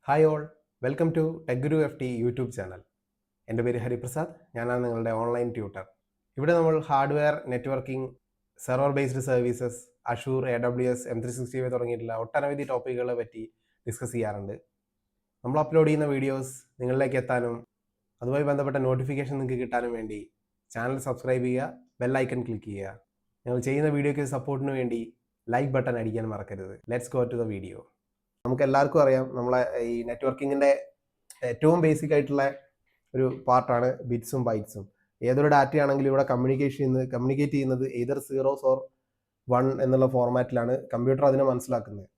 Hi all, welcome to Techguru FT YouTube channel. എൻ്റെ പേര് ഹരിപ്രസാദ്, ഞാനാണ് നിങ്ങളുടെ ഓൺലൈൻ ട്യൂട്ടർ. ഇവിടെ നമ്മൾ hardware, networking, server based services, Azure, AWS, M365 തുടങ്ങിയിട്ടുള്ള ഒട്ടനവധി ടോപ്പിക്കുകളെ പറ്റി ഡിസ്കസ് ചെയ്യാറുണ്ട്. നമ്മൾ അപ്ലോഡ് ചെയ്യുന്ന വീഡിയോസ് നിങ്ങളിലേക്ക് എത്താനും അതുമായി ബന്ധപ്പെട്ട നോട്ടിഫിക്കേഷൻ നിങ്ങൾക്ക് കിട്ടാനും വേണ്ടി ചാനൽ സബ്സ്ക്രൈബ് ചെയ്യുക, ബെൽ ഐക്കൺ ക്ലിക്ക് ചെയ്യുക. ഞങ്ങൾ ചെയ്യുന്ന വീഡിയോയ്ക്ക് സപ്പോർട്ടിന് വേണ്ടി ലൈക്ക് ബട്ടൺ അടിക്കാൻ മറക്കരുത്. Let's go to the video. നമുക്ക് എല്ലാവർക്കും അറിയാം, നമ്മളെ ഈ നെറ്റ്വർക്കിങ്ങിൻ്റെ ഏറ്റവും ബേസിക് ആയിട്ടുള്ള ഒരു പാർട്ടാണ് ബിറ്റ്സും ബൈറ്റ്സും. ഏതൊരു ഡാറ്റയാണെങ്കിലും ഇവിടെ കമ്മ്യൂണിക്കേറ്റ് ചെയ്യുന്നത് എയ്തർ സീറോസ് ഓർ 1 എന്നുള്ള ഫോർമാറ്റിലാണ് കമ്പ്യൂട്ടർ അതിനെ മനസ്സിലാക്കുന്നത്.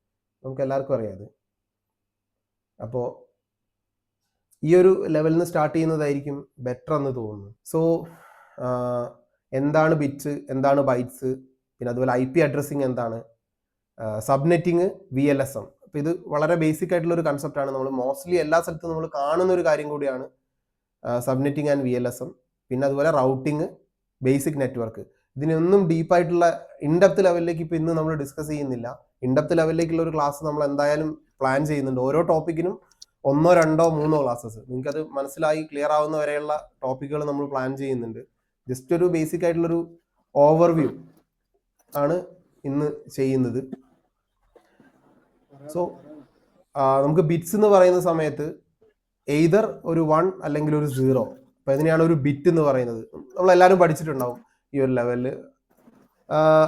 നമുക്ക് എല്ലാവർക്കും അറിയാം അത്. അപ്പോൾ ഈ ഒരു ലെവലിൽ നിന്ന് സ്റ്റാർട്ട് ചെയ്യുന്നതായിരിക്കും ബെറ്റർ എന്ന് തോന്നുന്നു. സോ എന്താണ് ബിറ്റ്സ്, എന്താണ് ബൈറ്റ്സ്, പിന്നെ അതുപോലെ IP അഡ്രസ്സിങ് എന്താണ്, സബ്നെറ്റിങ്, VLSM. അപ്പോൾ ഇത് വളരെ ബേസിക് ആയിട്ടുള്ള ഒരു കൺസെപ്റ്റാണ്. നമ്മൾ മോസ്റ്റ്ലി എല്ലാ സ്ഥലത്തും നമ്മൾ കാണുന്ന ഒരു കാര്യം കൂടിയാണ് സബ്നെറ്റിങ് ആൻഡ് VLSM. പിന്നെ അതുപോലെ റൗട്ടിങ്, ബേസിക് നെറ്റ്വർക്ക്. ഇതിനൊന്നും ഡീപ്പായിട്ടുള്ള ഇൻഡെപ്ത് ലെവലിലേക്ക് ഇപ്പോൾ ഇന്ന് നമ്മൾ ഡിസ്കസ് ചെയ്യുന്നില്ല. ഇൻഡെപ്ത് ലെവലിലേക്കുള്ള ഒരു ക്ലാസ് നമ്മൾ എന്തായാലും പ്ലാൻ ചെയ്യുന്നുണ്ട്. ഓരോ ടോപ്പിക്കിനും 1, 2, 3 ക്ലാസ്സസ്. നിങ്ങൾക്കത് മനസ്സിലായി ക്ലിയർ ആവുന്ന വരെയുള്ള ടോപ്പിക്കുകൾ നമ്മൾ പ്ലാൻ ചെയ്യുന്നുണ്ട്. ജസ്റ്റ് ഒരു ബേസിക് ആയിട്ടുള്ളൊരു ഓവർവ്യൂ ആണ് ഇന്ന് ചെയ്യുന്നത്. സോ നമുക്ക് ബിറ്റ്സ് എന്ന് പറയുന്ന സമയത്ത് എയ്തർ ഒരു 1 അല്ലെങ്കിൽ ഒരു 0. അപ്പോൾ ഇതിനെയാണ് ഒരു ബിറ്റ് എന്ന് പറയുന്നത്. നമ്മളെല്ലാവരും പഠിച്ചിട്ടുണ്ടാവും ഈ ഒരു ലെവലിൽ.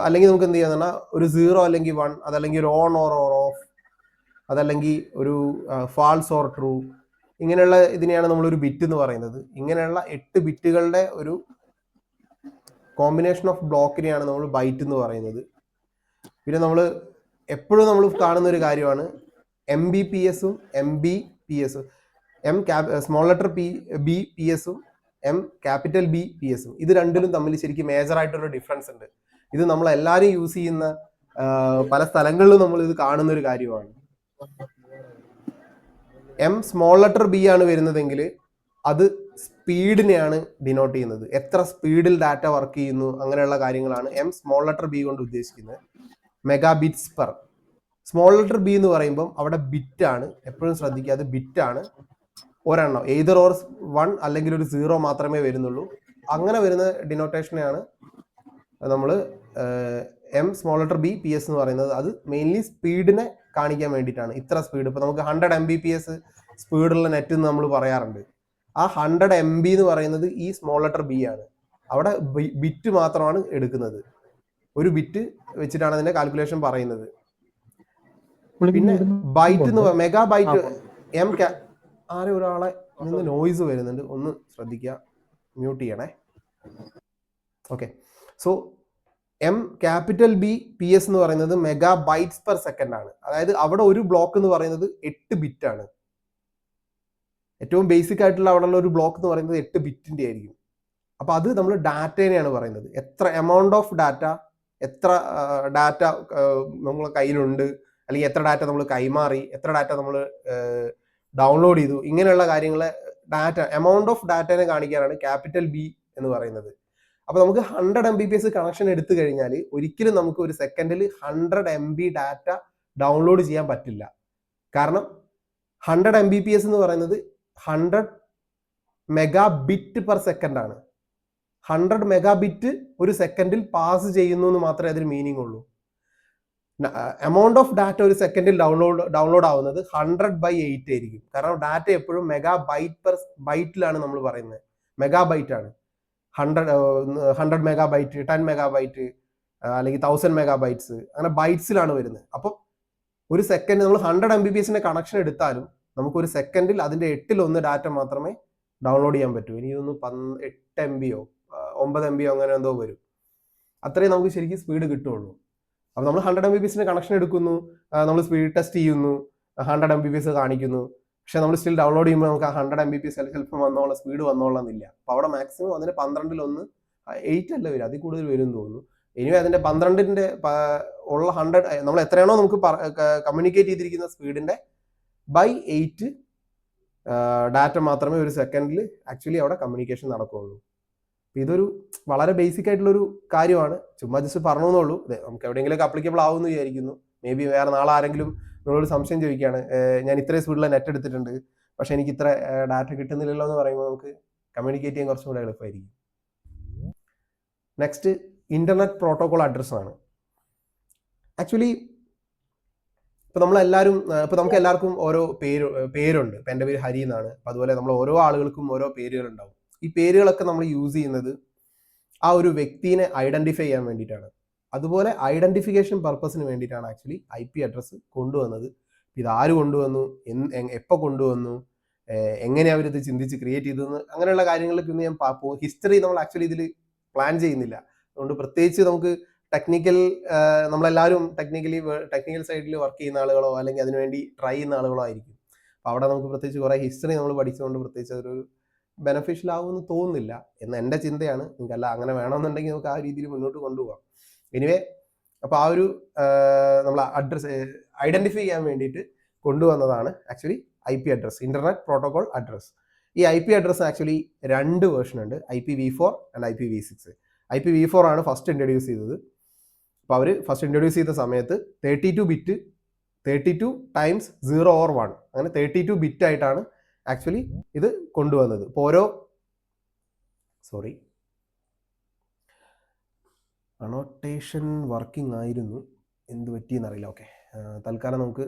അല്ലെങ്കിൽ നമുക്ക് എന്ത് ചെയ്യാന്ന് പറഞ്ഞാൽ ഒരു 0 അല്ലെങ്കിൽ 1, അതല്ലെങ്കിൽ ഒരു ഓൺ ഓർ ഓഫ്, അതല്ലെങ്കിൽ ഒരു ഫാൾസ് ഓർ ട്രൂ, ഇങ്ങനെയുള്ള ഇതിനെയാണ് നമ്മളൊരു ബിറ്റ് എന്ന് പറയുന്നത്. ഇങ്ങനെയുള്ള 8 ബിറ്റുകളുടെ ഒരു കോമ്പിനേഷൻ ഓഫ് ബ്ലോക്കിനെയാണ് നമ്മൾ ബൈറ്റ് എന്ന് പറയുന്നത്. പിന്നെ നമ്മൾ എപ്പോഴും നമ്മൾ കാണുന്ന ഒരു കാര്യമാണ് MBPSഉം MBPSഉം. Small letter BPSഉം BPSഉം. ഇത് രണ്ടിലും തമ്മിൽ ശരിക്കും മേജർ ആയിട്ടൊരു ഡിഫറൻസ് ഉണ്ട്. ഇത് നമ്മളെല്ലാവരും യൂസ് ചെയ്യുന്ന പല സ്ഥലങ്ങളിലും നമ്മൾ ഇത് കാണുന്ന ഒരു കാര്യമാണ്. സ്മോൾ ലെറ്റർ B ആണ് വരുന്നതെങ്കിൽ അത് സ്പീഡിനെയാണ് ഡിനോട്ട് ചെയ്യുന്നത്. എത്ര സ്പീഡിൽ ഡാറ്റ വർക്ക് ചെയ്യുന്നു, അങ്ങനെയുള്ള കാര്യങ്ങളാണ് സ്മോൾ ലെറ്റർ B കൊണ്ട് ഉദ്ദേശിക്കുന്നത്. Megabits per. Small letter B എന്ന് പറയുമ്പം അവിടെ ബിറ്റ് ആണ്. എപ്പോഴും ശ്രദ്ധിക്കുക, അത് ബിറ്റ് ആണ്. ഒരെണ്ണം എയ്തർ ഓർ 1 അല്ലെങ്കിൽ ഒരു 0 മാത്രമേ വരുന്നുള്ളൂ. അങ്ങനെ വരുന്ന ഡിനോട്ടേഷനെയാണ് നമ്മൾ സ്മോൾ ലെറ്റർ BPS എന്ന് പറയുന്നത്. അത് മെയിൻലി സ്പീഡിനെ കാണിക്കാൻ വേണ്ടിയിട്ടാണ്. ഇത്ര സ്പീഡ്. ഇപ്പോൾ നമുക്ക് 100 Mbps സ്പീഡുള്ള നെറ്റ് എന്ന് നമ്മൾ പറയാറുണ്ട്. ആ 100 MB എന്ന് പറയുന്നത് ഈ സ്മോൾ ലെറ്റർ B ആണ്. അവിടെ ബിറ്റ് മാത്രമാണ് എടുക്കുന്നത്. ഒരു ബിറ്റ് വെച്ചിട്ടാണ് അതിന്റെ കാൽക്കുലേഷൻ പറയുന്നത്. പിന്നെ ബൈറ്റ് എന്ന് മെഗാ ബൈറ്റ് ആരെ ഒരാളെ നിന്ന് നോയിസ് വരുന്നുണ്ട്, ഒന്ന് ശ്രദ്ധിക്കുക, മ്യൂട്ട് ചെയ്യണേ. ഓക്കെ. സോ BPS എന്ന് പറയുന്നത് മെഗാ ബൈറ്റ്സ് പെർ സെക്കൻഡ് ആണ്. അതായത് അവിടെ ഒരു ബ്ലോക്ക് എന്ന് പറയുന്നത് 8 ബിറ്റ് ആണ്. ഏറ്റവും ബേസിക് ആയിട്ടുള്ള അവിടെയുള്ള ഒരു ബ്ലോക്ക് എന്ന് പറയുന്നത് 8 ബിറ്റിന്റെ ആയിരിക്കും. അപ്പൊ അത് നമ്മൾ ഡാറ്റേനെയാണ് പറയുന്നത്. എത്ര എമൗണ്ട് ഓഫ് ഡാറ്റ, എത്ര ഡാറ്റ നമ്മളെ കയ്യിലുണ്ട്, അല്ലെങ്കിൽ എത്ര ഡാറ്റ നമ്മൾ കൈമാറി, എത്ര ഡാറ്റ നമ്മൾ ഡൗൺലോഡ് ചെയ്തു, ഇങ്ങനെയുള്ള കാര്യങ്ങളെ ഡാറ്റ, എമൗണ്ട് ഓഫ് ഡാറ്റനെ കാണിക്കാനാണ് B എന്ന് പറയുന്നത്. അപ്പോൾ നമുക്ക് 100 Mbps കണക്ഷൻ എടുത്തു കഴിഞ്ഞാൽ ഒരിക്കലും നമുക്ക് ഒരു സെക്കൻഡിൽ 100 MB ഡാറ്റ ഡൗൺലോഡ് ചെയ്യാൻ പറ്റില്ല. കാരണം 100 Mbps എന്ന് പറയുന്നത് 100 മെഗാബിറ്റ് പെർ സെക്കൻഡ് ആണ്. 100 മെഗാബിറ്റ് ഒരു സെക്കൻഡിൽ പാസ് ചെയ്യുന്നു എന്ന് മാത്രമേ അതിന് മീനിങ് ഉള്ളൂ. എമൗണ്ട് ഓഫ് ഡാറ്റ ഒരു സെക്കൻഡിൽ ഡൗൺലോഡ് ആവുന്നത് 100/8 ആയിരിക്കും. കാരണം ഡാറ്റ എപ്പോഴും മെഗാബൈറ്റ് പെർ ബൈറ്റിലാണ് നമ്മൾ പറയുന്നത്. മെഗാബൈറ്റ് ആണ്. 100 മെഗാബൈറ്റ്, 10 മെഗാബൈറ്റ്, അല്ലെങ്കിൽ 1000 മെഗാബൈറ്റ്സ്, അങ്ങനെ ബൈറ്റ്സിലാണ് വരുന്നത്. അപ്പം ഒരു സെക്കൻഡ് നമ്മൾ 100 Mbps കണക്ഷൻ എടുത്താലും നമുക്ക് ഒരു സെക്കൻഡിൽ അതിന്റെ 8/1 ഡാറ്റ മാത്രമേ ഡൗൺലോഡ് ചെയ്യാൻ പറ്റൂ. ഇനി ഒന്ന് 8 MBയോ 9 MBയോ അങ്ങനെ എന്തോ വരും. അത്രയും നമുക്ക് ശരിക്കും സ്പീഡ് കിട്ടുള്ളൂ. അപ്പോൾ നമ്മൾ 100 Mbps കണക്ഷൻ എടുക്കുന്നു, നമ്മൾ സ്പീഡ് ടെസ്റ്റ് ചെയ്യുന്നു, 100 Mbps കാണിക്കുന്നു. പക്ഷെ നമ്മൾ സ്റ്റിൽ ഡൗൺലോഡ് ചെയ്യുമ്പോൾ നമുക്ക് ആ 100 Mbps ചിലപ്പോൾ വന്നോളാം, സ്പീഡ് വന്നോളാന്നില്ല. അപ്പോൾ അവിടെ മാക്സിമം അതിന് 12/1, 8 അല്ല വരും, അതിൽ കൂടുതൽ വരും എന്ന് തോന്നുന്നു. ഇനി അതിന്റെ 12ന്റെ ഉള്ള 100 നമ്മൾ എത്രയാണോ നമുക്ക് കമ്മ്യൂണിക്കേറ്റ് ചെയ്തിരിക്കുന്ന സ്പീഡിന്റെ /8 ഡാറ്റ മാത്രമേ ഒരു സെക്കൻഡിൽ ആക്ച്വലി അവിടെ കമ്മ്യൂണിക്കേഷൻ നടക്കുകയുള്ളൂ. ഇതൊരു വളരെ ബേസിക് ആയിട്ടുള്ളൊരു കാര്യമാണ്. ചുമ്മാ ജസ്റ്റ് പറഞ്ഞെന്നുള്ളൂ. നമുക്ക് എവിടെയെങ്കിലുമൊക്കെ അപ്ലിക്കബിൾ ആവുമെന്ന് വിചാരിക്കുന്നു. മേ ബി വേറെ നാളെ ആരെങ്കിലും നിങ്ങളോട് സംശയം ചോദിക്കുകയാണ്, ഞാൻ ഇത്രയും സ്പീഡിൽ നെറ്റ് എടുത്തിട്ടുണ്ട് പക്ഷെ എനിക്ക് ഇത്ര ഡാറ്റ കിട്ടുന്നില്ലല്ലോ എന്ന് പറയുമ്പോൾ നമുക്ക് കമ്മ്യൂണിക്കേറ്റ് ചെയ്യാൻ കുറച്ചും കൂടെ എളുപ്പമായിരിക്കും. നെക്സ്റ്റ് ഇന്റർനെറ്റ് പ്രോട്ടോകോൾ അഡ്രസ് ആണ്. ആക്ച്വലി ഇപ്പൊ നമ്മളെല്ലാവരും ഇപ്പൊ നമുക്ക് എല്ലാവർക്കും ഓരോ പേരുണ്ട്. ഇപ്പൊ എൻ്റെ പേര് ഹരി എന്നാണ്. അപ്പൊ അതുപോലെ നമ്മൾ ഓരോ ആളുകൾക്കും ഓരോ പേരുകൾ ഉണ്ടാവും. ഈ പേരുകളൊക്കെ നമ്മൾ യൂസ് ചെയ്യുന്നത് ആ ഒരു വ്യക്തിനെ ഐഡന്റിഫൈ ചെയ്യാൻ വേണ്ടിയിട്ടാണ്. അതുപോലെ ഐഡന്റിഫിക്കേഷൻ പർപ്പസിന് വേണ്ടിയിട്ടാണ് ആക്ച്വലി IP അഡ്രസ്സ് കൊണ്ടുവന്നത്. ഇത് ആര് കൊണ്ടുവന്നു, എപ്പോൾ കൊണ്ടുവന്നു, എങ്ങനെ അവരിത് ചിന്തിച്ച് ക്രിയേറ്റ് ചെയ്തതെന്ന് അങ്ങനെയുള്ള കാര്യങ്ങളിലേക്ക് ഇന്ന് ഞാൻ ഹിസ്റ്ററി നമ്മൾ ആക്ച്വലി ഇതിൽ പ്ലാൻ ചെയ്യുന്നില്ല. അതുകൊണ്ട് പ്രത്യേകിച്ച് നമുക്ക് ടെക്നിക്കൽ നമ്മളെല്ലാവരും ടെക്നിക്കൽ സൈഡിൽ വർക്ക് ചെയ്യുന്ന ആളുകളോ അല്ലെങ്കിൽ അതിനുവേണ്ടി ട്രൈ ചെയ്യുന്ന ആളുകളോ ആയിരിക്കും. അപ്പോൾ അവിടെ നമുക്ക് പ്രത്യേകിച്ച് കുറേ ഹിസ്റ്ററി നമ്മൾ പഠിച്ചുകൊണ്ട് പ്രത്യേകിച്ച് അതൊരു ബെനഫിഷ്യൽ ആവുമെന്ന് തോന്നുന്നില്ല എന്ന് എൻ്റെ ചിന്തയാണ്. നിങ്ങൾക്കല്ല അങ്ങനെ വേണമെന്നുണ്ടെങ്കിൽ നമുക്ക് ആ രീതിയിൽ മുന്നോട്ട് കൊണ്ടുപോകാം. എനിവേ അപ്പോൾ ആ ഒരു നമ്മൾ അഡ്രസ് ഐഡന്റിഫൈ ചെയ്യാൻ വേണ്ടിയിട്ട് കൊണ്ടുവന്നതാണ് actually IP address, internet protocol address. ഈ IP അഡ്രസ് ആക്ച്വലി 2 വേർഷൻ ഉണ്ട്, IPv4 ആൻഡ് IPv6. IPv4 ആണ് ഫസ്റ്റ് ഇൻട്രൊഡ്യൂസ് ചെയ്തത്. അപ്പോൾ അവർ ഫസ്റ്റ് ഇൻട്രൊഡ്യൂസ് ചെയ്ത സമയത്ത് 32 ബിറ്റ് 32 ടൈംസ് 0 or 1 അങ്ങനെ 32 ബിറ്റ് ആയിട്ടാണ് ആക്ച്വലി ഇത് കൊണ്ടുവന്നത്. ഇപ്പോൾ ഓരോ അനോട്ടേഷൻ വർക്കിംഗ് ആയിരുന്നു, എന്ത് പറ്റിയെന്നറിയില്ല. ഓക്കെ, തൽക്കാലം നമുക്ക്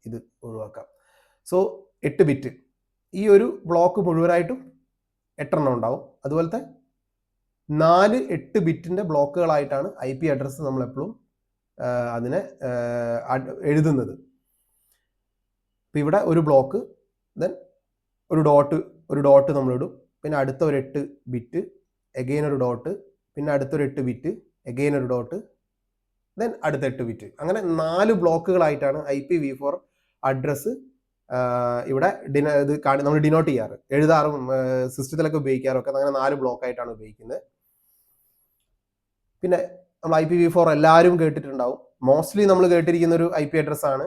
ഇത് ഒഴിവാക്കാം. സോ 8 ബിറ്റ്, ഈ ഒരു ബ്ലോക്ക് മുഴുവനായിട്ടും 8 എണ്ണം ഉണ്ടാവും. അതുപോലത്തെ 4-8 ബിറ്റിൻ്റെ ബ്ലോക്കുകളായിട്ടാണ് IP അഡ്രസ്സ് നമ്മളെപ്പോഴും അതിനെ എഴുതുന്നത്. ഇപ്പം ഇവിടെ ഒരു ബ്ലോക്ക്, ദെൻ ഒരു ഡോട്ട് നമ്മളിടും, പിന്നെ അടുത്ത ഒരു 8 ബിറ്റ്, എഗെയിൻ ഒരു ഡോട്ട്, പിന്നെ അടുത്തൊരു 8 ബിറ്റ്, എഗെയിൻ ഒരു ഡോട്ട്, ദെൻ അടുത്ത 8 ബിറ്റ്. അങ്ങനെ 4 ബ്ലോക്കുകളായിട്ടാണ് IPv4 അഡ്രസ്സ് ഇവിടെ നമ്മൾ ഡിനോട്ട് ചെയ്യാറ്, എഴുതാറും സിസ്റ്റത്തിലൊക്കെ ഉപയോഗിക്കാറൊക്കെ അങ്ങനെ 4 ബ്ലോക്കായിട്ടാണ് ഉപയോഗിക്കുന്നത്. പിന്നെ നമ്മൾ IPv4 എല്ലാവരും കേട്ടിട്ടുണ്ടാവും. മോസ്റ്റ്ലി നമ്മൾ കേട്ടിരിക്കുന്ന ഒരു IP അഡ്രസ്സാണ്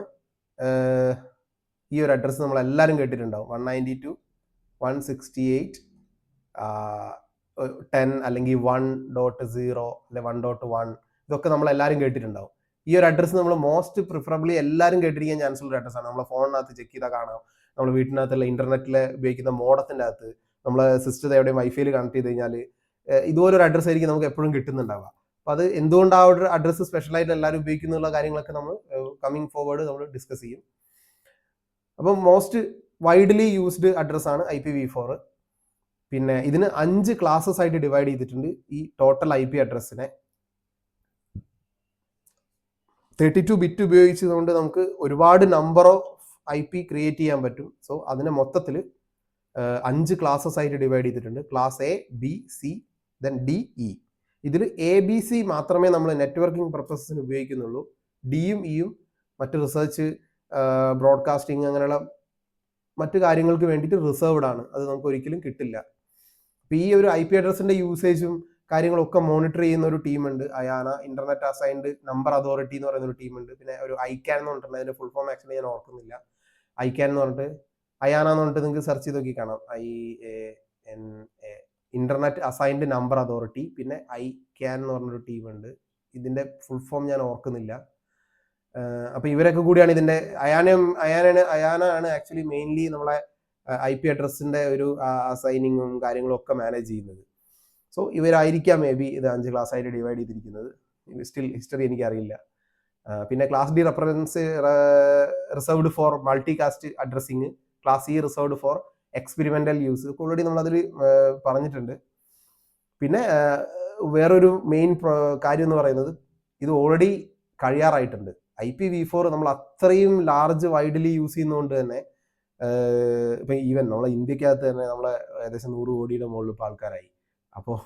ഈ ഒരു അഡ്രസ്സ് നമ്മൾ എല്ലാവരും കേട്ടിട്ടുണ്ടാവും, 192.168.10 അല്ലെങ്കിൽ 1.0 അല്ലെ 1.1, ഇതൊക്കെ നമ്മൾ എല്ലാവരും കേട്ടിട്ടുണ്ടാവും. ഈ ഒരു അഡ്രസ്സ് നമ്മൾ മോസ്റ്റ് പ്രിഫറബിളി എല്ലാവരും കേട്ടിരിക്കാൻ ചാൻസ് ഉള്ള ഒരു അഡ്രസ്സാണ്. നമ്മളെ ഫോണിനകത്ത് ചെക്ക് ചെയ്താൽ കാണാം, നമ്മൾ വീട്ടിനകത്തുള്ള ഇന്റർനെറ്റിൽ ഉപയോഗിക്കുന്ന മോഡത്തിൻ്റെ അകത്ത് നമ്മളെ സിസ്റ്റത്തെ എവിടെയും വൈഫൈയിൽ കണക്ട് ചെയ്ത് കഴിഞ്ഞാൽ ഇതുപോലൊരു അഡ്രസ്സ് ആയിരിക്കും നമുക്ക് എപ്പോഴും കിട്ടുന്നുണ്ടാവുക. അപ്പോൾ അത് എന്തുകൊണ്ട് ആ ഒരു അഡ്രസ്സ് സ്പെഷ്യലായിട്ട് എല്ലാവരും ഉപയോഗിക്കുന്നുള്ള കാര്യങ്ങളൊക്കെ നമ്മൾ കമ്മിങ് ഫോർവേഡ് നമ്മൾ ഡിസ്കസ് ചെയ്യും. അപ്പം മോസ്റ്റ് വൈഡ്ലി യൂസ്ഡ് അഡ്രസ്സാണ് IPv4. പിന്നെ ഇതിന് 5 ക്ലാസ്സസ് ആയിട്ട് ഡിവൈഡ് ചെയ്തിട്ടുണ്ട്. ഈ ടോട്ടൽ IP അഡ്രസ്സിനെ 32 ബിറ്റ് ഉപയോഗിച്ചതുകൊണ്ട് നമുക്ക് ഒരുപാട് നമ്പർ ഓഫ് IP ക്രിയേറ്റ് ചെയ്യാൻ പറ്റും. സോ അതിനെ മൊത്തത്തിൽ 5 ക്ലാസ്സസ് ആയിട്ട് ഡിവൈഡ് ചെയ്തിട്ടുണ്ട്. Class A, B, C, then D, E. ഇതിൽ ABC മാത്രമേ നമ്മൾ നെറ്റ്വർക്കിംഗ് പർപ്പസിന് ഉപയോഗിക്കുന്നുള്ളൂ. ഡിയും ഇയും മറ്റ് റിസർച്ച്, ബ്രോഡ്കാസ്റ്റിംഗ് അങ്ങനെയുള്ള മറ്റു കാര്യങ്ങൾക്ക് വേണ്ടിയിട്ട് റിസർവ്ഡ് ആണ്, അത് നമുക്ക് ഒരിക്കലും കിട്ടില്ല. അപ്പോൾ ഈ ഒരു IP അഡ്രസ്സിൻ്റെ യൂസേജും കാര്യങ്ങളൊക്കെ മോണിറ്റർ ചെയ്യുന്ന ഒരു ടീമുണ്ട്, IANA, internet assigned number authority എന്ന് പറയുന്ന ഒരു ടീമുണ്ട്. പിന്നെ ഒരു ICANN എന്ന് പറഞ്ഞിട്ടുണ്ട്, അതിൻ്റെ ഫുൾ ഫോം ആക്ച്വലി ഞാൻ ഓർക്കുന്നില്ല. ICANN എന്ന് പറഞ്ഞിട്ട്, അയാന എന്ന് പറഞ്ഞിട്ട് നിങ്ങൾക്ക് സെർച്ച് ചെയ്ത് നോക്കി കാണാം, IANA, internet assigned number authority. പിന്നെ ICANN എന്ന് പറഞ്ഞൊരു ടീമുണ്ട്, ഇതിൻ്റെ ഫുൾ ഫോം ഞാൻ ഓർക്കുന്നില്ല. അപ്പോൾ ഇവരൊക്കെ കൂടിയാണ് ഇതിൻ്റെ അയാന ആണ് ആക്ച്വലി മെയിൻലി നമ്മളെ IP അഡ്രസ്സിൻ്റെ ഒരു അസൈനിങ്ങും കാര്യങ്ങളും ഒക്കെ മാനേജ് ചെയ്യുന്നത്. സോ ഇവരായിരിക്കാം മേ ബി ഇത് 5 ക്ലാസ് ആയിട്ട് ഡിവൈഡ് ചെയ്തിരിക്കുന്നത്. സ്റ്റിൽ ഹിസ്റ്ററി എനിക്കറിയില്ല. പിന്നെ class D reference reserved for multicast addressing, class E reserved for experimental use, already നമ്മളതിൽ പറഞ്ഞിട്ടുണ്ട്. പിന്നെ വേറൊരു മെയിൻ കാര്യം എന്ന് പറയുന്നത്, ഇത് ഓൾറെഡി കഴിയാറായിട്ടുണ്ട്. IPv4 നമ്മൾ അത്രയും ലാർജ് വൈഡ്ലി യൂസ് ചെയ്യുന്നതുകൊണ്ട് തന്നെ ഇപ്പം ഈവൻ നമ്മളെ ഇന്ത്യക്കകത്ത് തന്നെ നമ്മളെ ഏകദേശം 100 കോടിയുടെ മുകളിൽ ഇപ്പോൾ ആൾക്കാരായി. അപ്പോൾ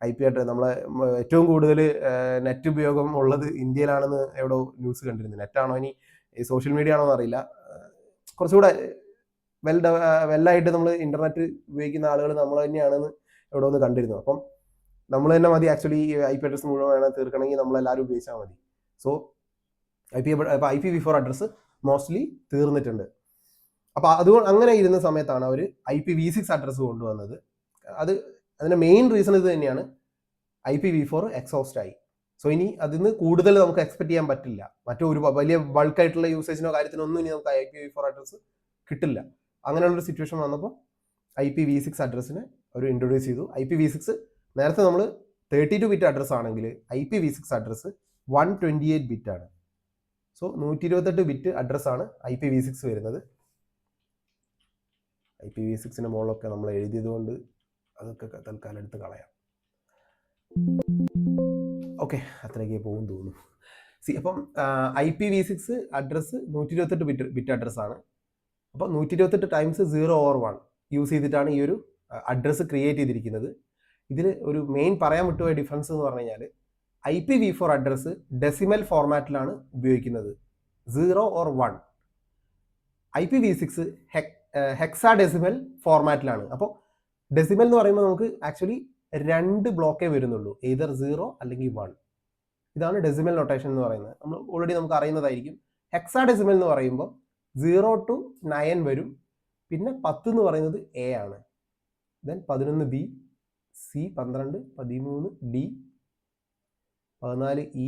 IP ആയിട്ട് നമ്മളെ ഏറ്റവും കൂടുതൽ നെറ്റ് ഉപയോഗം ഉള്ളത് ഇന്ത്യയിലാണെന്ന് എവിടെ ന്യൂസ് കണ്ടിരുന്നു. നെറ്റാണോ ഇനി സോഷ്യൽ മീഡിയ ആണോ എന്നറിയില്ല, കുറച്ചുകൂടെ വെല്ലായിട്ട് നമ്മൾ ഇന്റർനെറ്റ് ഉപയോഗിക്കുന്ന ആളുകൾ നമ്മൾ തന്നെയാണെന്ന് എവിടെ ഒന്ന് കണ്ടിരുന്നു. അപ്പം നമ്മൾ തന്നെ മതി ആക്ച്വലി IP അഡ്രസ് മുഴുവൻ വേണം തീർക്കണമെങ്കിൽ നമ്മളെല്ലാവരും ഉപയോഗിച്ചാൽ മതി. സോ IPv4 അഡ്രസ്സ് മോസ്റ്റ്ലി തീർന്നിട്ടുണ്ട്. അപ്പോൾ അതുകൊണ്ട് അങ്ങനെ ഇരുന്ന സമയത്താണ് അവർ IPv6 അഡ്രസ്സ് കൊണ്ടുവന്നത്. അതിൻ്റെ മെയിൻ റീസൺ ഇത് തന്നെയാണ്, IPv4 എക്സോസ്റ്റ് ആയി. സോ ഇനി അതിന് കൂടുതൽ നമുക്ക് എക്സ്പെക്ട് ചെയ്യാൻ പറ്റില്ല. മറ്റൊരു വലിയ ബൾക്കായിട്ടുള്ള യൂസേജിനോ കാര്യത്തിനോ ഒന്നും ഇനി നമുക്ക് IPv4 അഡ്രസ്സ് കിട്ടില്ല. അങ്ങനെയുള്ളൊരു സിറ്റുവേഷൻ വന്നപ്പോൾ IPv6 അഡ്രസ്സിനെ അവർ ഇൻട്രൊഡ്യൂസ് ചെയ്തു. IPv6 നേരത്തെ നമ്മൾ 32 ബിറ്റ് അഡ്രസ് ആണെങ്കിൽ IPv6 അഡ്രസ്സ് 128 ബിറ്റ് ആണ്. സോ 128 ബിറ്റ് അഡ്രസ്സാണ് IPv6 വരുന്നത്. IPv6ന്റെ മുകളിലൊക്കെ നമ്മൾ എഴുതിയത് കൊണ്ട് അതൊക്കെ തൽക്കാലം എടുത്ത് കളയാം. ഓക്കെ, അത്രയൊക്കെ പോകും തോന്നുന്നു. അപ്പം IPv6 അഡ്രസ്സ് 128 ബിറ്റ് അഡ്രസ്സാണ്. അപ്പോൾ 128 ടൈംസ് 0 or 1 യൂസ് ചെയ്തിട്ടാണ് ഈ ഒരു അഡ്രസ്സ് ക്രിയേറ്റ് ചെയ്തിരിക്കുന്നത്. ഇതിൽ ഒരു മെയിൻ പറയാൻ വിട്ടുപോയ ഡിഫറൻസ് എന്ന് പറഞ്ഞു കഴിഞ്ഞാൽ IPv4 അഡ്രസ്സ് ഡെസിമൽ ഫോർമാറ്റിലാണ് ഉപയോഗിക്കുന്നത്, 0 or 1. IPv6 hexadecimal ഫോർമാറ്റിലാണ്. അപ്പോൾ ഡെസിമൽ എന്ന് പറയുമ്പോൾ നമുക്ക് ആക്ച്വലി 2 ബ്ലോക്കേ വരുന്നുള്ളൂ, എയ്തർ 0 അല്ലെങ്കിൽ 1. ഇതാണ് ഡെസിമൽ നൊട്ടേഷൻ എന്ന് പറയുന്നത്. നമ്മൾ ഓൾറെഡി നമുക്ക് അറിയുന്നതായിരിക്കും. ഹെക്സാഡെസിമൽ എന്ന് പറയുമ്പോൾ 0 to 9 വരും, പിന്നെ 10 എന്ന് പറയുന്നത് A ആണ്, then 11 B, C 12, 13 D, 14 E,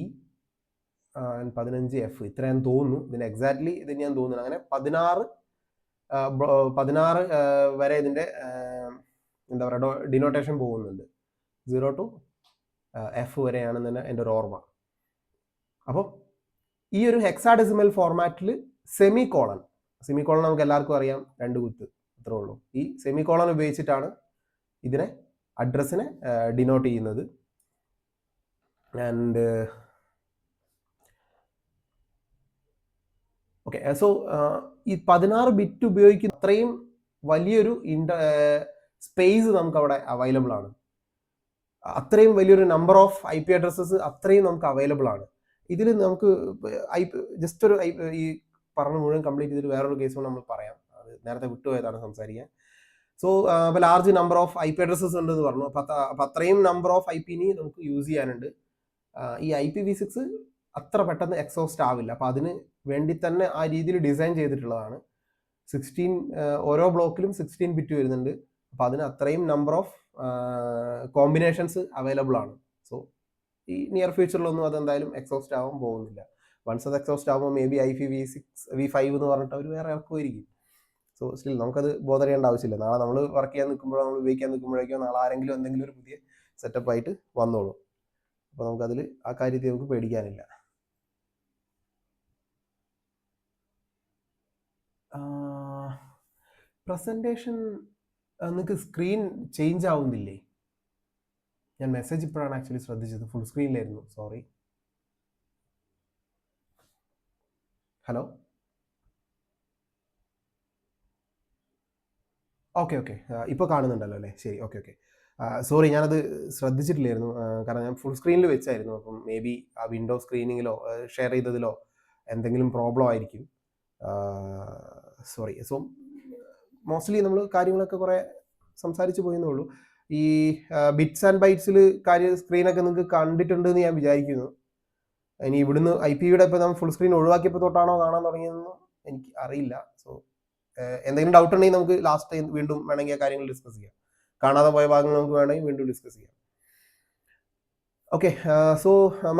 15 F. ഇത്രയാന്ന് തോന്നുന്നു. ഇതിന് എക്സാക്ട്ലി ഇത് ഞാൻ തോന്നുന്നു അങ്ങനെ 16 വരെ ഇതിൻ്റെ എന്താ പറയുക ഡിനോട്ടേഷൻ പോകുന്നുണ്ട്. 0 to F വരെയാണെന്ന് തന്നെ എൻ്റെ ഒരു ഓർമ്മ. അപ്പം ഈ ഒരു ഹെക്സാഡെസിമൽ ഫോർമാറ്റിൽ സെമി കോളൺ നമുക്ക് എല്ലാവർക്കും അറിയാം, 2 കുത്ത് അത്രേ ഉള്ളൂ. ഈ സെമി കോളൺ ഉപയോഗിച്ചിട്ടാണ് ഇതിനെ അഡ്രസ്സിനെ ഡിനോട്ട് ചെയ്യുന്നത്. ആൻഡ് ഓക്കെ, സോ ഈ 16 ബിറ്റ് ഉപയോഗിക്കുന്ന അത്രയും വലിയൊരു സ്പേസ് നമുക്ക് അവിടെ അവൈലബിൾ ആണ്. അത്രയും വലിയൊരു നമ്പർ ഓഫ് IP അഡ്രസ്സസ് അത്രയും നമുക്ക് അവൈലബിൾ ആണ്. ഇതിൽ നമുക്ക് ജസ്റ്റ് ഒരു ഈ പറഞ്ഞ മുഴുവൻ കംപ്ലീറ്റ് ചെയ്തിട്ട് വേറൊരു കേസ് കൊണ്ട് നമ്മൾ പറയാം, അത് നേരത്തെ വിട്ടുപോയതാണ് സംസാരിക്കാൻ. സോ അപ്പോൾ large number of IP addresses ഉണ്ടെന്ന് പറഞ്ഞു. അപ്പം അത്രയും നമ്പർ ഓഫ് IP നമുക്ക് യൂസ് ചെയ്യാനുണ്ട്. ഈ IPv6 അത്ര പെട്ടെന്ന് എക്സോസ്റ്റ് ആവില്ല. അപ്പം അതിന് വേണ്ടി തന്നെ ആ രീതിയിൽ ഡിസൈൻ ചെയ്തിട്ടുള്ളതാണ്. 16 ഓരോ ബ്ലോക്കിലും 16 ബിറ്റ് വരുന്നുണ്ട്. അപ്പം അതിന് അത്രയും നമ്പർ ഓഫ് കോമ്പിനേഷൻസ് അവൈലബിൾ ആണ്. സോ ഈ നിയർ ഫ്യൂച്ചറിലൊന്നും അതെന്തായാലും എക്സോസ്റ്റ് ആവാൻ പോകുന്നില്ല. വൺസ് അത് എക്സോസ്റ്റ് ആകുമ്പോൾ മേ ബി IPv5 എന്ന് പറഞ്ഞിട്ട് അവർ വേറെ ഇറക്കുമായിരിക്കും. സോ സ്റ്റിൽ നമുക്കത് ബോധർ ചെയ്യേണ്ട ആവശ്യമില്ല. നാളെ നമ്മൾ വർക്ക് ചെയ്യാൻ നിൽക്കുമ്പോഴോ നമ്മൾ ഉപയോഗിക്കാൻ നിൽക്കുമ്പോഴേക്കോ നാളെ ആരെങ്കിലും എന്തെങ്കിലും ഒരു പുതിയ സെറ്റപ്പ് ആയിട്ട് വന്നോളൂ. അപ്പോൾ നമുക്കതിൽ ആ കാര്യത്തിൽ നമുക്ക് പേടിക്കാനില്ല. പ്രസൻറ്റേഷൻ നിങ്ങൾക്ക് സ്ക്രീൻ ചേഞ്ച് ആവുന്നില്ലേ? ഞാൻ മെസ്സേജ് ഇപ്പോഴാണ് ആക്ച്വലി ശ്രദ്ധിച്ചത്, ഫുൾ സ്ക്രീനിലായിരുന്നു, സോറി. ഹലോ, ഓക്കെ ഇപ്പോൾ കാണുന്നുണ്ടല്ലോ അല്ലേ? ശരി, ഓക്കെ. സോറി, ഞാനത് ശ്രദ്ധിച്ചിട്ടില്ലായിരുന്നു. കാരണം ഞാൻ ഫുൾ സ്ക്രീനിൽ വെച്ചായിരുന്നു. അപ്പം മേ ബി ആ വിൻഡോ സ്ക്രീനിങ്ങിലോ ഷെയർ ചെയ്തതിലോ എന്തെങ്കിലും പ്രോബ്ലം ആയിരിക്കും. സോറി. സോ മോസ്റ്റ്ലി നമ്മൾ കാര്യങ്ങളൊക്കെ കുറേ സംസാരിച്ച് പോയെന്നേ ഉള്ളൂ. ഈ ബിറ്റ്സ് ആൻഡ് ബൈറ്റ്സിൽ സ്ക്രീനൊക്കെ നിങ്ങൾക്ക് കണ്ടിട്ടുണ്ട് എന്ന് ഞാൻ വിചാരിക്കുന്നു. ഇനി ഇവിടുന്ന് IPയുടെ ഇപ്പോൾ നമ്മൾ ഫുൾ സ്ക്രീൻ ഒഴിവാക്കിയപ്പോൾ തൊട്ടാണോ കാണാൻ തുടങ്ങിയതെന്ന് എനിക്ക് അറിയില്ല. സോ എന്തെങ്കിലും ഡൗട്ട് ഉണ്ടെങ്കിൽ നമുക്ക് ലാസ്റ്റ് വീണ്ടും വേണമെങ്കിൽ ആ കാര്യങ്ങൾ ഡിസ്കസ് ചെയ്യാം. കാണാതെ പോയ ഭാഗങ്ങൾ നമുക്ക് വേണമെങ്കിൽ വീണ്ടും ഡിസ്കസ് ചെയ്യാം. ഓക്കെ, സോ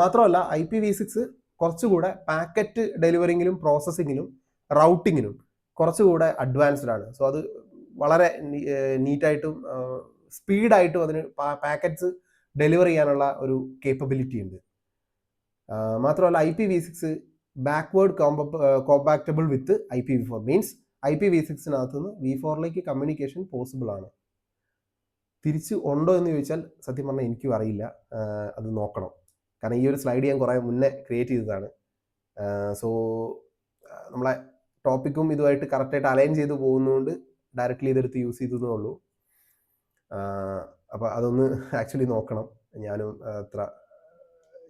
മാത്രമല്ല IPv6 കുറച്ചുകൂടെ പാക്കറ്റ് ഡെലിവറിങ്ങിലും പ്രോസസ്സിങ്ങിലും റൗട്ടിങ്ങിനും കുറച്ചുകൂടെ അഡ്വാൻസ്ഡ് ആണ്. സോ അത് വളരെ നീറ്റായിട്ടും സ്പീഡായിട്ടും അതിന് പാക്കറ്റ്സ് ഡെലിവർ ചെയ്യാനുള്ള ഒരു കേപ്പബിലിറ്റി ഉണ്ട്. മാത്രമല്ല IPv6 backward compatible with IPv4 means IPv6 V4ലേക്ക് കമ്മ്യൂണിക്കേഷൻ പോസിബിൾ ആണ്. തിരിച്ച് ഉണ്ടോ എന്ന് ചോദിച്ചാൽ സത്യം പറഞ്ഞാൽ എനിക്കും അറിയില്ല, അത് നോക്കണം. കാരണം ഈ ഒരു സ്ലൈഡ് ഞാൻ കുറേ മുന്നേ ക്രിയേറ്റ് ചെയ്തതാണ്. സോ നമ്മളെ ടോപ്പിക്കും ഇതുമായിട്ട് കറക്റ്റായിട്ട് അലൈൻ ചെയ്ത് പോകുന്നതുകൊണ്ട് ഡയറക്റ്റ്ലി ഇതെടുത്ത് യൂസ് ചെയ്തതേ ഉള്ളൂ. അപ്പോൾ അതൊന്ന് ആക്ച്വലി നോക്കണം. ഞാനും അത്ര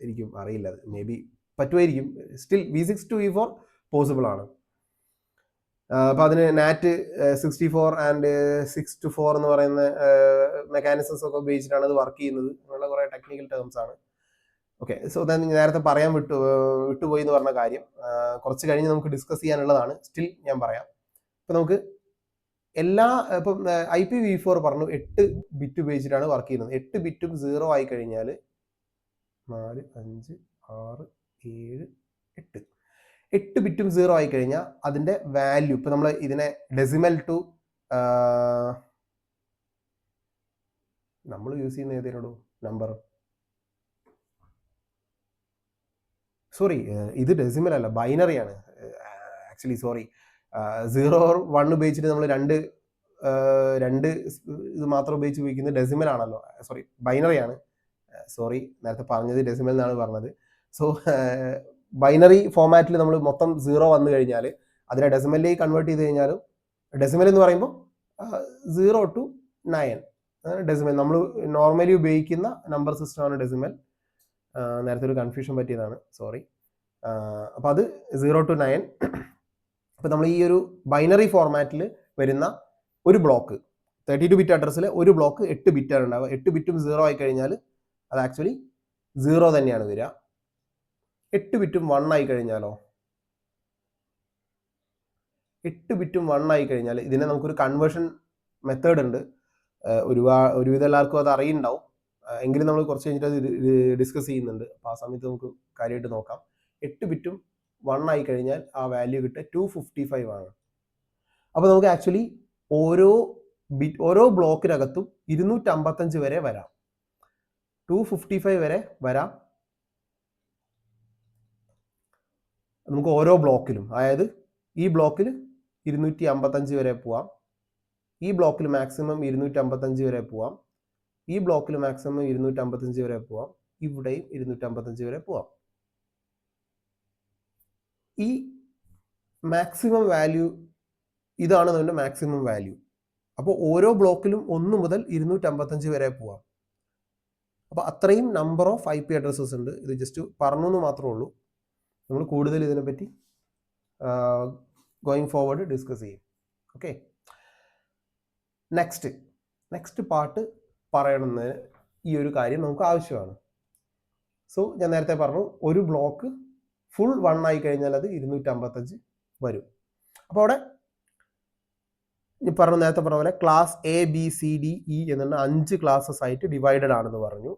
എനിക്കും അറിയില്ല, അത് മേ ബി പറ്റുമായിരിക്കും. Still V6 to V4 possible ആണ്. അപ്പോൾ അതിന് NAT 64 ആൻഡ് 6 to 4 എന്ന് പറയുന്ന മെക്കാനിസംസ് ഒക്കെ ഉപയോഗിച്ചിട്ടാണ് അത് വർക്ക് ചെയ്യുന്നത്. അങ്ങനെയുള്ള കുറേ ടെക്നിക്കൽ ടേംസ് ആണ്. ഓക്കെ, സോ നേരത്തെ പറയാൻ വിട്ടുപോയി എന്ന് പറഞ്ഞ കാര്യം കുറച്ച് കഴിഞ്ഞ് നമുക്ക് ഡിസ്കസ് ചെയ്യാനുള്ളതാണ്. സ്റ്റിൽ ഞാൻ പറയാം. ഇപ്പം നമുക്ക് ഇപ്പം IPv4 പറഞ്ഞു 8 ബിറ്റ് ഉപയോഗിച്ചിട്ടാണ് വർക്ക് ചെയ്യുന്നത്. 8 ബിറ്റും 0 ആയി കഴിഞ്ഞാൽ 4 5 6 7 8 8 ബിറ്റും 0 ആയി കഴിഞ്ഞാൽ അതിന്റെ വാല്യൂ ഇപ്പൊ നമ്മൾ ഇതിനെ ഡെസിമൽ ടു നമ്മൾ യൂസ് ചെയ്യുന്ന ഏതേനോടോ നമ്പർ സോറി ഇത് ഡെസിമൽ അല്ല ബൈനറി ആണ് ആക്ച്വലി സോറി 0 or 1 ഉപയോഗിച്ചിട്ട് നമ്മൾ രണ്ട് ഇത് മാത്രം ഉപയോഗിച്ച് ഉപയോഗിക്കുന്നത് ഡെസിമൽ ആണല്ലോ സോറി ബൈനറി ആണ് സോറി നേരത്തെ പറഞ്ഞത് ഡെസിമൽ എന്നാണ് പറഞ്ഞത് സോ ബൈനറി ഫോമാറ്റിൽ നമ്മൾ മൊത്തം 0 വന്നു കഴിഞ്ഞാൽ അതിനെ ഡെസിമലിലേക്ക് കൺവേർട്ട് ചെയ്ത് കഴിഞ്ഞാലും ഡെസിമൽ എന്ന് പറയുമ്പോൾ 0 to 9 ഡെസിമൽ നമ്മൾ നോർമലി ഉപയോഗിക്കുന്ന നമ്പർ സിസ്റ്റമാണ് ഡെസിമൽ നേരത്തെ ഒരു കൺഫ്യൂഷൻ പറ്റിയതാണ് സോറി അപ്പോൾ അത് 0 to 9 അപ്പോൾ നമ്മൾ ഈ ഒരു ബൈനറി ഫോർമാറ്റിൽ വരുന്ന ഒരു ബ്ലോക്ക് 32 ബിറ്റ് അഡ്രസ്സിൽ ഒരു ബ്ലോക്ക് 8 ബിറ്റാണ് ഉണ്ടാവുക 8 ബിറ്റും 0 ആയി കഴിഞ്ഞാൽ അത് ആക്ച്വലി 0 തന്നെയാണ് വരിക 8 ബിറ്റും 1 ആയി കഴിഞ്ഞാലോ 8 ബിറ്റും 1 ആയി കഴിഞ്ഞാൽ ഇതിനെ നമുക്കൊരു കൺവേർഷൻ മെത്തേഡ് ഉണ്ട് ഒരുവിധം എല്ലാവർക്കും അത് അറിയുന്നുണ്ടാവും എങ്കിലും നമ്മൾ കുറച്ച് കഴിഞ്ഞിട്ട് അത് ഡിസ്കസ് ചെയ്യുന്നുണ്ട് അപ്പോൾ ആ സമയത്ത് നമുക്ക് കാര്യമായിട്ട് നോക്കാം 8 ബിറ്റും 1 ആയി കഴിഞ്ഞാൽ ആ വാല്യൂ കിട്ടുക 255 ആണ് അപ്പോൾ നമുക്ക് ആക്ച്വലി ഓരോ ബ്ലോക്കിനകത്തും 255 വരെ വരാം 255 വരെ വരാം നമുക്ക് ഓരോ ബ്ലോക്കിലും അതായത് ഈ ബ്ലോക്കിൽ 255 വരെ പോവാം ഈ ബ്ലോക്കിൽ മാക്സിമം 255 വരെ പോവാം ഈ ബ്ലോക്കിൽ മാക്സിമം 255 വരെ പോവാം ഇവിടെയും 255 വരെ പോവാം ഈ മാക്സിമം വാല്യൂ ഇതാണ് നമ്മുടെ മാക്സിമം വാല്യൂ അപ്പോൾ ഓരോ ബ്ലോക്കിലും 1 മുതൽ 255 വരെ പോവാം അപ്പോൾ അത്രയും നമ്പർ ഓഫ് IP അഡ്രസ്സസ് ഉണ്ട് ഇത് ജസ്റ്റ് പറഞ്ഞു എന്ന് മാത്രമേ ഉള്ളൂ നമ്മൾ കൂടുതൽ ഇതിനെപ്പറ്റി ഗോയിങ് ഫോർവേഡ് ഡിസ്കസ് ചെയ്യും ഓക്കെ നെക്സ്റ്റ് പാർട്ട് പറയണമെന്ന് ഈ ഒരു കാര്യം നമുക്ക് ആവശ്യമാണ് സോ ഞാൻ നേരത്തെ പറഞ്ഞു ഒരു ബ്ലോക്ക് ഫുൾ 1 ആയി കഴിഞ്ഞാൽ അത് 255 വരും അപ്പോൾ അവിടെ നേരത്തെ പറഞ്ഞ പോലെ ക്ലാസ് ABCDE എന്നുള്ള 5 ക്ലാസ്സസ് ആയിട്ട് ഡിവൈഡഡ് ആണെന്ന് പറഞ്ഞു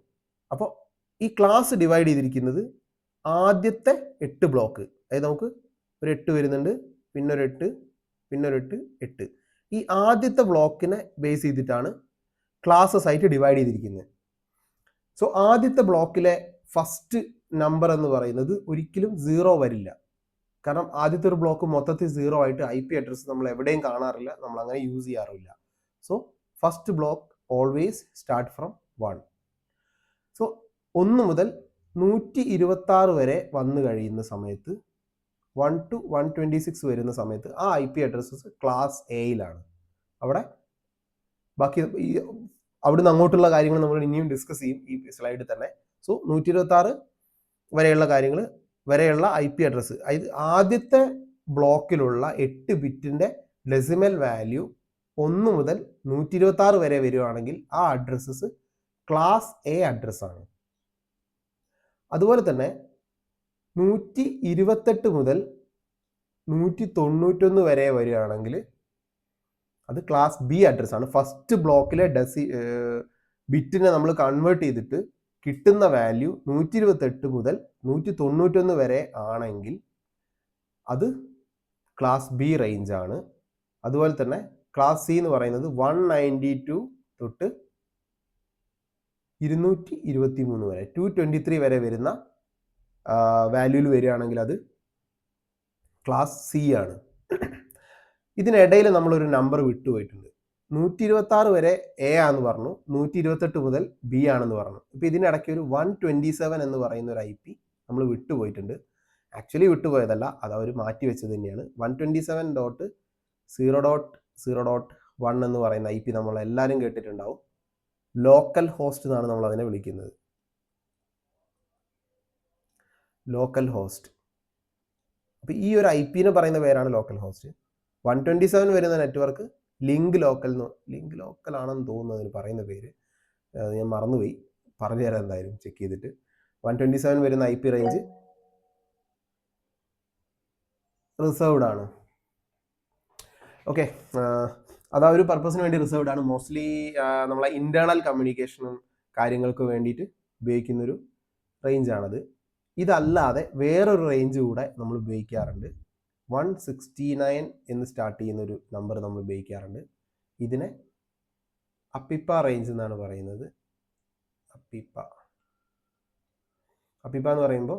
അപ്പോൾ ഈ ക്ലാസ് ഡിവൈഡ് ചെയ്തിരിക്കുന്നത് ആദ്യത്തെ 8 ബ്ലോക്ക് അതായത് നമുക്ക് ഒരു 8 വരുന്നുണ്ട് പിന്നെ ഒരു 8 പിന്നെ ഒരു 8 ഈ ആദ്യത്തെ ബ്ലോക്കിനെ ബേസ് ചെയ്തിട്ടാണ് ക്ലാസ്സസ് ആയിട്ട് ഡിവൈഡ് ചെയ്തിരിക്കുന്നത് സോ ആദ്യത്തെ ബ്ലോക്കിലെ ഫസ്റ്റ് നമ്പർ എന്ന് പറയുന്നത് ഒരിക്കലും 0 വരില്ല കാരണം ആദ്യത്തെ ഒരു ബ്ലോക്ക് മൊത്തത്തിൽ 0 ആയിട്ട് IP അഡ്രസ്സ് നമ്മൾ എവിടെയും കാണാറില്ല നമ്മൾ അങ്ങനെ യൂസ് ചെയ്യാറില്ല so first block always start from 1 so 1 മുതൽ 126 വരെ വന്നു കഴിയുന്ന സമയത്ത് 1 to 126 വരുന്ന സമയത്ത് ആ IP അഡ്രസ്സസ് ക്ലാസ് എയിലാണ് അവിടെ ബാക്കി അവിടുന്ന് അങ്ങോട്ടുള്ള കാര്യങ്ങൾ നമ്മൾ ഇനിയും ഡിസ്കസ് ചെയ്യും ഈ സ്ലൈഡിൽ തന്നെ സോ 126 വരെയുള്ള കാര്യങ്ങൾ വരെയുള്ള IP അഡ്രസ്സ് അതായത് ആദ്യത്തെ ബ്ലോക്കിലുള്ള 8 ബിറ്റിന്റെ ഡെസിമൽ വാല്യൂ 1 മുതൽ 126 വരെ വരുവാണെങ്കിൽ ആ അഡ്രസ്സസ് ക്ലാസ് എ അഡ്രസ്സാണ് അതുപോലെ തന്നെ 128 മുതൽ 191 വരെ വരികയാണെങ്കിൽ അത് ക്ലാസ് ബി അഡ്രസ്സാണ് ഫസ്റ്റ് ബ്ലോക്കിലെ ബിറ്റിനെ നമ്മൾ കൺവേർട്ട് ചെയ്തിട്ട് കിട്ടുന്ന വാല്യൂ 128 മുതൽ 191 വരെ ആണെങ്കിൽ അത് ക്ലാസ് ബി റേഞ്ച് ആണ് അതുപോലെ തന്നെ ക്ലാസ് സി എന്ന് പറയുന്നത് 192 തൊട്ട് 223 വരെ 223 വരെ വരുന്ന വാല്യൂയിൽ വരികയാണെങ്കിൽ അത് ക്ലാസ് സി ആണ് ഇതിനിടയിൽ നമ്മളൊരു നമ്പർ വിട്ടുപോയിട്ടുണ്ട് 126 വരെ എ ആണെന്ന് പറഞ്ഞു 128 മുതൽ ബി ആണെന്ന് പറഞ്ഞു ഇപ്പം ഇതിനിടയ്ക്ക് ഒരു 127 എന്ന് പറയുന്ന ഒരു IP നമ്മൾ വിട്ടുപോയിട്ടുണ്ട് ആക്ച്വലി വിട്ടുപോയതല്ല അത് അവർ മാറ്റി വെച്ചത് തന്നെയാണ് 127.0.0.1 എന്ന് പറയുന്ന IP നമ്മൾ എല്ലാവരും കേട്ടിട്ടുണ്ടാവും ലോക്കൽ ഹോസ്റ്റ് എന്നാണ് നമ്മൾ അതിനെ വിളിക്കുന്നത് ലോക്കൽ ഹോസ്റ്റ് അപ്പോൾ ഈ ഒരു IP പറയുന്ന പേരാണ് ലോക്കൽ ഹോസ്റ്റ് 127 വരുന്ന നെറ്റ്വർക്ക് ലിങ്ക് ലോക്കൽ ആണെന്ന് തോന്നുന്നു അതിന് പറയുന്ന പേര് ഞാൻ മറന്നുപോയി പറഞ്ഞു തരാം എന്തായാലും ചെക്ക് ചെയ്തിട്ട് 127 വരുന്ന IP റേഞ്ച് റിസർവ്ഡ് ആണ് ഓക്കെ അത് ആ ഒരു പർപ്പസിന് വേണ്ടി റിസർവ്ഡ് ആണ് മോസ്റ്റ്ലി നമ്മളെ ഇന്റേണൽ കമ്മ്യൂണിക്കേഷനും കാര്യങ്ങൾക്ക് വേണ്ടിയിട്ട് ഉപയോഗിക്കുന്നൊരു റേഞ്ചാണത്. ഇതല്ലാതെ വേറൊരു റേഞ്ച് കൂടെ നമ്മൾ ഉപയോഗിക്കാറുണ്ട്. 169 എന്ന് സ്റ്റാർട്ട് ചെയ്യുന്ന ഒരു നമ്പർ നമ്മൾ ഉപയോഗിക്കാറുണ്ട്. ഇതിനെ അപ്പിപ്പ റേഞ്ച് എന്നാണ് പറയുന്നത്. അപ്പിപ്പ എന്ന് പറയുമ്പോൾ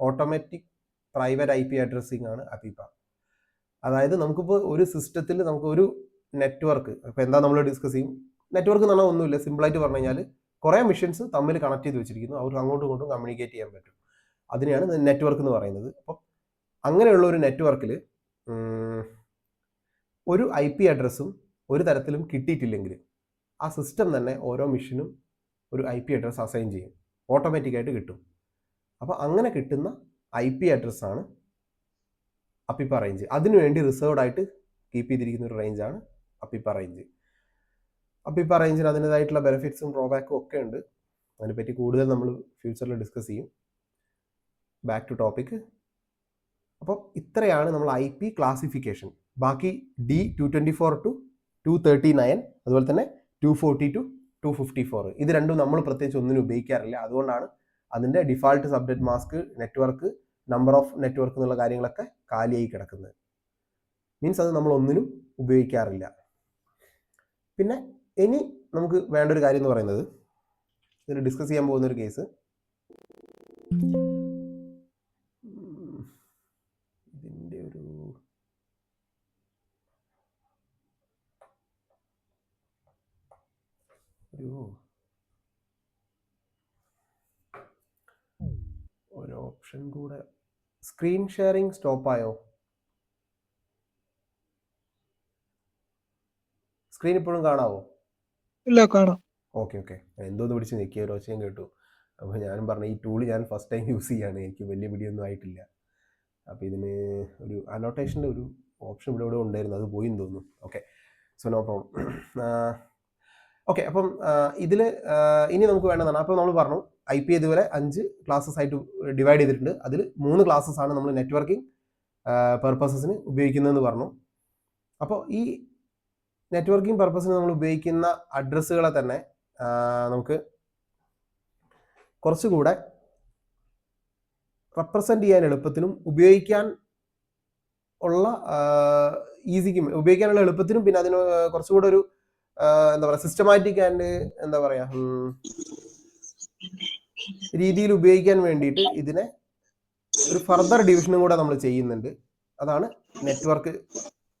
ഓട്ടോമാറ്റിക് പ്രൈവറ്റ് IP അഡ്രസ്സിംഗ് ആണ് അപ്പിപ്പ. അതായത് നമുക്കിപ്പോൾ ഒരു സിസ്റ്റത്തിൽ നമുക്ക് ഒരു നെറ്റ്വർക്ക്, അപ്പോൾ എന്താ നമ്മൾ ഡിസ്കസ് ചെയ്യും, നെറ്റ്വർക്ക് എന്ന് പറഞ്ഞാൽ ഒന്നുമില്ല, സിമ്പിളായിട്ട് പറഞ്ഞു കഴിഞ്ഞാൽ കുറേ മെഷീൻസ് തമ്മിൽ കണക്ട് ചെയ്ത് വെച്ചിരിക്കുന്നു, അവർക്ക് അങ്ങോട്ടും ഇങ്ങോട്ടും കമ്മ്യൂണിക്കേറ്റ് ചെയ്യാൻ പറ്റും. അതിനെയാണ് നെറ്റ്വർക്ക് എന്ന് പറയുന്നത്. അപ്പം അങ്ങനെയുള്ള ഒരു നെറ്റ്വർക്കിൽ ഒരു IP അഡ്രസ്സും ഒരു തരത്തിലും കിട്ടിയിട്ടില്ലെങ്കിൽ ആ സിസ്റ്റം തന്നെ ഓരോ മെഷീനും ഒരു IP അഡ്രസ്സ് അസൈൻ ചെയ്യും, ഓട്ടോമാറ്റിക്കായിട്ട് കിട്ടും. അപ്പോൾ അങ്ങനെ കിട്ടുന്ന IP അഡ്രസ്സാണ് അപ്പിപ്പ റേഞ്ച്. അതിനുവേണ്ടി റിസർവ്ഡ് ആയിട്ട് കീപ്പ് ചെയ്തിരിക്കുന്ന ഒരു റേഞ്ചാണ് അപ്പിപ്പ റേഞ്ച്. അപ്പിപ്പ റേഞ്ചിന് അതിൻ്റെതായിട്ടുള്ള ബെനിഫിറ്റ്സും ഡ്രോബാക്കും ഒക്കെ ഉണ്ട്. അതിനെപ്പറ്റി കൂടുതൽ നമ്മൾ ഫ്യൂച്ചറിൽ ഡിസ്കസ് ചെയ്യും. Back to topic. അപ്പോൾ ഇത്രയാണ് നമ്മൾ IP ക്ലാസിഫിക്കേഷൻ. ബാക്കി D224 to 239, അതുപോലെ തന്നെ 240 to 254, ഇത് രണ്ടും നമ്മൾ പ്രത്യേകിച്ച് ഒന്നിനും ഉപയോഗിക്കാറില്ല. അതുകൊണ്ടാണ് അതിൻ്റെ default subnet mask, network, number of network എന്നുള്ള കാര്യങ്ങളൊക്കെ കാലിയായി കിടക്കുന്നത്. മീൻസ് അത് നമ്മൾ ഒന്നിനും ഉപയോഗിക്കാറില്ല. പിന്നെ ഇനി നമുക്ക് വേണ്ട ഒരു കാര്യം എന്ന് പറയുന്നത്, ഇതിൽ ഡിസ്കസ് ചെയ്യാൻ പോകുന്ന ഒരു കേസ്, ഇതിൻ്റെ ഒരു ഓപ്ഷൻ കൂടെ. Screen sharing സ്റ്റോപ്പായോ? സ്ക്രീൻ ഇപ്പോഴും കാണാവോ? ഇല്ല, കാണാം. ഓക്കെ. എന്തോന്ന് പിടിച്ച് നിൽക്കിയ ഒരു ഒച്ചയും കേട്ടു. അപ്പോൾ ഞാനും പറഞ്ഞു, ഈ ടൂൾ ഞാൻ ഫസ്റ്റ് ടൈം യൂസ് ചെയ്യാണ്, എനിക്ക് വലിയ പിടിയൊന്നും ആയിട്ടില്ല. അപ്പോൾ ഇതിന് ഒരു അനോട്ടേഷൻ്റെ ഒരു ഓപ്ഷൻ ഇവിടെ ഉണ്ടായിരുന്നു, അത് പോയി എന്ന് തോന്നുന്നു. Okay, so no problem. Okay, അപ്പം ഇതിൽ ഇനി നമുക്ക് വേണ്ടതാണ്, അപ്പോൾ നമ്മൾ പറഞ്ഞു IP ഇതുവരെ 5 ക്ലാസ്സസ് ആയിട്ട് ഡിവൈഡ് ചെയ്തിട്ടുണ്ട്. അതിൽ 3 ക്ലാസ്സസ് ആണ് നമ്മൾ നെറ്റ്വർക്കിംഗ് പർപ്പസസിന് ഉപയോഗിക്കുന്നതെന്ന് പറഞ്ഞു. അപ്പോൾ ഈ നെറ്റ്വർക്കിംഗ് പർപ്പസിന് നമ്മൾ ഉപയോഗിക്കുന്ന അഡ്രസ്സുകളെ തന്നെ നമുക്ക് കുറച്ചുകൂടെ റെപ്രസെൻറ്റ് ചെയ്യാൻ എളുപ്പത്തിനും ഉപയോഗിക്കാൻ ഉള്ള ഉപയോഗിക്കാനുള്ള എളുപ്പത്തിനും, പിന്നെ അതിന് കുറച്ചുകൂടെ ഒരു എന്താ പറയുക, സിസ്റ്റമാറ്റിക് ആൻഡ് എന്താ പറയുക രീതിയിൽ ഉപയോഗിക്കാൻ വേണ്ടിയിട്ട് ഇതിനെ ഒരു ഫർദർ ഡിവിഷനും കൂടെ നമ്മൾ ചെയ്യുന്നുണ്ട്. അതാണ് network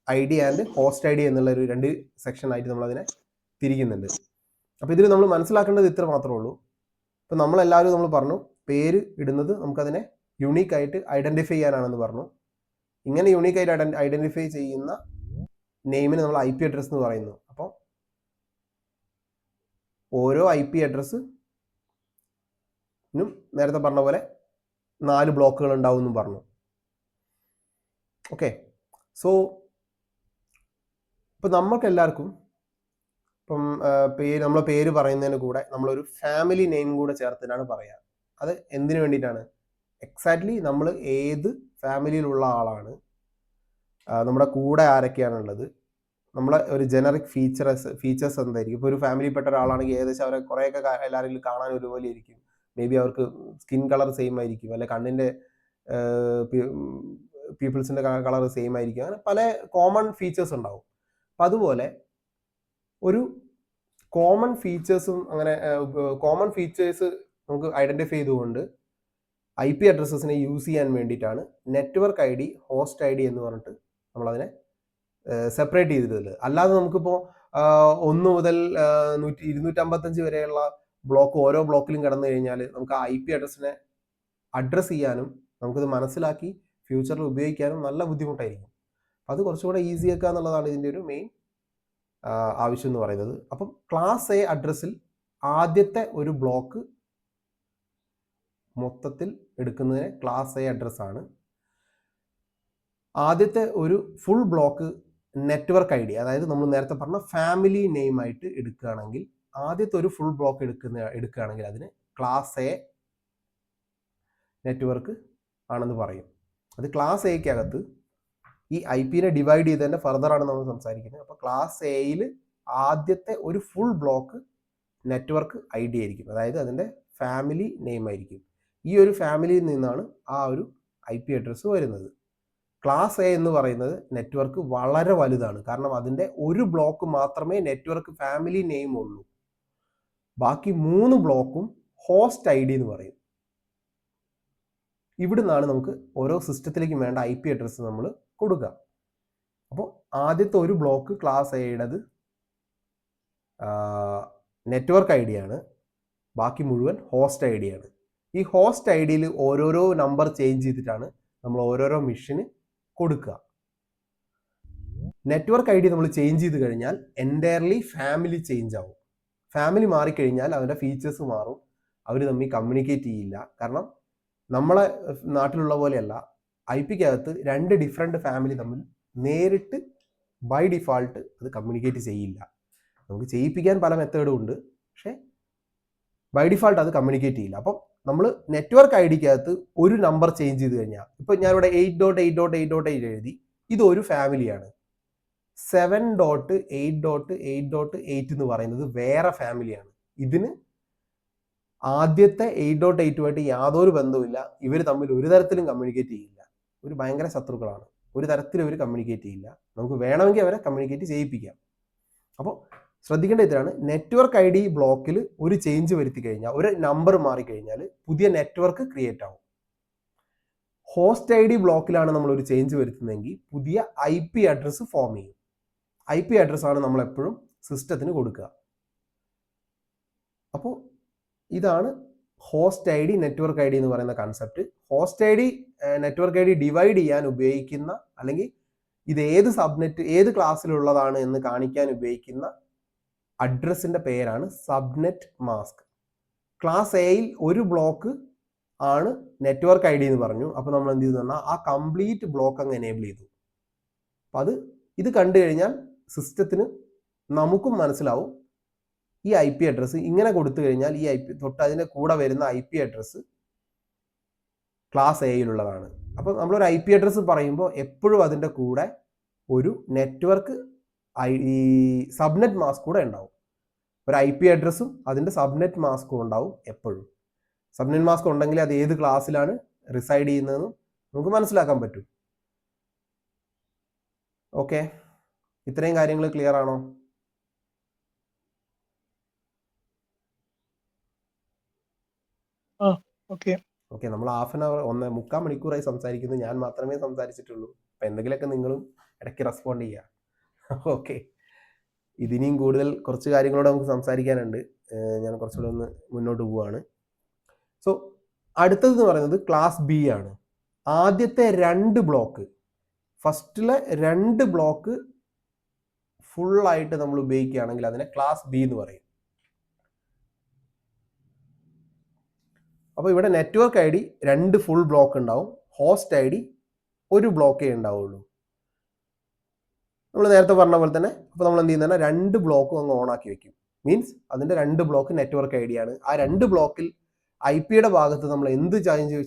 ID and host ID എന്നുള്ള ഒരു 2 സെക്ഷനായിട്ട് നമ്മൾ അതിനെ തിരിക്കുന്നുണ്ട്. അപ്പോൾ ഇതിൽ നമ്മൾ മനസ്സിലാക്കേണ്ടത് ഇത്ര മാത്രമേ ഉള്ളൂ. ഇപ്പം നമ്മളെല്ലാവരും നമ്മൾ പറഞ്ഞു, പേര് ഇടുന്നത് നമുക്കതിനെ യുണീക്കായിട്ട് ഐഡൻറ്റിഫൈ ചെയ്യാനാണെന്ന് പറഞ്ഞു. ഇങ്ങനെ യുണീക്കായിട്ട് ഐഡൻറ്റിഫൈ ചെയ്യുന്ന നെയിമിന് നമ്മൾ IP അഡ്രസ്സ് എന്ന് പറയുന്നു. അപ്പോൾ ഓരോ IP അഡ്രസ്സിനും നേരത്തെ പറഞ്ഞ പോലെ 4 ബ്ലോക്കുകൾ ഉണ്ടാവും എന്നും പറഞ്ഞു. ഓക്കെ, സോ ഇപ്പം നമ്മൾക്ക് എല്ലാവർക്കും ഇപ്പം നമ്മളെ പേര് പറയുന്നതിന് കൂടെ നമ്മളൊരു ഫാമിലി നെയിം കൂടെ ചേർത്തിട്ടാണ് പറയുക. അത് എന്തിനു വേണ്ടിയിട്ടാണ്? എക്സാക്ട്ലി നമ്മൾ ഏത് ഫാമിലിയിലുള്ള ആളാണ്, നമ്മുടെ കൂടെ ആരൊക്കെയാണുള്ളത്, നമ്മളെ ഒരു ജനറിക് ഫീച്ചേഴ്സ് എന്തായിരിക്കും. ഇപ്പോൾ ഒരു ഫാമിലിയിൽപ്പെട്ട ഒരാളാണെങ്കിൽ ഏകദേശം അവരെ കുറേയൊക്കെ എല്ലാവരെങ്കിലും കാണാൻ ഒരുപോലെ ഇരിക്കും. മേ ബി അവർക്ക് സ്കിൻ കളർ സെയിം ആയിരിക്കും, അല്ലെ കണ്ണിൻ്റെ പീപ്പിൾസിൻ്റെ കളർ സെയിം ആയിരിക്കും. അങ്ങനെ പല കോമൺ ഫീച്ചേഴ്സ് ഉണ്ടാവും. അപ്പം അതുപോലെ ഒരു കോമൺ ഫീച്ചേഴ്സും അങ്ങനെ കോമൺ ഫീച്ചേഴ്സ് നമുക്ക് ഐഡൻറ്റിഫൈ ചെയ്തുകൊണ്ട് IP അഡ്രസ്സസിനെ യൂസ് ചെയ്യാൻ വേണ്ടിയിട്ടാണ് നെറ്റ്വർക്ക് ID, ഹോസ്റ്റ് ID എന്ന് പറഞ്ഞിട്ട് നമ്മളതിനെ സെപ്പറേറ്റ് ചെയ്തിട്ടുള്ളത്. അല്ലാതെ നമുക്കിപ്പോൾ 1 മുതൽ 255 വരെയുള്ള ബ്ലോക്ക് ഓരോ ബ്ലോക്കിലും കിടന്നു കഴിഞ്ഞാൽ നമുക്ക് ആ IP അഡ്രസ്സിനെ അഡ്രസ്സ് ചെയ്യാനും നമുക്കത് മനസ്സിലാക്കി ഫ്യൂച്ചറിൽ ഉപയോഗിക്കാനും നല്ല ബുദ്ധിമുട്ടായിരിക്കും. അത് കുറച്ചുകൂടെ ഈസി ആക്കുക എന്നുള്ളതാണ് ഇതിൻ്റെ ഒരു മെയിൻ ആവശ്യം എന്ന് പറയുന്നത്. അപ്പം ക്ലാസ് A അഡ്രസ്സിൽ ആദ്യത്തെ ഒരു ബ്ലോക്ക് മൊത്തത്തിൽ എടുക്കുന്നതിന് ക്ലാസ് A അഡ്രസ്സാണ്. ആദ്യത്തെ ഒരു ഫുൾ ബ്ലോക്ക് നെറ്റ്വർക്ക് ID, അതായത് നമ്മൾ നേരത്തെ പറഞ്ഞ ഫാമിലി നെയിം ആയിട്ട് എടുക്കുകയാണെങ്കിൽ, ആദ്യത്തെ ഒരു ഫുൾ ബ്ലോക്ക് എടുക്കുകയാണെങ്കിൽ അതിന് ക്ലാസ് A നെറ്റ്വർക്ക് ആണെന്ന് പറയും. അത് ക്ലാസ് Aക്കകത്ത് ഈ IP-നെ ഡിവൈഡ് ചെയ്തതിൻ്റെ ഫർദറാണ് നമ്മൾ സംസാരിക്കുന്നത്. അപ്പോൾ ക്ലാസ് Aയിൽ ആദ്യത്തെ ഒരു ഫുൾ ബ്ലോക്ക് നെറ്റ്വർക്ക് ID ആയിരിക്കും, അതായത് അതിൻ്റെ ഫാമിലി നെയിം ആയിരിക്കും. ഈ ഒരു ഫാമിലിയിൽ നിന്നാണ് ആ ഒരു IP അഡ്രസ്സ് വരുന്നത്. ക്ലാസ് എ എന്ന് പറയുന്നത് നെറ്റ്വർക്ക് വളരെ വലുതാണ്. കാരണം അതിൻ്റെ ഒരു ബ്ലോക്ക് മാത്രമേ നെറ്റ്വർക്ക് ഫാമിലി നെയിം ഉള്ളൂ. ബാക്കി 3 ബ്ലോക്കും ഹോസ്റ്റ് ID എന്ന് പറയും. ഇവിടുന്നാണ് നമുക്ക് ഓരോ സിസ്റ്റത്തിലേക്കും വേണ്ട IP അഡ്രസ്സ് നമ്മൾ കൊടുക്കുക. അപ്പോൾ ആദ്യത്തെ ഒരു ബ്ലോക്ക് ക്ലാസ് എയുടേത് നെറ്റ്വർക്ക് ID ആണ്. ബാക്കി മുഴുവൻ ഹോസ്റ്റ് ID ആണ്. ഈ ഹോസ്റ്റ് IDയിൽ ഓരോരോ നമ്പർ ചേഞ്ച് ചെയ്തിട്ടാണ് നമ്മൾ ഓരോരോ മെഷീന് കൊടുക്കുക. നെറ്റ്വർക്ക് ID നമ്മൾ ചേഞ്ച് ചെയ്ത് കഴിഞ്ഞാൽ എൻറ്റയർലി ഫാമിലി ചേഞ്ച് ആവും. ഫാമിലി മാറിക്കഴിഞ്ഞാൽ അവരുടെ ഫീച്ചേഴ്സ് മാറും. അവർ തമ്മിൽ കമ്മ്യൂണിക്കേറ്റ് ചെയ്യില്ല. കാരണം നമ്മളെ നാട്ടിലുള്ള പോലെയല്ല, IPക്കകത്ത് 2 ഡിഫറെൻറ്റ് ഫാമിലി തമ്മിൽ നേരിട്ട് ബൈ ഡിഫാൾട്ട് അത് കമ്മ്യൂണിക്കേറ്റ് ചെയ്യില്ല. നമുക്ക് ചെയ്യിപ്പിക്കാൻ പല മെത്തേഡും ഉണ്ട്, പക്ഷേ ബൈ ഡിഫാൾട്ട് അത് കമ്മ്യൂണിക്കേറ്റ് ചെയ്യില്ല. അപ്പം നമ്മൾ നെറ്റ്വർക്ക് IDക്കകത്ത് ഒരു നമ്പർ ചേഞ്ച് ചെയ്ത് കഴിഞ്ഞാൽ, ഇപ്പം ഞാനിവിടെ 8.8.8.8 എഴുതി, ഇതൊരു ഫാമിലിയാണ്. 7.8.8.8 എന്ന് പറയുന്നത് വേറെ ഫാമിലിയാണ്. ഇതിന് ആദ്യത്തെ 8.8 യാതൊരു ബന്ധവുമില്ല. ഇവർ തമ്മിൽ ഒരു തരത്തിലും കമ്മ്യൂണിക്കേറ്റ് ചെയ്യില്ല. ഒരു ഭയങ്കര ശത്രുക്കളാണ്. ഒരു തരത്തിലും ഇവർ കമ്മ്യൂണിക്കേറ്റ് ചെയ്യില്ല. നമുക്ക് വേണമെങ്കിൽ അവരെ കമ്മ്യൂണിക്കേറ്റ് ചെയ്യിപ്പിക്കാം. അപ്പോൾ ശ്രദ്ധിക്കേണ്ട ഇതാണ്, നെറ്റ്വർക്ക് ID ബ്ലോക്കിൽ ഒരു ചേഞ്ച് വരുത്തി കഴിഞ്ഞാൽ, ഒരു നമ്പർ മാറിക്കഴിഞ്ഞാൽ പുതിയ നെറ്റ്വർക്ക് ക്രിയേറ്റ് ആവും. ഹോസ്റ്റ് ID ബ്ലോക്കിലാണ് നമ്മൾ ഒരു ചേഞ്ച് വരുത്തുന്നതെങ്കിൽ പുതിയ IP അഡ്രസ്സ് ഫോം ചെയ്യും. IP അഡ്രസ്സാണ് നമ്മൾ എപ്പോഴും സിസ്റ്റത്തിന് കൊടുക്കുക. അപ്പോൾ ഇതാണ് ഹോസ്റ്റ് ID നെറ്റ്വർക്ക് ID എന്ന് പറയുന്ന concept. Host ID network ID divide ചെയ്യാൻ ഉപയോഗിക്കുന്ന, അല്ലെങ്കിൽ ഇത് ഏത് സബ്നെറ്റ് ഏത് ക്ലാസ്സിലുള്ളതാണ് എന്ന് കാണിക്കാൻ ഉപയോഗിക്കുന്ന അഡ്രസ്സിൻ്റെ പേരാണ് സബ്നെറ്റ് മാസ്ക്. ക്ലാസ് എയിൽ ഒരു ബ്ലോക്ക് ആണ് നെറ്റ്വർക്ക് ID എന്ന് പറഞ്ഞു. അപ്പോൾ നമ്മൾ എന്ത് ചെയ്തു പറഞ്ഞാൽ ആ കംപ്ലീറ്റ് ബ്ലോക്ക് അങ്ങ് എനേബിൾ ചെയ്തു. അപ്പം ഇത് കണ്ടു കഴിഞ്ഞാൽ സിസ്റ്റത്തിന് നമുക്കും മനസ്സിലാവും ഈ IP അഡ്രസ്സ് ഇങ്ങനെ കൊടുത്തു കഴിഞ്ഞാൽ ഈ IP തൊട്ട് അതിൻ്റെ കൂടെ വരുന്ന IP അഡ്രസ്സ് ക്ലാസ് എയിലുള്ളതാണ്. അപ്പം നമ്മളൊരു IP അഡ്രസ്സ് പറയുമ്പോൾ എപ്പോഴും അതിൻ്റെ കൂടെ ഒരു നെറ്റ്വർക്ക് സബ്നെറ്റ് മാസ്ക് കൂടെ ഉണ്ടാവും. ഒരു IP അഡ്രസ്സും അതിൻ്റെ സബ്നെറ്റ് മാസ്കും ഉണ്ടാവും എപ്പോഴും. സബ്നെറ്റ് മാസ്ക് ഉണ്ടെങ്കിൽ അത് ഏത് ക്ലാസ്സിലാണ് റിസൈഡ് ചെയ്യുന്നതെന്നും നമുക്ക് മനസ്സിലാക്കാൻ പറ്റും. ഓക്കെ, ഇത്രയും കാര്യങ്ങൾ ക്ലിയർ ആണോ? ഓക്കെ, നമ്മൾ ഹാഫ് ആൻ അവർ 1.25 മണിക്കൂറായി സംസാരിക്കുന്നു. ഞാൻ മാത്രമേ സംസാരിച്ചിട്ടുള്ളൂ. അപ്പം എന്തെങ്കിലുമൊക്കെ നിങ്ങളും ഇടയ്ക്ക് റെസ്പോണ്ട് ചെയ്യുക. ഓക്കെ, ഇതിനിയും കൂടുതൽ കുറച്ച് കാര്യങ്ങളോട് നമുക്ക് സംസാരിക്കാനുണ്ട്. ഞാൻ കുറച്ചുകൂടെ ഒന്ന് മുന്നോട്ട് പോവുകയാണ്. സോ അടുത്തതെന്ന് പറയുന്നത് ക്ലാസ് B ആണ്. ആദ്യത്തെ 2 ബ്ലോക്ക്, ഫസ്റ്റിലെ 2 ബ്ലോക്ക് ഫുള്ളായിട്ട് നമ്മൾ ഉപയോഗിക്കുകയാണെങ്കിൽ അതിനെ ക്ലാസ് B എന്ന് പറയും. അപ്പോൾ ഇവിടെ നെറ്റ്വർക്ക് ID 2 ഫുൾ ബ്ലോക്ക് ഉണ്ടാവും. ഹോസ്റ്റ് ID ഒരു ബ്ലോക്കേ ഉണ്ടാവുള്ളൂ. നമ്മൾ നേരത്തെ പറഞ്ഞ പോലെ തന്നെ. അപ്പോൾ നമ്മൾ എന്ത് ചെയ്യുന്നത്, 2 ബ്ലോക്കും അങ്ങ് ഓണാക്കി വെക്കും. മീൻസ് അതിൻ്റെ 2 ബ്ലോക്ക് നെറ്റ്വർക്ക് ID ആണ്. ആ 2 ബ്ലോക്കിൽ IPയുടെ ഭാഗത്ത് നമ്മൾ എന്ത്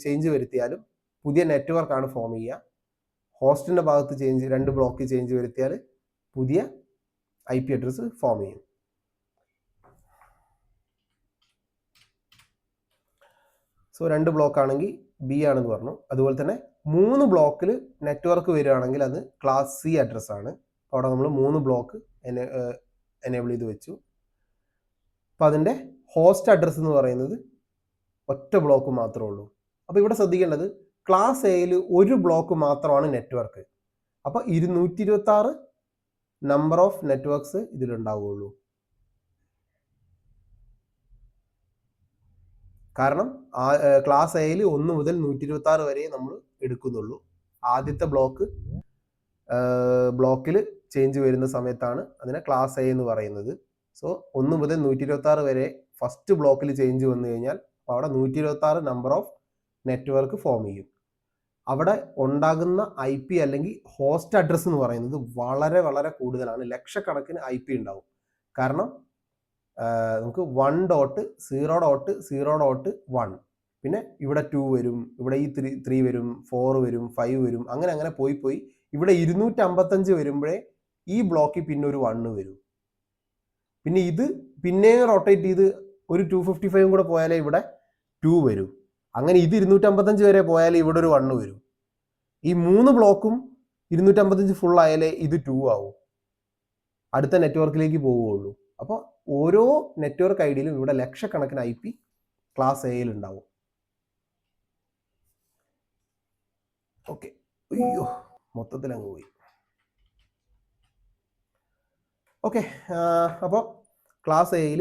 ചേഞ്ച് വരുത്തിയാലും പുതിയ നെറ്റ്വർക്കാണ് ഫോം ചെയ്യുക. ഹോസ്റ്റിൻ്റെ ഭാഗത്ത് 2 ബ്ലോക്ക് ചേഞ്ച് വരുത്തിയാൽ പുതിയ IP അഡ്രസ്സ് ഫോം ചെയ്യും. സോ 2 ബ്ലോക്ക് ആണെങ്കിൽ B ആണെന്ന് പറഞ്ഞു. അതുപോലെ തന്നെ 3 ബ്ലോക്കിൽ നെറ്റ്വർക്ക് വരികയാണെങ്കിൽ അത് ക്ലാസ് C അഡ്രസ്സാണ്. അവിടെ നമ്മൾ 3 ബ്ലോക്ക് എനേബിൾ ചെയ്ത് വെച്ചു. അപ്പോൾ അതിൻ്റെ ഹോസ്റ്റ് അഡ്രസ്സ് എന്ന് പറയുന്നത് ഒറ്റ ബ്ലോക്ക് മാത്രമേ ഉള്ളൂ. അപ്പോൾ ഇവിടെ ശ്രദ്ധിക്കേണ്ടത്, ക്ലാസ് എയിൽ ഒരു ബ്ലോക്ക് മാത്രമാണ് നെറ്റ്വർക്ക്. അപ്പോൾ 226 നമ്പർ ഓഫ് നെറ്റ്വർക്ക്സ് ഇതിലുണ്ടാവുകയുള്ളൂ. കാരണം ക്ലാസ് എയിൽ 1 മുതൽ 126 വരെ നമ്മൾ എടുക്കുന്നുള്ളൂ. ആദ്യത്തെ ബ്ലോക്കിൽ ചേഞ്ച് വരുന്ന സമയത്താണ് അതിനെ ക്ലാസ് എ എന്ന് പറയുന്നത്. സോ 1 മുതൽ 126 വരെ ഫസ്റ്റ് ബ്ലോക്കിൽ ചേഞ്ച് വന്നു കഴിഞ്ഞാൽ അവിടെ 126 നമ്പർ ഓഫ് നെറ്റ്വർക്ക് ഫോം ചെയ്യും. അവിടെ ഉണ്ടാകുന്ന IP അല്ലെങ്കിൽ ഹോസ്റ്റ് അഡ്രസ്സ് എന്ന് പറയുന്നത് വളരെ വളരെ കൂടുതലാണ്. ലക്ഷക്കണക്കിന് IP ഉണ്ടാവും. കാരണം നമുക്ക് 1.0.0.1, പിന്നെ ഇവിടെ 2 വരും, ഇവിടെ ഈ 3 വരും, 4 വരും, 5 വരും, അങ്ങനെ പോയി ഇവിടെ 255 വരുമ്പോഴേ ഈ ബ്ലോക്കിൽ പിന്നെ ഒരു 1 വരും. പിന്നെ ഇത് പിന്നെ റൊട്ടേറ്റ് ചെയ്ത് ഒരു 255 കൂടെ പോയാലേ ഇവിടെ 2 വരും. അങ്ങനെ ഇത് 255 വരെ പോയാൽ ഇവിടെ ഒരു 1 വരും. ഈ 3 ബ്ലോക്കും 255 ഫുൾ ആയാലേ ഇത് 2 ആവും, അടുത്ത നെറ്റ്വർക്കിലേക്ക് പോവുകയുള്ളൂ. അപ്പോൾ ഓരോ നെറ്റ്വർക്ക് ഐ ഡിയിലും ഇവിടെ ലക്ഷക്കണക്കിന് IP ക്ലാസ് എയിൽ ഉണ്ടാവും. ഓക്കെ, അയ്യോ മൊത്തത്തിൽ അങ്ങ് പോയി. ഓക്കെ, അപ്പോൾ ക്ലാസ് എയിൽ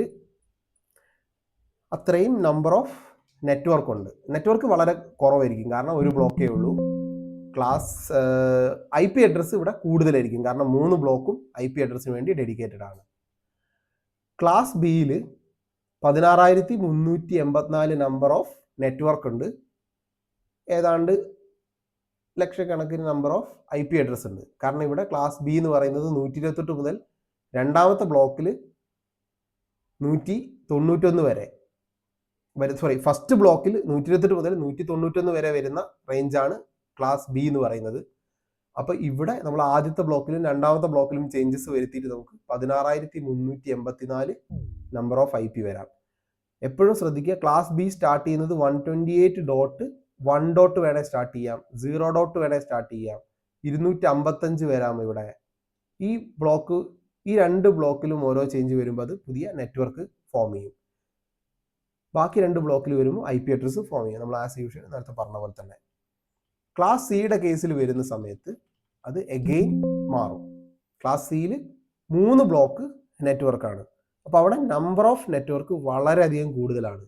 അത്രയും നമ്പർ ഓഫ് നെറ്റ്വർക്ക് ഉണ്ട്. നെറ്റ്വർക്ക് വളരെ കുറവായിരിക്കും, കാരണം ഒരു ബ്ലോക്കേ ഉള്ളൂ. ക്ലാസ് IP അഡ്രസ്സ് ഇവിടെ കൂടുതലായിരിക്കും, കാരണം 3 ബ്ലോക്കും IP അഡ്രസ്സിന് വേണ്ടി ഡെഡിക്കേറ്റഡ് ആണ്. ക്ലാസ് ബിയിൽ 16,384 നമ്പർ ഓഫ് നെറ്റ്വർക്ക് ഉണ്ട്. ഏതാണ്ട് ലക്ഷക്കണക്കിന് നമ്പർ ഓഫ് IP അഡ്രസ് ഉണ്ട്. കാരണം ഇവിടെ ക്ലാസ് ബി എന്ന് പറയുന്നത് 128 മുതൽ രണ്ടാമത്തെ ബ്ലോക്കിൽ 191 വരെ ഫസ്റ്റ് ബ്ലോക്കിൽ 128 മുതൽ 191 വരെ വരുന്ന റേഞ്ചാണ് ക്ലാസ് ബി എന്ന് പറയുന്നത്. അപ്പോൾ ഇവിടെ നമ്മൾ ആദ്യത്തെ ബ്ലോക്കിലും രണ്ടാമത്തെ ബ്ലോക്കിലും ചേഞ്ചസ് വരുത്തിയിട്ട് നമുക്ക് 16,384 നമ്പർ ഓഫ് IP വരാം. എപ്പോഴും ശ്രദ്ധിക്കുക, ക്ലാസ് ബി സ്റ്റാർട്ട് ചെയ്യുന്നത് 128.1 വേണേൽ സ്റ്റാർട്ട് ചെയ്യാം, 0 വേണേൽ സ്റ്റാർട്ട് ചെയ്യാം, 255 വരാം. ഇവിടെ ഈ രണ്ട് ബ്ലോക്കിലും ഓരോ ചേഞ്ച് വരുമ്പോൾ അത് പുതിയ നെറ്റ്വർക്ക് ഫോം ചെയ്യും. ബാക്കി 2 ബ്ലോക്കിൽ വരുമ്പോൾ IP അഡ്രസ്സ് ഫോം ചെയ്യും, നമ്മൾ ആസ് യൂഷ്വൽ നേരത്തെ പറഞ്ഞ പോലെ തന്നെ. ക്ലാസ് സിയുടെ കേസിൽ വരുന്ന സമയത്ത് അത് എഗെയിൻ മാറും. ക്ലാസ് സിയിൽ 3 ബ്ലോക്ക് നെറ്റ്വർക്കാണ്. അപ്പോൾ അവിടെ നമ്പർ ഓഫ് നെറ്റ്വർക്ക് വളരെയധികം കൂടുതലാണ്.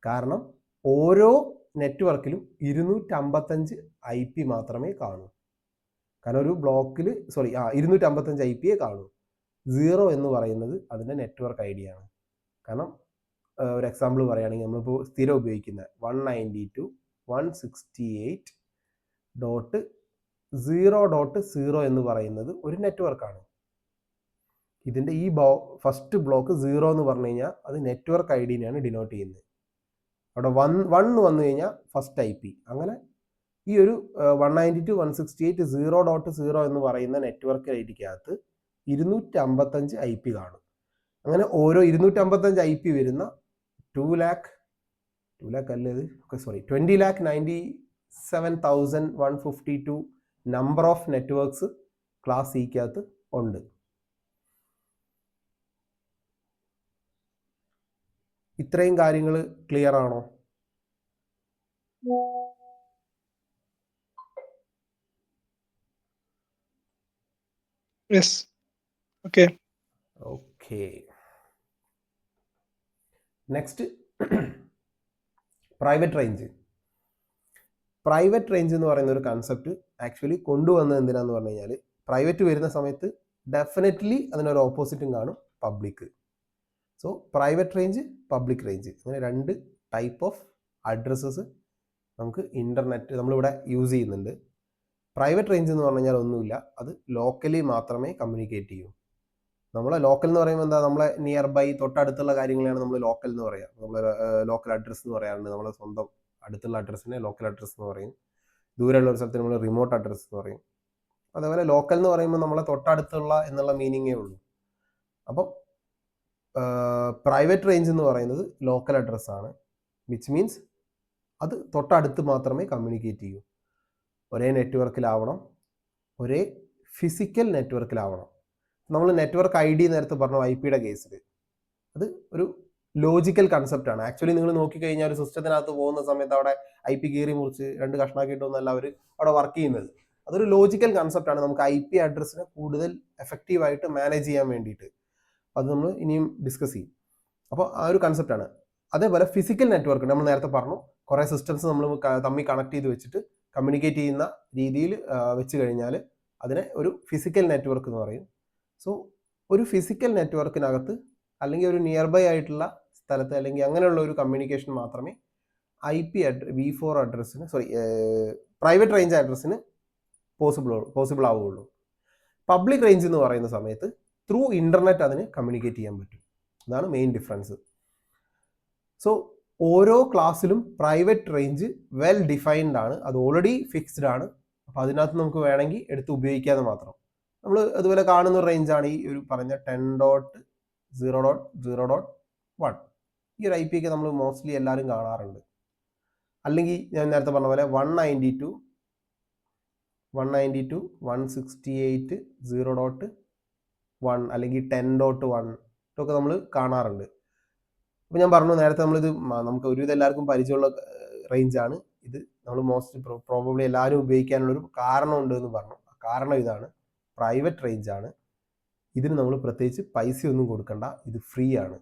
കാരണം ഓരോ നെറ്റ്വർക്കിലും 255 IP മാത്രമേ കാണൂ. കാരണം ഒരു ബ്ലോക്കിൽ 255 IP കാണൂ. 0 എന്ന് പറയുന്നത് അതിൻ്റെ നെറ്റ്വർക്ക് ID ആണ്. കാരണം ഒരു എക്സാമ്പിൾ പറയുകയാണെങ്കിൽ നമ്മളിപ്പോൾ സ്ഥിരം ഉപയോഗിക്കുന്ന 192.168.0.0 എന്ന് പറയുന്നത് ഒരു നെറ്റ്വർക്കാണ്. ഇതിൻ്റെ ഈ ഫസ്റ്റ് ബ്ലോക്ക് 0 എന്ന് പറഞ്ഞു കഴിഞ്ഞാൽ അത് നെറ്റ്വർക്ക് ഐഡിനെയാണ് ഡിനോട്ട് ചെയ്യുന്നത്. അവിടെ 1 വന്നു കഴിഞ്ഞാൽ ഫസ്റ്റ് IP. അങ്ങനെ ഈ ഒരു 192.168.0.0 എന്ന് പറയുന്ന നെറ്റ്വർക്ക് ഐഡിക്കകത്ത് 255 IP കാണും. അങ്ങനെ ഓരോ 255 IP വരുന്ന 20,97,152 നമ്പർ ഓഫ് നെറ്റ്വർക്ക്സ് ക്ലാസ് സിക്കകത്ത് ഉണ്ട്. ഇത്രയും കാര്യങ്ങൾ ക്ലിയർ ആണോ? Yes. Okay. Next private range. Private range എന്ന് പറയുന്ന ഒരു കൺസെപ്റ്റ് ആക്ച്വലി കൊണ്ടുവന്നത് എന്തിനാന്ന് പറഞ്ഞു കഴിഞ്ഞാൽ, പ്രൈവറ്റ് വരുന്ന സമയത്ത് ഡെഫിനറ്റ്ലി അതിനൊരു ഓപ്പോസിറ്റും കാണും, public. So private range, public range, അങ്ങനെ 2 ടൈപ്പ് ഓഫ് അഡ്രസ്സസ് നമുക്ക് ഇൻ്റർനെറ്റ് നമ്മളിവിടെ യൂസ് ചെയ്യുന്നുണ്ട്. പ്രൈവറ്റ് റേഞ്ച് എന്ന് പറഞ്ഞു കഴിഞ്ഞാൽ ഒന്നുമില്ല, അത് ലോക്കലി മാത്രമേ കമ്മ്യൂണിക്കേറ്റ് ചെയ്യൂ. നമ്മളെ ലോക്കൽ എന്ന് പറയുമ്പോൾ എന്താ, നമ്മളെ നിയർ ബൈ തൊട്ടടുത്തുള്ള കാര്യങ്ങളാണ് നമ്മൾ ലോക്കൽ എന്ന് പറയാം. നമ്മൾ ലോക്കൽ അഡ്രസ്സ് എന്ന് പറയാറുണ്ട്. നമ്മളെ സ്വന്തം അടുത്തുള്ള അഡ്രസ്സിനെ ലോക്കൽ അഡ്രസ്സ് എന്ന് പറയും. ദൂരെയുള്ള ഒരു സ്ഥലത്ത് നമ്മൾ റിമോട്ട് അഡ്രസ്സ് എന്ന് പറയും. അതേപോലെ ലോക്കൽ എന്ന് പറയുമ്പോൾ നമ്മളെ തൊട്ടടുത്തുള്ള എന്നുള്ള മീനിങ്ങേ ഉള്ളൂ. അപ്പം പ്രൈവറ്റ് റേഞ്ച് എന്ന് പറയുന്നത് ലോക്കൽ അഡ്രസ്സാണ്, വിച്ച് മീൻസ് അത് തൊട്ടടുത്ത് മാത്രമേ കമ്മ്യൂണിക്കേറ്റ് ചെയ്യൂ. ഒരേ നെറ്റ്വർക്കിലാവണം, ഒരേ ഫിസിക്കൽ നെറ്റ്വർക്കിലാവണം. നമ്മൾ നെറ്റ്വർക്ക് ID നേരത്തെ പറഞ്ഞു IPയുടെ കേസിൽ, അത് ഒരു ലോജിക്കൽ കൺസെപ്റ്റാണ്. ആക്ച്വലി നിങ്ങൾ നോക്കിക്കഴിഞ്ഞാൽ ഒരു സിസ്റ്റത്തിനകത്ത് പോകുന്ന സമയത്ത് അവിടെ IP കീറി മുറിച്ച് 2 കഷ്ണാക്കിയിട്ടൊന്നല്ല അവർ അവിടെ വർക്ക് ചെയ്യുന്നത്. അതൊരു ലോജിക്കൽ കൺസെപ്റ്റാണ്, നമുക്ക് IP അഡ്രസ്സിനെ കൂടുതൽ എഫക്റ്റീവായിട്ട് മാനേജ് ചെയ്യാൻ വേണ്ടിയിട്ട്. അത് നമ്മൾ ഇനിയും ഡിസ്കസ് ചെയ്യും. അപ്പോൾ ആ ഒരു കൺസെപ്റ്റാണ്. അതേപോലെ ഫിസിക്കൽ നെറ്റ്വർക്ക് നമ്മൾ നേരത്തെ പറഞ്ഞു, കുറേ സിസ്റ്റംസ് നമ്മൾ തമ്മിൽ കണക്ട് ചെയ്ത് വെച്ചിട്ട് കമ്മ്യൂണിക്കേറ്റ് ചെയ്യുന്ന രീതിയിൽ വെച്ച് കഴിഞ്ഞാൽ അതിനെ ഒരു ഫിസിക്കൽ നെറ്റ്വർക്ക് എന്ന് പറയും. സോ ഒരു ഫിസിക്കൽ നെറ്റ്വർക്കിനകത്ത് അല്ലെങ്കിൽ ഒരു നിയർ ബൈ ആയിട്ടുള്ള സ്ഥലത്ത് അല്ലെങ്കിൽ അങ്ങനെയുള്ള ഒരു കമ്മ്യൂണിക്കേഷൻ മാത്രമേ V4 അഡ്രസ്സിന് പ്രൈവറ്റ് റേഞ്ച് അഡ്രസ്സിന് പോസിബിൾ ആവുകയുള്ളൂ. പബ്ലിക് റേഞ്ച് എന്ന് പറയുന്ന സമയത്ത് ത്രൂ ഇൻ്റർനെറ്റ് അതിന് കമ്മ്യൂണിക്കേറ്റ് ചെയ്യാൻ പറ്റും. അതാണ് മെയിൻ ഡിഫറൻസ്. സോ ഓരോ ക്ലാസ്സിലും പ്രൈവറ്റ് റേഞ്ച് വെൽ ഡിഫൈൻഡ് ആണ്, അത് ഓൾറെഡി ഫിക്സ്ഡ് ആണ്. അപ്പോൾ അതിനകത്ത് നമുക്ക് വേണമെങ്കിൽ എടുത്ത് ഉപയോഗിക്കാതെ മാത്രം. നമ്മൾ അതുപോലെ കാണുന്ന ഒരു റേഞ്ചാണ് ഈ ഒരു പറഞ്ഞ 10.0.0.1. ഈ ഒരു IP ഒക്കെ നമ്മൾ മോസ്റ്റ്ലി എല്ലാവരും കാണാറുണ്ട്. അല്ലെങ്കിൽ ഞാൻ നേരത്തെ പറഞ്ഞ പോലെ 192.168.0.1 അല്ലെങ്കിൽ 10.1 ഒക്കെ നമ്മൾ കാണാറുണ്ട്. അപ്പോൾ ഞാൻ പറഞ്ഞു നേരത്തെ നമ്മളിത് നമുക്ക് ഒരുവിധം എല്ലാവർക്കും പരിചയമുള്ള റേഞ്ചാണ് ഇത്. നമ്മൾ മോസ്റ്റ് പ്രോബബ്ലി എല്ലാവരും ഉപയോഗിക്കാനുള്ളൊരു കാരണമുണ്ട് എന്ന് പറഞ്ഞു. കാരണം ഇതാണ്, പ്രൈവറ്റ് റേഞ്ചാണ്. ഇതിന് നമ്മൾ പ്രത്യേകിച്ച് പൈസയൊന്നും കൊടുക്കണ്ട, ഇത് ഫ്രീ ആണ്.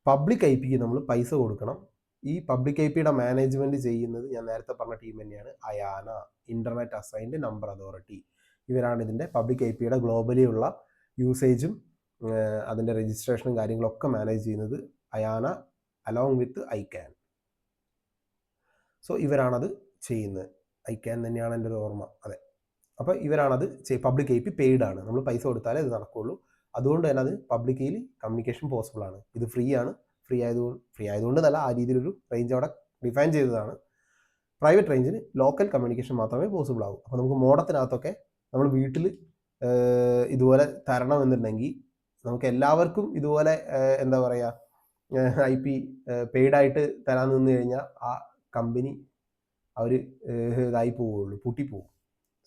പബ്ലിക് ഐ പിക്ക് നമ്മൾ പൈസ കൊടുക്കണം. ഈ പബ്ലിക് ഐ പിയുടെ മാനേജ്മെൻറ്റ് ചെയ്യുന്നത് ഞാൻ നേരത്തെ പറഞ്ഞ ടീം തന്നെയാണ്, Ayana, internet assigned number authority. ഇവരാണ് ഇതിൻ്റെ പബ്ലിക് ഐ പിയുടെ ഗ്ലോബലി ഉള്ള യൂസേജും അതിൻ്റെ രജിസ്ട്രേഷനും കാര്യങ്ങളൊക്കെ മാനേജ് ചെയ്യുന്നത് അയാന അലോങ് വിത്ത് ഐക്യാൻ. സോ ഇവരാണത് ചെയ്യുന്നത്. ഐക്യാൻ തന്നെയാണ് എൻ്റെ ഒരു ഓർമ്മ, അതെ. അപ്പോൾ ഇവരാണത് പബ്ലിക് ഐ പി പെയ്ഡ് ആണ്, നമ്മൾ പൈസ കൊടുത്താലേ ഇത് നടക്കുകയുള്ളൂ. അതുകൊണ്ട് തന്നെ അത് പബ്ലിക്കലി കമ്മ്യൂണിക്കേഷൻ പോസിബിൾ ആണ്. ഇത് ഫ്രീ ആണ്. ഫ്രീ ആയതുകൊണ്ട് നല്ല ആ രീതിയിലൊരു റേഞ്ച് അവിടെ ഡിഫൈൻ ചെയ്തതാണ്. പ്രൈവറ്റ് റേഞ്ചിന് ലോക്കൽ കമ്മ്യൂണിക്കേഷൻ മാത്രമേ പോസിബിൾ ആവൂ. അപ്പോൾ നമുക്ക് മോഡത്തിനകത്തൊക്കെ നമ്മൾ വീട്ടിൽ ഇതുപോലെ തരണമെന്നുണ്ടെങ്കിൽ നമുക്ക് എല്ലാവർക്കും ഇതുപോലെ എന്താ പറയുക ഐ പി പെയ്ഡായിട്ട് തരാൻ നിന്ന് കഴിഞ്ഞാൽ ആ കമ്പനി അവർ ഇതായി പോവുള്ളൂ, പൂട്ടിപ്പോവും.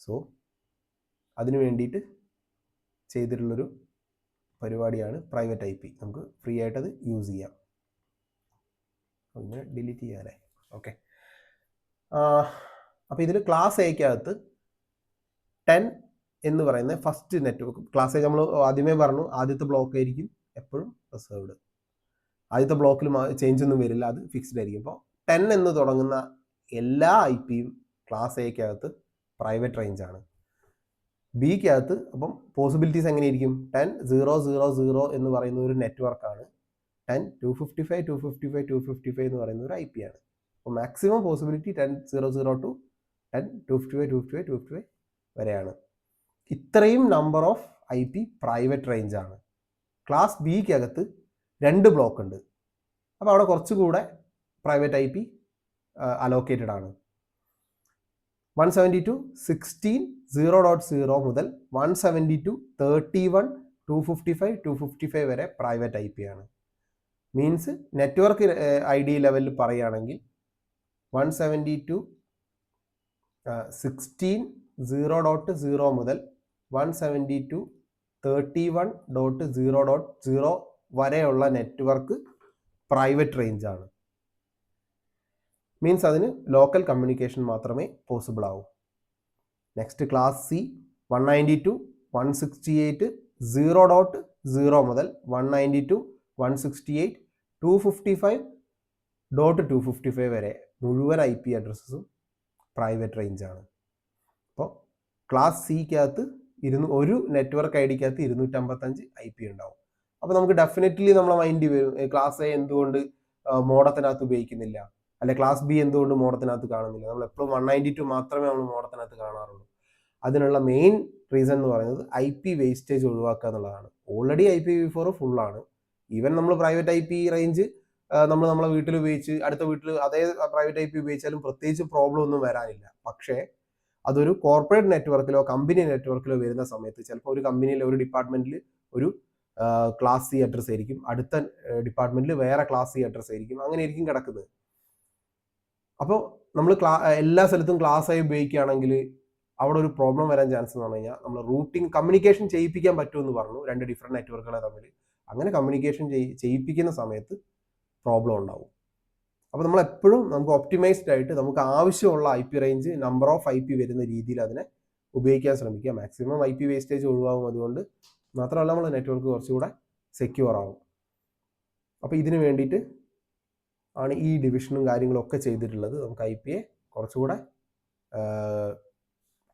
സോ അതിന് വേണ്ടിയിട്ട് ചെയ്തിട്ടുള്ളൊരു പരിപാടിയാണ് പ്രൈവറ്റ് ഐ പി. നമുക്ക് ഫ്രീ ആയിട്ടത് യൂസ് ചെയ്യാം. ഇങ്ങനെ ഡിലീറ്റ് ചെയ്യാമല്ലേ, ഓക്കെ. അപ്പോൾ ഇതിൽ ക്ലാസ് എക്കകത്ത് 10 എന്ന് പറയുന്ന ഫസ്റ്റ് നെറ്റ്വർക്ക് ക്ലാസ് എ നമ്മൾ ആദ്യമേ പറഞ്ഞു, ആദ്യത്തെ ബ്ലോക്ക് ആയിരിക്കും എപ്പോഴും റിസർവ്ഡ്. ആദ്യത്തെ ബ്ലോക്കിൽ ചേഞ്ച് ഒന്നും വരില്ല, അത് ഫിക്സ്ഡ് ആയിരിക്കും. അപ്പോൾ 10 എന്ന് തുടങ്ങുന്ന എല്ലാ ഐ പിയും ക്ലാസ് എക്കകത്ത് പ്രൈവറ്റ് റേഞ്ചാണ്. ബിക്കകത്ത് അപ്പം പോസിബിലിറ്റീസ് എങ്ങനെയായിരിക്കും? 10.0.0.0 എന്ന് പറയുന്ന ഒരു നെറ്റ്വർക്കാണ്. 10.255.255.255 എന്ന് പറയുന്ന ഒരു ഐ പി ആണ്. അപ്പോൾ മാക്സിമം പോസിബിലിറ്റി 10.0.0 ടു 10.255.255.255 വരെയാണ്. ഇത്രയും number of I P private റേഞ്ചാണ്. ക്ലാസ് ബിക്കകത്ത് 2 ബ്ലോക്ക് ഉണ്ട്. അപ്പോൾ അവിടെ കുറച്ചുകൂടെ പ്രൈവറ്റ് ഐ പി അലോക്കേറ്റഡ് ആണ്. 172.16.0.0 മുതൽ 172.31.255.255 വരെ പ്രൈവറ്റ് ഐ പി ആണ്. മീൻസ് നെറ്റ്വർക്ക് ഐ ഡി ലെവലിൽ പറയുകയാണെങ്കിൽ 172.16.0.0 മുതൽ 172.31.0.0 വരെയുള്ള നെറ്റ്വർക്ക് പ്രൈവറ്റ് റേഞ്ചാണ്. മീൻസ് അതിന് ലോക്കൽ കമ്മ്യൂണിക്കേഷൻ മാത്രമേ പോസിബിൾ ആവൂ. നെക്സ്റ്റ് ക്ലാസ് സി 192.168.0.0 മുതൽ 192.168.255.255 വരെ മുഴുവൻ ഐ പി അഡ്രസ്സും പ്രൈവറ്റ് റേഞ്ചാണ്. അപ്പോൾ ക്ലാസ് സിക്കകത്ത് ഒരു നെറ്റ്വർക്ക് ഐ ഡിക്കകത്ത് 255 ഐ പി ഉണ്ടാവും. അപ്പോൾ നമുക്ക് ഡെഫിനറ്റ്ലി നമ്മളെ മൈൻഡ് വരും, ക്ലാസ് എ എന്തുകൊണ്ട് മോഡത്തിനകത്ത് ഉപയോഗിക്കുന്നില്ല, അല്ലെ ക്ലാസ് ബി എന്തുകൊണ്ട് മോഡത്തിനകത്ത് കാണുന്നില്ല. നമ്മൾ എപ്പോഴും 192 മാത്രമേ നമ്മൾ മോഡത്തിനകത്ത് കാണാറുള്ളൂ. അതിനുള്ള മെയിൻ റീസൺ എന്ന് പറയുന്നത് ഐ പി വേസ്റ്റേജ് ഒഴിവാക്കുക എന്നുള്ളതാണ്. ഓൾറെഡി IPv4 ഫുള്ളാണ്. ഈവൻ നമ്മൾ പ്രൈവറ്റ് ഐ പി റേഞ്ച് നമ്മൾ നമ്മളെ വീട്ടിൽ ഉപയോഗിച്ച് അടുത്ത വീട്ടിൽ അതേ പ്രൈവറ്റ് ഐ പി ഉപയോഗിച്ചാലും പ്രത്യേകിച്ച് പ്രോബ്ലം ഒന്നും വരാനില്ല. പക്ഷേ അതൊരു കോർപ്പറേറ്റ് നെറ്റ്വർക്കിലോ കമ്പനി നെറ്റ്വർക്കിലോ വരുന്ന സമയത്ത് ചിലപ്പോൾ ഒരു കമ്പനിയിൽ ഒരു ഡിപ്പാർട്ട്മെന്റിൽ ഒരു ക്ലാസ് സി അഡ്രസ് ആയിരിക്കും, അടുത്ത ഡിപ്പാർട്ട്മെന്റിൽ വേറെ ക്ലാസ് സി അഡ്രസ് ആയിരിക്കും, അങ്ങനെ ആയിരിക്കും കിടക്കുന്നത്. അപ്പോൾ നമ്മൾ എല്ലാ സ്ഥലത്തും ക്ലാസ് ആയി ഉപയോഗിക്കുകയാണെങ്കിൽ അവിടെ ഒരു പ്രോബ്ലം വരാൻ ചാൻസ് എന്ന് പറഞ്ഞു കഴിഞ്ഞാൽ നമ്മൾ റൂട്ടിംഗ് കമ്മ്യൂണിക്കേഷൻ ചെയ്യിപ്പിക്കാൻ പറ്റുമെന്ന് പറഞ്ഞു 2 ഡിഫറെൻറ്റ് നെറ്റ്വർക്കുകളെ തമ്മിൽ. അങ്ങനെ കമ്മ്യൂണിക്കേഷൻ ചെയ്യിപ്പിക്കുന്ന സമയത്ത് പ്രോബ്ലം ഉണ്ടാവും. അപ്പോൾ നമ്മൾ എപ്പോഴും നമുക്ക് ഒപ്റ്റിമൈസ്ഡ് ആയിട്ട് നമുക്ക് ആവശ്യമുള്ള I P range number of I P വരുന്ന രീതിയിൽ അതിനെ ഉപയോഗിക്കാൻ ശ്രമിക്കുക. മാക്സിമം ഐ പി വേസ്റ്റേജ് ഒഴിവാകും. അതുകൊണ്ട് മാത്രമല്ല നമ്മൾ നെറ്റ്വർക്ക് കുറച്ചുകൂടെ സെക്യൂർ ആവും. അപ്പോൾ ഇതിന് വേണ്ടിയിട്ട് ആണ് ഈ ഡിവിഷനും കാര്യങ്ങളൊക്കെ ചെയ്തിട്ടുള്ളത്. നമുക്ക് ഐ പിയെ കുറച്ചുകൂടെ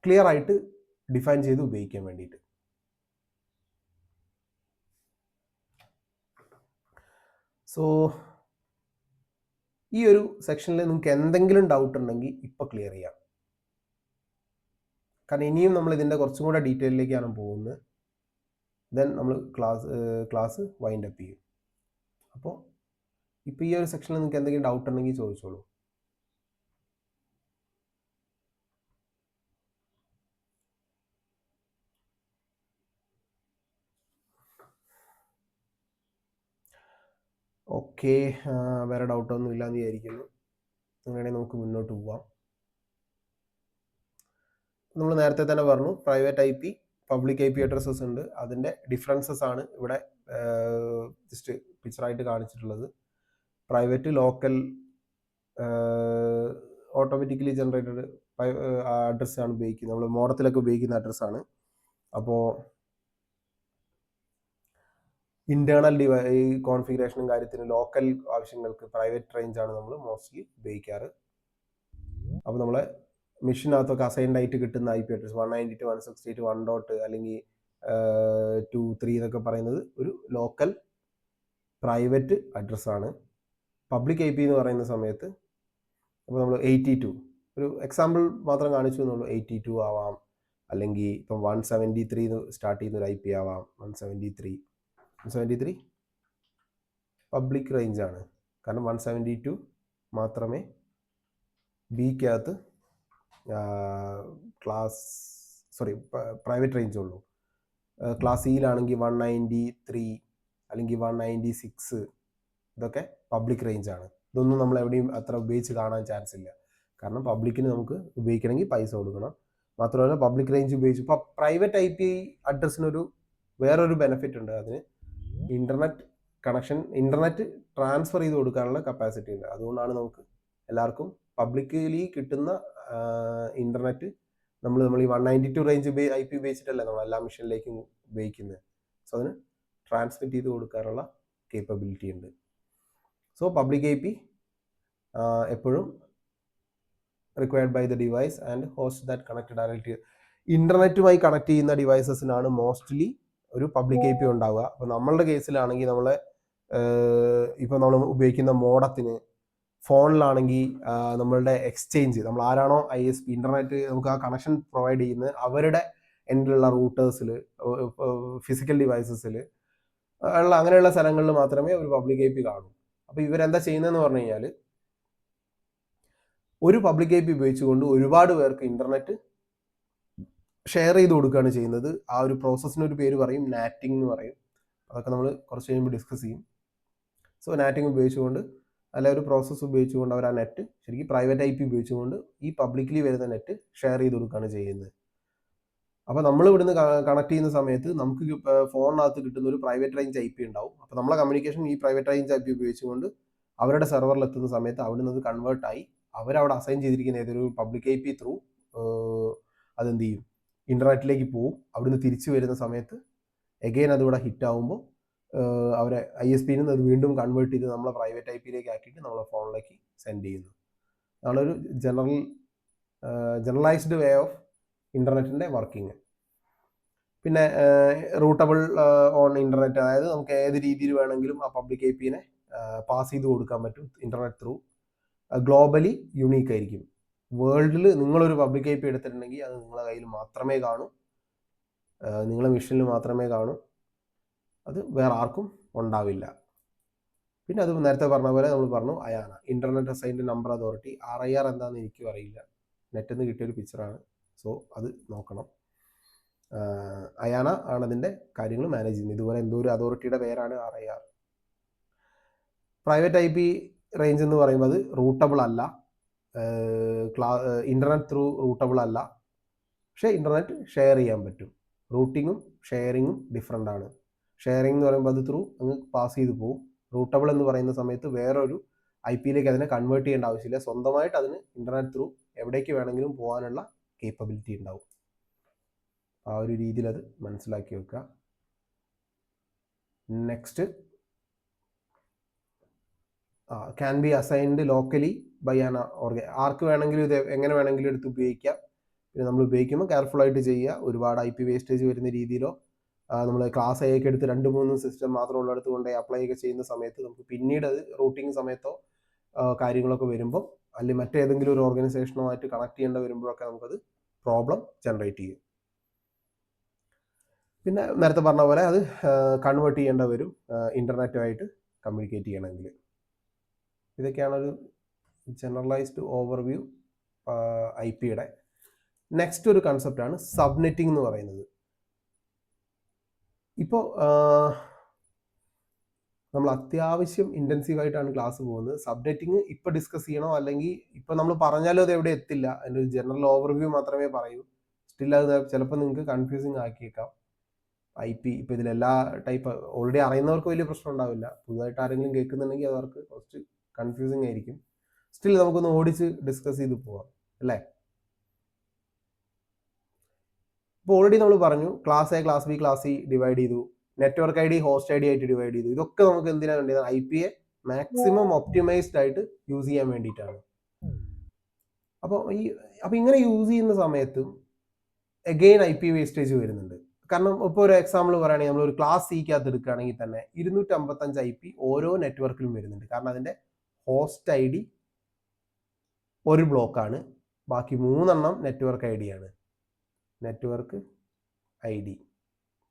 ക്ലിയർ ആയിട്ട് ഡിഫൈൻ ചെയ്ത് ഉപയോഗിക്കാൻ വേണ്ടിയിട്ട്. സോ ഈ ഒരു സെക്ഷനിൽ നിങ്ങൾക്ക് എന്തെങ്കിലും ഡൗട്ട് ഉണ്ടെങ്കിൽ ഇപ്പോൾ ക്ലിയർ ചെയ്യാം. കാരണം ഇനിയും നമ്മൾ ഇതിൻ്റെ കുറച്ചും കൂടെ ഡീറ്റെയിലേക്കാണ് പോകുന്നത്. ദെൻ നമ്മൾ ക്ലാസ് വൈൻഡ് അപ്പ് ചെയ്യും. അപ്പോൾ ഇപ്പോൾ ഈ ഒരു സെക്ഷനിൽ നിങ്ങൾക്ക് എന്തെങ്കിലും ഡൗട്ട് ഉണ്ടെങ്കിൽ ചോദിച്ചോളൂ. ഓക്കെ, വേറെ ഡൗട്ടൊന്നും ഇല്ലാന്ന് വിചാരിക്കുന്നു. അങ്ങനെയാണെങ്കിൽ നമുക്ക് മുന്നോട്ട് പോവാം. നമ്മൾ നേരത്തെ തന്നെ പറഞ്ഞു private I P, public I P addresses ഉണ്ട്. അതിൻ്റെ ഡിഫറൻസസ് ആണ് ഇവിടെ ജസ്റ്റ് പിക്ചറായിട്ട് കാണിച്ചിട്ടുള്ളത്. പ്രൈവറ്റ് ലോക്കൽ ഓട്ടോമാറ്റിക്കലി ജനറേറ്റഡ് അഡ്രസ്സാണ് ഉപയോഗിക്കുന്നത്. നമ്മൾ മോഡത്തിലൊക്കെ ഉപയോഗിക്കുന്ന അഡ്രസ്സാണ്. അപ്പോൾ ഇന്റേണൽ ഈ കോൺഫിഗറേഷനും കാര്യത്തിനും ലോക്കൽ ആവശ്യങ്ങൾക്ക് പ്രൈവറ്റ് റേഞ്ചാണ് നമ്മൾ മോസ്റ്റ്ലി ഉപയോഗിക്കാറ്. അപ്പോൾ നമ്മളെ മെഷീനകത്തൊക്കെ അസൈൻഡ് ആയിട്ട് കിട്ടുന്ന ഐ പി അഡ്രസ് 192.168.1. അല്ലെങ്കിൽ 2.3 എന്നൊക്കെ പറയുന്നത് ഒരു ലോക്കൽ പ്രൈവറ്റ് അഡ്രസ്സാണ്. പബ്ലിക് ഐ പി എന്ന് പറയുന്ന സമയത്ത് അപ്പോൾ നമ്മൾ 82 ഒരു എക്സാമ്പിൾ മാത്രം കാണിച്ചു എന്നുള്ളൂ. 82 ആവാം, അല്ലെങ്കിൽ ഇപ്പം 173 സ്റ്റാർട്ട് ചെയ്യുന്ന ഒരു ഐ പി ആവാം. 173 പബ്ലിക് റേഞ്ചാണ്. കാരണം 172 മാത്രമേ ബിക്കകത്ത് പ്രൈവറ്റ് റേഞ്ച് ഉള്ളൂ. ക്ലാസ് സിയിലാണെങ്കിൽ 193 അല്ലെങ്കിൽ 196 ഇതൊക്കെ പബ്ലിക് റേഞ്ചാണ്. ഇതൊന്നും നമ്മൾ എവിടെയും അത്ര ഉപയോഗിച്ച് കാണാൻ ചാൻസ് ഇല്ല. കാരണം പബ്ലിക്കിന് നമുക്ക് ഉപയോഗിക്കണമെങ്കിൽ പൈസ കൊടുക്കണം. മാത്രമല്ല പബ്ലിക് റേഞ്ച് ഉപയോഗിച്ച് ഇപ്പോൾ പ്രൈവറ്റ് ഐ പി അഡ്രസ്സിനൊരു വേറൊരു ബെനിഫിറ്റ് ഉണ്ട്. അതിന് ഇൻ്റർനെറ്റ് ട്രാൻസ്ഫർ ചെയ്ത് കൊടുക്കാനുള്ള കപ്പാസിറ്റി ഉണ്ട്. അതുകൊണ്ടാണ് നമുക്ക് എല്ലാവർക്കും പബ്ലിക്കലി കിട്ടുന്ന ഇൻ്റർനെറ്റ് നമ്മൾ ഈ 192 റേഞ്ച് ഐ പി ഉപയോഗിച്ചിട്ടല്ലേ നമ്മൾ എല്ലാ മെഷീനിലേക്കും ഉപയോഗിക്കുന്നത്. സോ അതിന് ട്രാൻസ്മിറ്റ് ചെയ്ത് കൊടുക്കാനുള്ള കേപ്പബിലിറ്റി ഉണ്ട്. സോ പബ്ലിക് ഐ പി എപ്പോഴും required by the device and host that connect direct. ഇൻ്റർനെറ്റുമായി കണക്ട് ചെയ്യുന്ന ഡിവൈസസിനാണ് മോസ്റ്റ്ലി ഒരു പബ്ലിക് ഐ പി ഉണ്ടാവുക. അപ്പോൾ നമ്മളുടെ കേസിലാണെങ്കിൽ നമ്മളെ ഇപ്പോൾ നമ്മൾ ഉപയോഗിക്കുന്ന മോഡത്തിന്, ഫോണിലാണെങ്കിൽ നമ്മളുടെ എക്സ്ചേഞ്ച്, നമ്മൾ ആരാണോ ISP ഇൻ്റർനെറ്റ് നമുക്ക് ആ കണക്ഷൻ പ്രൊവൈഡ് ചെയ്യുന്നത് അവരുടെ എൻഡിലുള്ള റൂട്ടേഴ്സിൽ, ഫിസിക്കൽ ഡിവൈസസിൽ ഉള്ള അങ്ങനെയുള്ള സ്ഥലങ്ങളിൽ മാത്രമേ ഒരു പബ്ലിക് ഐ പി കാണൂ. അപ്പോൾ ഇവരെന്താ ചെയ്യുന്നതെന്ന് പറഞ്ഞു കഴിഞ്ഞാൽ ഒരു പബ്ലിക് ഐ പി ഉപയോഗിച്ചുകൊണ്ട് ഒരുപാട് പേർക്ക് ഇൻ്റർനെറ്റ് ഷെയർ ചെയ്ത് കൊടുക്കുകയാണ് ചെയ്യുന്നത്. ആ ഒരു പ്രോസസ്സിനൊരു പേര് പറയും, നാറ്റിംഗ് എന്ന് പറയും. അതൊക്കെ നമ്മൾ കുറച്ച് കഴിയുമ്പോൾ ഡിസ്കസ് ചെയ്യും. സോ നാറ്റിംഗ് ഉപയോഗിച്ചുകൊണ്ട് അല്ല ഒരു പ്രോസസ്സ് ഉപയോഗിച്ചുകൊണ്ട് അവർ ആ നെറ്റ് ശരിക്കും പ്രൈവറ്റ് ഐ പി ഉപയോഗിച്ചുകൊണ്ട് ഈ പബ്ലിക്കലി വരുന്ന നെറ്റ് ഷെയർ ചെയ്ത് കൊടുക്കുകയാണ് ചെയ്യുന്നത്. അപ്പോൾ നമ്മൾ ഇവിടുന്ന് കണക്ട് ചെയ്യുന്ന സമയത്ത് നമുക്ക് ഫോണിനകത്ത് കിട്ടുന്ന ഒരു പ്രൈവറ്റ് റേഞ്ച് ഐ പി ഉണ്ടാവും. അപ്പോൾ നമ്മളെ കമ്മ്യൂണിക്കേഷൻ ഈ പ്രൈവറ്റ് റേഞ്ച് ഐ പി ഉപയോഗിച്ചുകൊണ്ട് അവരുടെ സെർവറിൽ എത്തുന്ന സമയത്ത് അവിടെ നിന്ന് കൺവേർട്ടായി അവരവിടെ അസൈൻ ചെയ്തിരിക്കുന്ന ഏതൊരു പബ്ലിക് ഐ പി ത്രൂ അതെന്ത് ചെയ്യും, ഇൻ്റർനെറ്റിലേക്ക് പോവും. അവിടുന്ന് തിരിച്ചു വരുന്ന സമയത്ത് എഗെയിൻ അതിവിടെ ഹിറ്റ് ആകുമ്പോൾ അവരെ ISPയിൽ നിന്ന് അത് വീണ്ടും കൺവേർട്ട് ചെയ്ത് നമ്മളെ പ്രൈവറ്റ് ഐ പിയിലേക്ക് ആക്കിയിട്ട് നമ്മളെ ഫോണിലേക്ക് സെൻഡ് ചെയ്യുന്നു. അതാണൊരു ജനറലൈസ്ഡ് വേ ഓഫ് ഇൻ്റർനെറ്റിൻ്റെ വർക്കിംഗ്. പിന്നെ റൂട്ടബിൾ ഓൺ ഇൻ്റർനെറ്റ്, അതായത് നമുക്ക് ഏത് രീതിയിൽ വേണമെങ്കിലും ആ പബ്ലിക് ഐ പിനെ പാസ് ചെയ്ത് കൊടുക്കാൻ പറ്റും ഇൻ്റർനെറ്റ് ത്രൂ. ഗ്ലോബലി യുണീക്ക് ആയിരിക്കും. വേൾഡിൽ നിങ്ങളൊരു പബ്ലിക് ഐ പി എടുത്തിട്ടുണ്ടെങ്കിൽ അത് നിങ്ങളുടെ കയ്യിൽ മാത്രമേ കാണൂ, നിങ്ങളുടെ മെഷീനിൽ മാത്രമേ കാണൂ, അത് വേറെ ആർക്കും ഉണ്ടാവില്ല. പിന്നെ അത് നേരത്തെ പറഞ്ഞ പോലെ നമ്മൾ പറഞ്ഞു Ayana, internet assigned number authority. RIR എന്താണെന്ന് എനിക്കും അറിയില്ല, നെറ്റിൽ നിന്ന് കിട്ടിയൊരു പിക്ചറാണ്. സോ അത് നോക്കണം. അയാന ആണ് അതിൻ്റെ കാര്യങ്ങൾ മാനേജ് ചെയ്യുന്നത്. ഇതുപോലെ എന്തോ ഒരു അതോറിറ്റിയുടെ പേരാണ് RIR. Private I P range എന്ന് പറയുമ്പോൾ അത് റൂട്ടബിൾ അല്ല, ഇൻ്റർനെറ്റ് ത്രൂ റൂട്ടബിൾ അല്ല, പക്ഷേ ഇൻ്റർനെറ്റ് ഷെയർ ചെയ്യാൻ പറ്റും. റൂട്ടിങ്ങും ഷെയറിങ്ങും ഡിഫറെൻ്റ് ആണ്. ഷെയറിംഗ് എന്ന് പറയുമ്പോൾ അത് ത്രൂ അങ്ങ് പാസ് ചെയ്ത് പോകും. റൂട്ടബിൾ എന്ന് പറയുന്ന സമയത്ത് വേറൊരു ഐ പിയിലേക്ക് അതിനെ കൺവേർട്ട് ചെയ്യേണ്ട ആവശ്യമില്ല, സ്വന്തമായിട്ട് അതിന് ഇൻ്റർനെറ്റ് ത്രൂ എവിടേക്ക് വേണമെങ്കിലും പോകാനുള്ള കേപ്പബിലിറ്റി ഉണ്ടാവും. ആ ഒരു രീതിയിൽ അത് മനസ്സിലാക്കി വെക്കുക. Next, can be assigned locally by an ആർക്ക് വേണമെങ്കിലും ഇത് എങ്ങനെ വേണമെങ്കിലും എടുത്ത് ഉപയോഗിക്കാം. പിന്നെ നമ്മൾ ഉപയോഗിക്കുമ്പോൾ കെയർഫുള്ളായിട്ട് ചെയ്യുക. ഒരുപാട് ഐ പി വേസ്റ്റേജ് വരുന്ന രീതിയിലോ നമ്മൾ ക്ലാസ് ഒക്കെ എടുത്ത് 2-3 സിസ്റ്റം മാത്രം ഉള്ളിടത്ത് കൊണ്ട് അപ്ലൈ ഒക്കെ ചെയ്യുന്ന സമയത്ത് നമുക്ക് പിന്നീട് അത് റൂട്ടിങ് സമയത്തോ കാര്യങ്ങളൊക്കെ വരുമ്പോൾ അല്ലെങ്കിൽ മറ്റേതെങ്കിലും ഒരു ഓർഗനൈസേഷനുമായിട്ട് കണക്ട് ചെയ്യേണ്ട വരുമ്പോഴൊക്കെ നമുക്കത് പ്രോബ്ലം ജനറേറ്റ് ചെയ്യും. പിന്നെ നേരത്തെ പറഞ്ഞ പോലെ അത് കൺവേർട്ട് ചെയ്യേണ്ട വരും ഇൻ്റർനെറ്റുമായിട്ട് കമ്മ്യൂണിക്കേറ്റ് ചെയ്യണമെങ്കിൽ. ഇതൊക്കെയാണ് ഒരു ജനറലൈസ്ഡ് ഓവർവ്യൂ ഐ പിയുടെ. നെക്സ്റ്റ് ഒരു കൺസെപ്റ്റാണ് സബ്നെറ്റിംഗ് എന്ന് പറയുന്നത്. ഇപ്പോൾ നമ്മൾ അത്യാവശ്യം ഇൻറ്റൻസീവായിട്ടാണ് ക്ലാസ് പോകുന്നത്. സബ്നെറ്റിങ് ഇപ്പോൾ ഡിസ്കസ് ചെയ്യണോ അല്ലെങ്കിൽ ഇപ്പോൾ നമ്മൾ പറഞ്ഞാലും അത് എവിടെ എത്തില്ല. അതിൻ്റെ ഒരു ജനറൽ ഓവർവ്യൂ മാത്രമേ പറയൂ. സ്റ്റിൽ അത് ചിലപ്പോൾ നിങ്ങൾക്ക് കൺഫ്യൂസിങ് ആക്കിയേക്കാം. IP ഇപ്പോൾ ഇതിലെല്ലാ ടൈപ്പ് ഓൾറെഡി അറിയുന്നവർക്ക് വലിയ പ്രശ്നം ഉണ്ടാവില്ല. പുതുതായിട്ട് ആരെങ്കിലും കേൾക്കുന്നുണ്ടെങ്കിൽ അവർക്ക് കുറച്ച് കൺഫ്യൂസിങ് ആയിരിക്കും. സ്റ്റിൽ നമുക്കൊന്ന് ഓടിച്ച് ഡിസ്കസ് ചെയ്ത് പോവാം അല്ലേ. ഇപ്പോൾ ഓൾറെഡി നമ്മൾ പറഞ്ഞു class A class B class C divide ചെയ്തു, നെറ്റ്വർക്ക് ID ഹോസ്റ്റ് ID ആയിട്ട് ഡിവൈഡ് ചെയ്തു. ഇതൊക്കെ നമുക്ക് എന്തിനാണ് വേണ്ടത്? IP യെ മാക്സിമം ഒപ്റ്റിമൈസ്ഡ് ആയിട്ട് യൂസ് ചെയ്യാൻ വേണ്ടിയിട്ടാണ്. അപ്പോൾ ഇങ്ങനെ യൂസ് ചെയ്യുന്ന സമയത്ത് അഗെയിൻ IP വേസ്റ്റേജ് വരുന്നുണ്ട്. കാരണം ഇപ്പോൾ ഒരു എക്സാമ്പിൾ പറയുകയാണെങ്കിൽ നമ്മൾ ഒരു ക്ലാസ് സിക്കകത്ത് എടുക്കുകയാണെങ്കിൽ തന്നെ 255 IP ഓരോ നെറ്റ്വർക്കിലും വരുന്നുണ്ട്. കാരണം അതിൻ്റെ ഹോസ്റ്റ് ID ഒരു ബ്ലോക്കാണ്, ബാക്കി 3 നെറ്റ്വർക്ക് ID ആണ്. നെറ്റ്വർക്ക് ID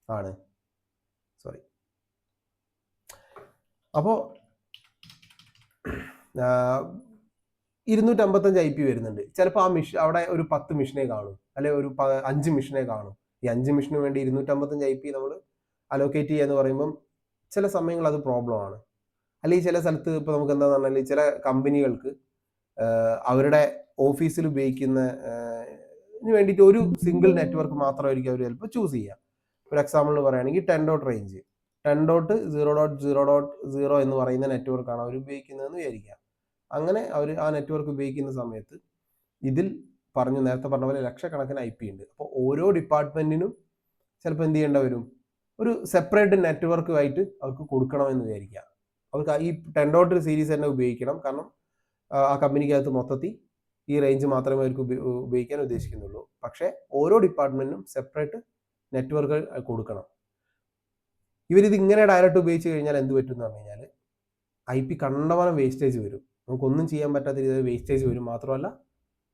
ആണ്, സോറി. അപ്പോൾ 255 IP വരുന്നുണ്ട്. ചിലപ്പോൾ ആ അവിടെ ഒരു 10 മെഷീനെ കാണും, അല്ലെങ്കിൽ ഒരു 5 മെഷീനെ കാണും. ഈ 5 മെഷീന് വേണ്ടി 255 IP നമ്മൾ അലോക്കേറ്റ് ചെയ്യുക എന്ന് പറയുമ്പം ചില സമയങ്ങൾ അത് പ്രോബ്ലമാണ്. അല്ലെങ്കിൽ ചില സ്ഥലത്ത് ഇപ്പോൾ നമുക്ക് എന്താണെന്ന് പറഞ്ഞാൽ ചില കമ്പനികൾക്ക് അവരുടെ ഓഫീസിൽ ഉപയോഗിക്കുന്ന വേണ്ടിയിട്ട് ഒരു സിംഗിൾ നെറ്റ്വർക്ക് മാത്രമായിരിക്കും അവർ ചിലപ്പോൾ ചൂസ് ചെയ്യുക. ഒരു എക്സാമ്പിളിന് പറയുകയാണെങ്കിൽ 10.0 എന്ന് പറയുന്ന നെറ്റ്വർക്കാണ് അവർ ഉപയോഗിക്കുന്നതെന്ന് വിചാരിക്കുക. അങ്ങനെ അവർ ആ നെറ്റ്വർക്ക് ഉപയോഗിക്കുന്ന സമയത്ത് ഇതിൽ നേരത്തെ പറഞ്ഞ പോലെ ലക്ഷക്കണക്കിന് IP ഉണ്ട്. അപ്പോൾ ഓരോ ഡിപ്പാർട്ട്മെന്റിനും ചിലപ്പോൾ എന്ത് ചെയ്യേണ്ടി വരും? ഒരു സെപ്പറേറ്റ് നെറ്റ്വർക്കുമായിട്ട് അവർക്ക് കൊടുക്കണമെന്ന് വിചാരിക്കുക. അവർക്ക് ഈ 10.0 സീരീസ് തന്നെ ഉപയോഗിക്കണം. കാരണം ആ കമ്പനിക്കകത്ത് മൊത്തത്തിൽ ഈ റേഞ്ച് മാത്രമേ അവർക്ക് ഉപയോഗിക്കാൻ ഉദ്ദേശിക്കുന്നുള്ളൂ. പക്ഷേ ഓരോ ഡിപ്പാർട്ട്മെന്റിനും സെപ്പറേറ്റ് നെറ്റ്വർക്കുകൾ കൊടുക്കണം. ഇവരിത് ഇങ്ങനെ ഡയറക്റ്റ് ഉപയോഗിച്ച് കഴിഞ്ഞാൽ എന്ത് പറ്റും എന്ന് പറഞ്ഞു കഴിഞ്ഞാൽ IP കണ്ടമാനം വേസ്റ്റേജ് വരും. നമുക്കൊന്നും ചെയ്യാൻ പറ്റാത്ത രീതിയിൽ വേസ്റ്റേജ് വരും. മാത്രമല്ല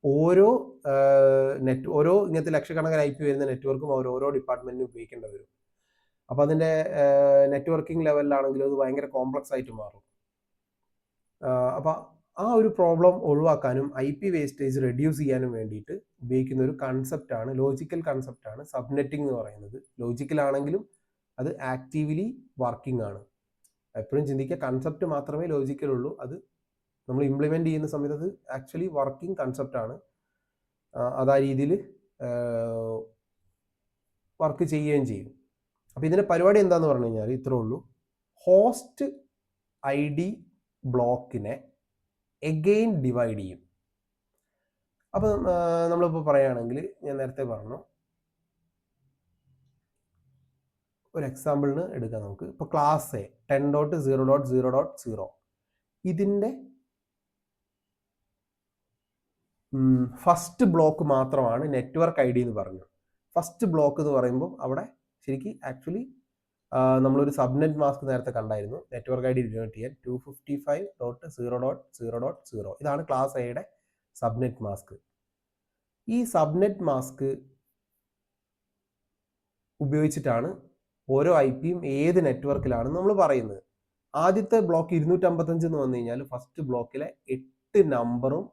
ഓരോ ഇങ്ങനത്തെ ലക്ഷക്കണക്കിന് IP വരുന്ന നെറ്റ്വർക്കും ഓരോ ഡിപ്പാർട്ട്മെന്റിനും ഉപയോഗിക്കേണ്ടി വരും. അപ്പോൾ അതിൻ്റെ നെറ്റ്വർക്കിംഗ് ലെവലിലാണെങ്കിലും അത് ഭയങ്കര കോംപ്ലക്സ് ആയിട്ട് മാറും. അപ്പോൾ ആ ഒരു പ്രോബ്ലം ഒഴിവാക്കാനും IP വേസ്റ്റേജ് റെഡ്യൂസ് ചെയ്യാനും വേണ്ടിയിട്ട് ഉപയോഗിക്കുന്ന ഒരു കൺസെപ്റ്റാണ്, ലോജിക്കൽ കൺസെപ്റ്റാണ് സബ്നെറ്റിംഗ് എന്ന് പറയുന്നത്. ലോജിക്കലാണെങ്കിലും അത് ആക്റ്റീവ്ലി വർക്കിംഗ് ആണ്. എപ്പോഴും ചിന്തിക്കുക, കൺസെപ്റ്റ് മാത്രമേ ലോജിക്കൽ ഉള്ളൂ. അത് നമ്മൾ ഇംപ്ലിമെൻറ്റ് ചെയ്യുന്ന സമയത്ത് അത് ആക്ച്വലി വർക്കിംഗ് കൺസെപ്റ്റാണ്. അത് ആ രീതിയിൽ വർക്ക് ചെയ്യുകയും ചെയ്യും. അപ്പോൾ ഇതിൻ്റെ പരിപാടി എന്താണെന്ന് പറഞ്ഞു കഴിഞ്ഞാൽ ഇത്രേ ഉള്ളൂ. ഹോസ്റ്റ് ID ബ്ലോക്കിനെ എഗെയിൻ ഡിവൈഡ് ചെയ്യും. അപ്പോൾ നമ്മളിപ്പോൾ പറയുകയാണെങ്കിൽ ഞാൻ നേരത്തെ പറഞ്ഞു, ഒരു എക്സാമ്പിളിന് എടുക്കാം നമുക്ക്. ഇപ്പോൾ ക്ലാസ് എ 10.0.0.0 ഇതിൻ്റെ ഫസ്റ്റ് ബ്ലോക്ക് മാത്രമാണ് നെറ്റ്വർക്ക് ID എന്ന് പറഞ്ഞു. ഫസ്റ്റ് ബ്ലോക്ക് എന്ന് പറയുമ്പോൾ അവിടെ ശരിക്കും ആക്ച്വലി നമ്മളൊരു സബ്നെറ്റ് മാസ്ക് നേരത്തെ കണ്ടായിരുന്നു. നെറ്റ്വർക്ക് ID ഡിനോട്ട് ചെയ്യാൻ 255.0.0.0 ഇതാണ് ക്ലാസ് എയുടെ സബ്നെറ്റ് മാസ്ക്. ഈ സബ്നെറ്റ് മാസ്ക് ഉപയോഗിച്ചിട്ടാണ് ഓരോ IPയും ഏത് നെറ്റ്വർക്കിലാണെന്ന് നമ്മൾ പറയുന്നത്. ആദ്യത്തെ ബ്ലോക്ക് 255 എന്ന് വന്നു കഴിഞ്ഞാൽ ഫസ്റ്റ് ബ്ലോക്കിലെ 8 നമ്പറും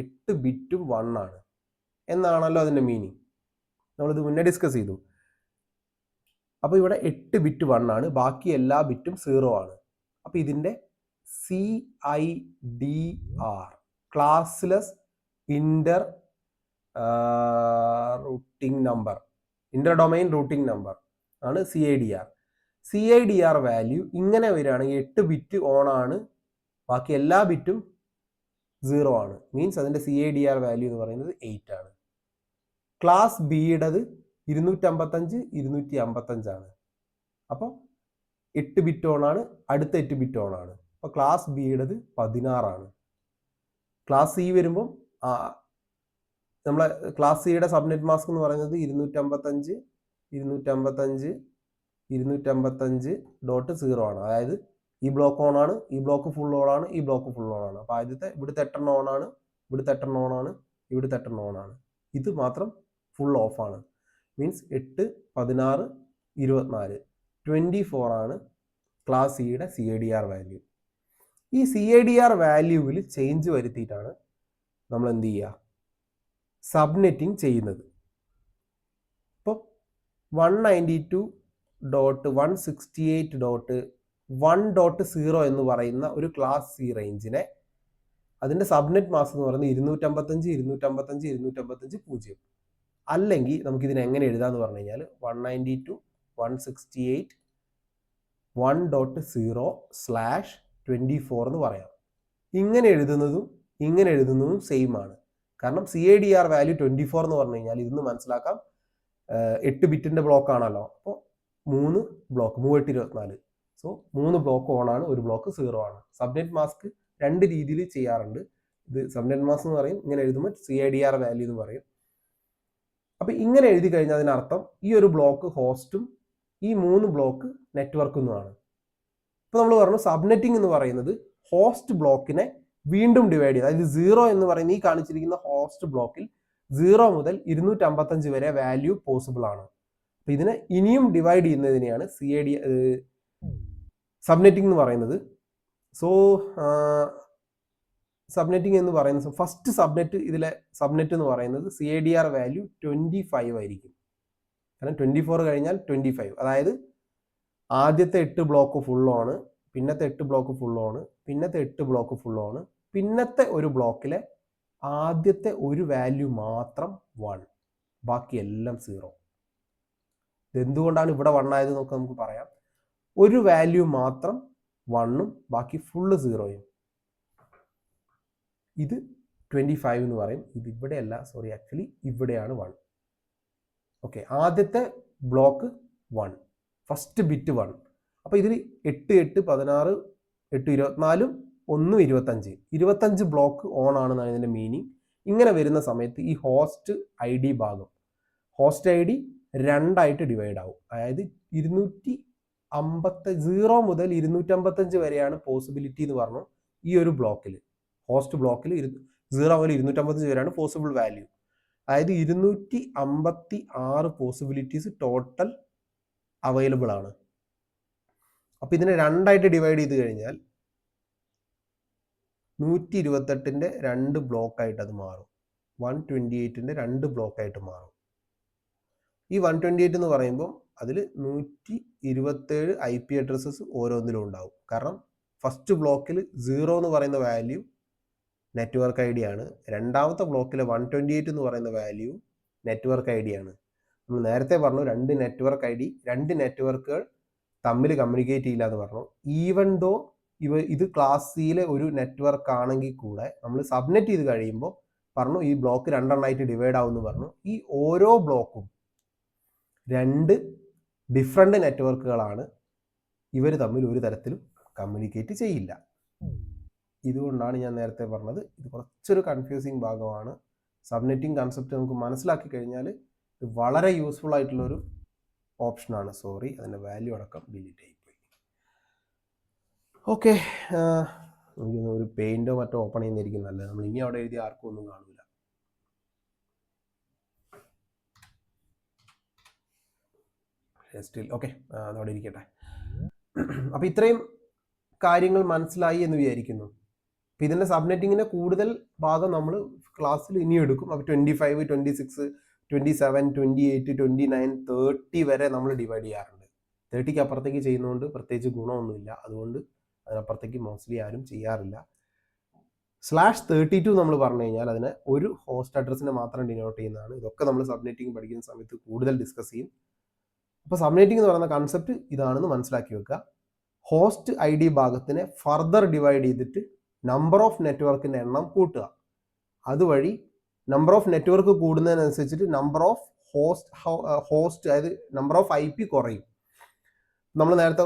8 ബിറ്റും 1 ആണ് എന്നാണല്ലോ അതിൻ്റെ മീനിങ്. നമ്മളിത് മുന്നേ ഡിസ്കസ് ചെയ്തു. അപ്പോൾ ഇവിടെ 8 ബിറ്റ് 1 ആണ്, ബാക്കി എല്ലാ ബിറ്റും 0 ആണ്. അപ്പോൾ ഇതിൻ്റെ CIDR classless Inter routing number, Inter domain routing number ആണ് CIDR. CIDR വാല്യൂ ഇങ്ങനെ വരികയാണെങ്കിൽ 8 ബിറ്റ് ഓൺ ആണ്, ബാക്കി എല്ലാ ബിറ്റും 0 ആണ്. മീൻസ് അതിൻ്റെ CIDR വാല്യൂ എന്ന് പറയുന്നത് 8 ആണ്. ക്ലാസ് ബിയുടേത് 255 255 ആണ്. അപ്പോൾ 8 ബിറ്റ് ഓൺ ആണ്, അടുത്ത 8 ബിറ്റ് ഓൺ ആണ്. അപ്പോൾ ക്ലാസ് ബിയുടേത് 16 ആണ്. ക്ലാസ് സി വരുമ്പം നമ്മളെ ക്ലാസ് സിയുടെ സബ്നെറ്റ് മാസ്ക് എന്ന് പറയുന്നത് 255.255.0 ആണ്. അതായത് ഈ ബ്ലോക്ക് ഓൺ ആണ്, ഈ ബ്ലോക്ക് ഫുൾ ഓൺ ആണ്, ഈ ബ്ലോക്ക് ഫുൾ ഓൺ ആണ്. അപ്പോൾ ആദ്യത്തെ ഇവിടുത്തെ 8 ഓൺ ആണ്, ഇവിടുത്തെ 8 ഓൺ ആണ്, ഇവിടുത്തെ 8 ഓൺ ആണ്. ഇത് മാത്രം ഫുൾ ഓഫ് ആണ്. മീൻസ് 8, 16, 24 24 ആണ് ക്ലാസ് സിയുടെ CIDR വാല്യൂ. ഈ CIDR വാല്യൂവിൽ ചേഞ്ച് വരുത്തിയിട്ടാണ് നമ്മൾ എന്ത് ചെയ്യുക, സബ്നെറ്റിംഗ് ചെയ്യുന്നത്. ഇപ്പോൾ 192.168. 1.0 എന്ന് പറയുന്ന ഒരു ക്ലാസ് സി റേഞ്ചിനെ അതിൻ്റെ സബ്നെറ്റ് മാസ്ക് എന്ന് പറയുന്നത് 255 അല്ലെങ്കിൽ നമുക്കിതിനെ എങ്ങനെ എഴുതാമെന്ന് പറഞ്ഞു കഴിഞ്ഞാൽ 192.168.1.0/24 എന്ന് പറയാം. ഇങ്ങനെ എഴുതുന്നതും സെയിം ആണ്. കാരണം CADR വാല്യൂ 24 എന്ന് പറഞ്ഞു കഴിഞ്ഞാൽ ഇതൊന്ന് മനസ്സിലാക്കാം, 8 ബിറ്റിന്റെ ബ്ലോക്ക് ആണല്ലോ. അപ്പോൾ 3 ബ്ലോക്ക് 3824. സോ 3 ബ്ലോക്ക് ഓൺ ആണ്, 1 ബ്ലോക്ക് 0 ആണ്. സബ്നെറ്റ് മാസ്ക് 2 രീതിയിൽ ചെയ്യാറുണ്ട്. ഇത് സബ്നെറ്റ് മാസ്ക് എന്ന് പറയും, ഇങ്ങനെ എഴുതുമ്പോൾ CADR വാല്യൂ എന്ന് പറയും. അപ്പൊ ഇങ്ങനെ എഴുതി കഴിഞ്ഞാൽ അതിനർത്ഥം ഈ ഒരു ബ്ലോക്ക് ഹോസ്റ്റും ഈ 3 ബ്ലോക്ക് നെറ്റ്വർക്കും എന്നുമാണ്. ഇപ്പൊ നമ്മൾ പറഞ്ഞു സബ്നെറ്റിംഗ് എന്ന് പറയുന്നത് ഹോസ്റ്റ് ബ്ലോക്കിനെ വീണ്ടും ഡിവൈഡ് ചെയ്ത്, അതായത് 0 എന്ന് പറയുന്ന ഈ കാണിച്ചിരിക്കുന്ന ഹോസ്റ്റ് ബ്ലോക്കിൽ 0 മുതൽ 255 വരെ വാല്യൂ പോസിബിൾ ആണ്. അപ്പൊ ഇതിനെ ഇനിയും ഡിവൈഡ് ചെയ്യുന്നതിനെയാണ് സബ്നെറ്റിംഗ് എന്ന് പറയുന്നത്. സോ സബ്നെറ്റിംഗ് എന്ന് പറയുന്നത് ഫസ്റ്റ് സബ്നെറ്റ്, ഇതിലെ സബ്നെറ്റ് എന്ന് പറയുന്നത് CADR വാല്യൂ 25 ആയിരിക്കും. കാരണം 24 കഴിഞ്ഞാൽ 25, അതായത് ആദ്യത്തെ 8 ബ്ലോക്ക് ഫുൾ ആണ്, പിന്നത്തെ 8 ബ്ലോക്ക് ഫുൾ ആണ്, പിന്നത്തെ 8 ബ്ലോക്ക് ഫുൾ ആണ്, പിന്നത്തെ ഒരു ബ്ലോക്കിലെ ആദ്യത്തെ ഒരു വാല്യൂ മാത്രം 1, ബാക്കി എല്ലാം 0. ഇതെന്തുകൊണ്ടാണ് ഇവിടെ 1 ആയത് നമുക്ക് പറയാം. ഒരു വാല്യൂ മാത്രം 1ഉം ബാക്കി ഫുള്ള് 0യും. ഇത് 25 എന്ന് പറയും. ഇത് ഇവിടെയല്ല, സോറി, ആക്ച്വലി ഇവിടെയാണ് 1. ഓക്കെ, ആദ്യത്തെ ബ്ലോക്ക് 1, ഫസ്റ്റ് ബിറ്റ് 1. അപ്പോൾ ഇതിൽ 8 8 16 8 24 1 25 ബ്ലോക്ക് ഓൺ ആണെന്നാണ് ഇതിൻ്റെ മീനിങ്. ഇങ്ങനെ വരുന്ന സമയത്ത് ഈ ഹോസ്റ്റ് ID ഭാഗം, ഹോസ്റ്റ് ID 2ആയിട്ട് ഡിവൈഡ് ആവും. അതായത് 0 മുതൽ 255 വരെയാണ് പോസിബിലിറ്റി എന്ന് പറഞ്ഞു. ഈ ഒരു ബ്ലോക്കിൽ, ഹോസ്റ്റ് ബ്ലോക്കിൽ 0 മുതൽ 255 വരെയാണ് പോസിബിൾ വാല്യൂ. അതായത് 256 പോസിബിലിറ്റീസ് ടോട്ടൽ അവൈലബിൾ ആണ്. അപ്പോൾ ഇതിനെ 2ആയിട്ട് ഡിവൈഡ് ചെയ്ത് കഴിഞ്ഞാൽ 128ന്റെ 2 ബ്ലോക്കായിട്ട് അത് മാറും. 128ന്റെ 2 ബ്ലോക്കായിട്ട് മാറും. ഈ 128 എന്ന് പറയുമ്പോൾ അതിൽ 127 IP അഡ്രസ്സസ് ഓരോന്നിലും ഉണ്ടാവും. കാരണം ഫസ്റ്റ് ബ്ലോക്കിൽ 0 എന്ന് പറയുന്ന വാല്യൂ നെറ്റ്വർക്ക് ID ആണ്. രണ്ടാമത്തെ ബ്ലോക്കിലെ 128 എന്ന് പറയുന്ന വാല്യൂ നെറ്റ്വർക്ക് ID ആണ്. നമ്മൾ നേരത്തെ പറഞ്ഞു 2 നെറ്റ്വർക്ക് ID, 2 നെറ്റ്വർക്കുകൾ തമ്മിൽ കമ്മ്യൂണിക്കേറ്റ് ചെയ്യില്ല എന്ന് പറഞ്ഞു. ഈവൻ ദോ ഇത് ക്ലാസ് സിയിലെ ഒരു നെറ്റ്വർക്ക് ആണെങ്കിൽ കൂടെ നമ്മൾ സബ്നെറ്റ് ചെയ്ത് കഴിയുമ്പോൾ പറഞ്ഞു ഈ ബ്ലോക്ക് 2 എണ്ണമായിട്ട് ഡിവൈഡ് ആവുമെന്ന് പറഞ്ഞു. ഈ ഓരോ ബ്ലോക്കും 2 ഡിഫറെൻ്റ് നെറ്റ്വർക്കുകളാണ്. ഇവർ തമ്മിൽ ഒരു തരത്തിലും കമ്മ്യൂണിക്കേറ്റ് ചെയ്യില്ല. ഇതുകൊണ്ടാണ് ഞാൻ നേരത്തെ പറഞ്ഞത് ഇത് കുറച്ചൊരു കൺഫ്യൂസിങ് ഭാഗമാണ്. സബ്നെറ്റിംഗ് കൺസെപ്റ്റ് നമുക്ക് മനസ്സിലാക്കി കഴിഞ്ഞാൽ ഇത് വളരെ യൂസ്ഫുൾ ആയിട്ടുള്ളൊരു ഓപ്ഷനാണ്. സോറി, അതിൻ്റെ വാല്യൂ അടക്കം ഡിലീറ്റ് ആയിപ്പോയി. ഓക്കെ, എനിക്കൊന്ന് ഒരു പെയിൻറ്റോ മറ്റോ ഓപ്പൺ ചെയ്യുന്നതായിരിക്കും നല്ലത്. നമ്മൾ ഇനി അവിടെ എഴുതി ആർക്കും ഒന്നും കാണില്ല. സ്റ്റിൽ ഓക്കെ, അതവിടെ ഇരിക്കട്ടെ. അപ്പം ഇത്രയും കാര്യങ്ങൾ മനസ്സിലായി എന്ന് വിചാരിക്കുന്നു. അപ്പം ഇതിൻ്റെ സബ്നെറ്റിങ്ങിൻ്റെ കൂടുതൽ ഭാഗം നമ്മൾ ക്ലാസ്സിൽ ഇനി എടുക്കും. അപ്പോൾ 25 26 27 28 29 30 വരെ നമ്മൾ ഡിവൈഡ് ചെയ്യാറുണ്ട്. 30ക്ക് അപ്പുറത്തേക്ക് ചെയ്യുന്നതുകൊണ്ട് പ്രത്യേകിച്ച് ഗുണമൊന്നുമില്ല. അതുകൊണ്ട് അതിനപ്പുറത്തേക്ക് മോസ്റ്റ്ലി ആരും ചെയ്യാറില്ല. /32 നമ്മൾ പറഞ്ഞു കഴിഞ്ഞാൽ അതിനെ ഒരു ഹോസ്റ്റ് അഡ്രസ്സിനെ മാത്രം ഡിനോട്ട് ചെയ്യുന്നതാണ്. ഇതൊക്കെ നമ്മൾ സബ്നെറ്റിംഗ് പഠിക്കുന്ന സമയത്ത് കൂടുതൽ ഡിസ്കസ് ചെയ്യും. അപ്പോൾ സബ്നെറ്റിംഗ് എന്ന് പറയുന്ന കൺസെപ്റ്റ് ഇതാണെന്ന് മനസ്സിലാക്കി വെക്കുക. ഹോസ്റ്റ് ID ഭാഗത്തിനെ ഫർദർ ഡിവൈഡ് ചെയ്തിട്ട് നമ്പർ ഓഫ് നെറ്റ്വർക്കിൻ്റെ എണ്ണം കൂട്ടുക. അതുവഴി നമ്പർ ഓഫ് നെറ്റ്വർക്ക് കൂടുന്നതിനനുസരിച്ചിട്ട് നമ്പർ ഓഫ് ഹോസ്റ്റ് അതായത് നമ്പർ ഓഫ് IP കുറയും. നമ്മൾ നേരത്തെ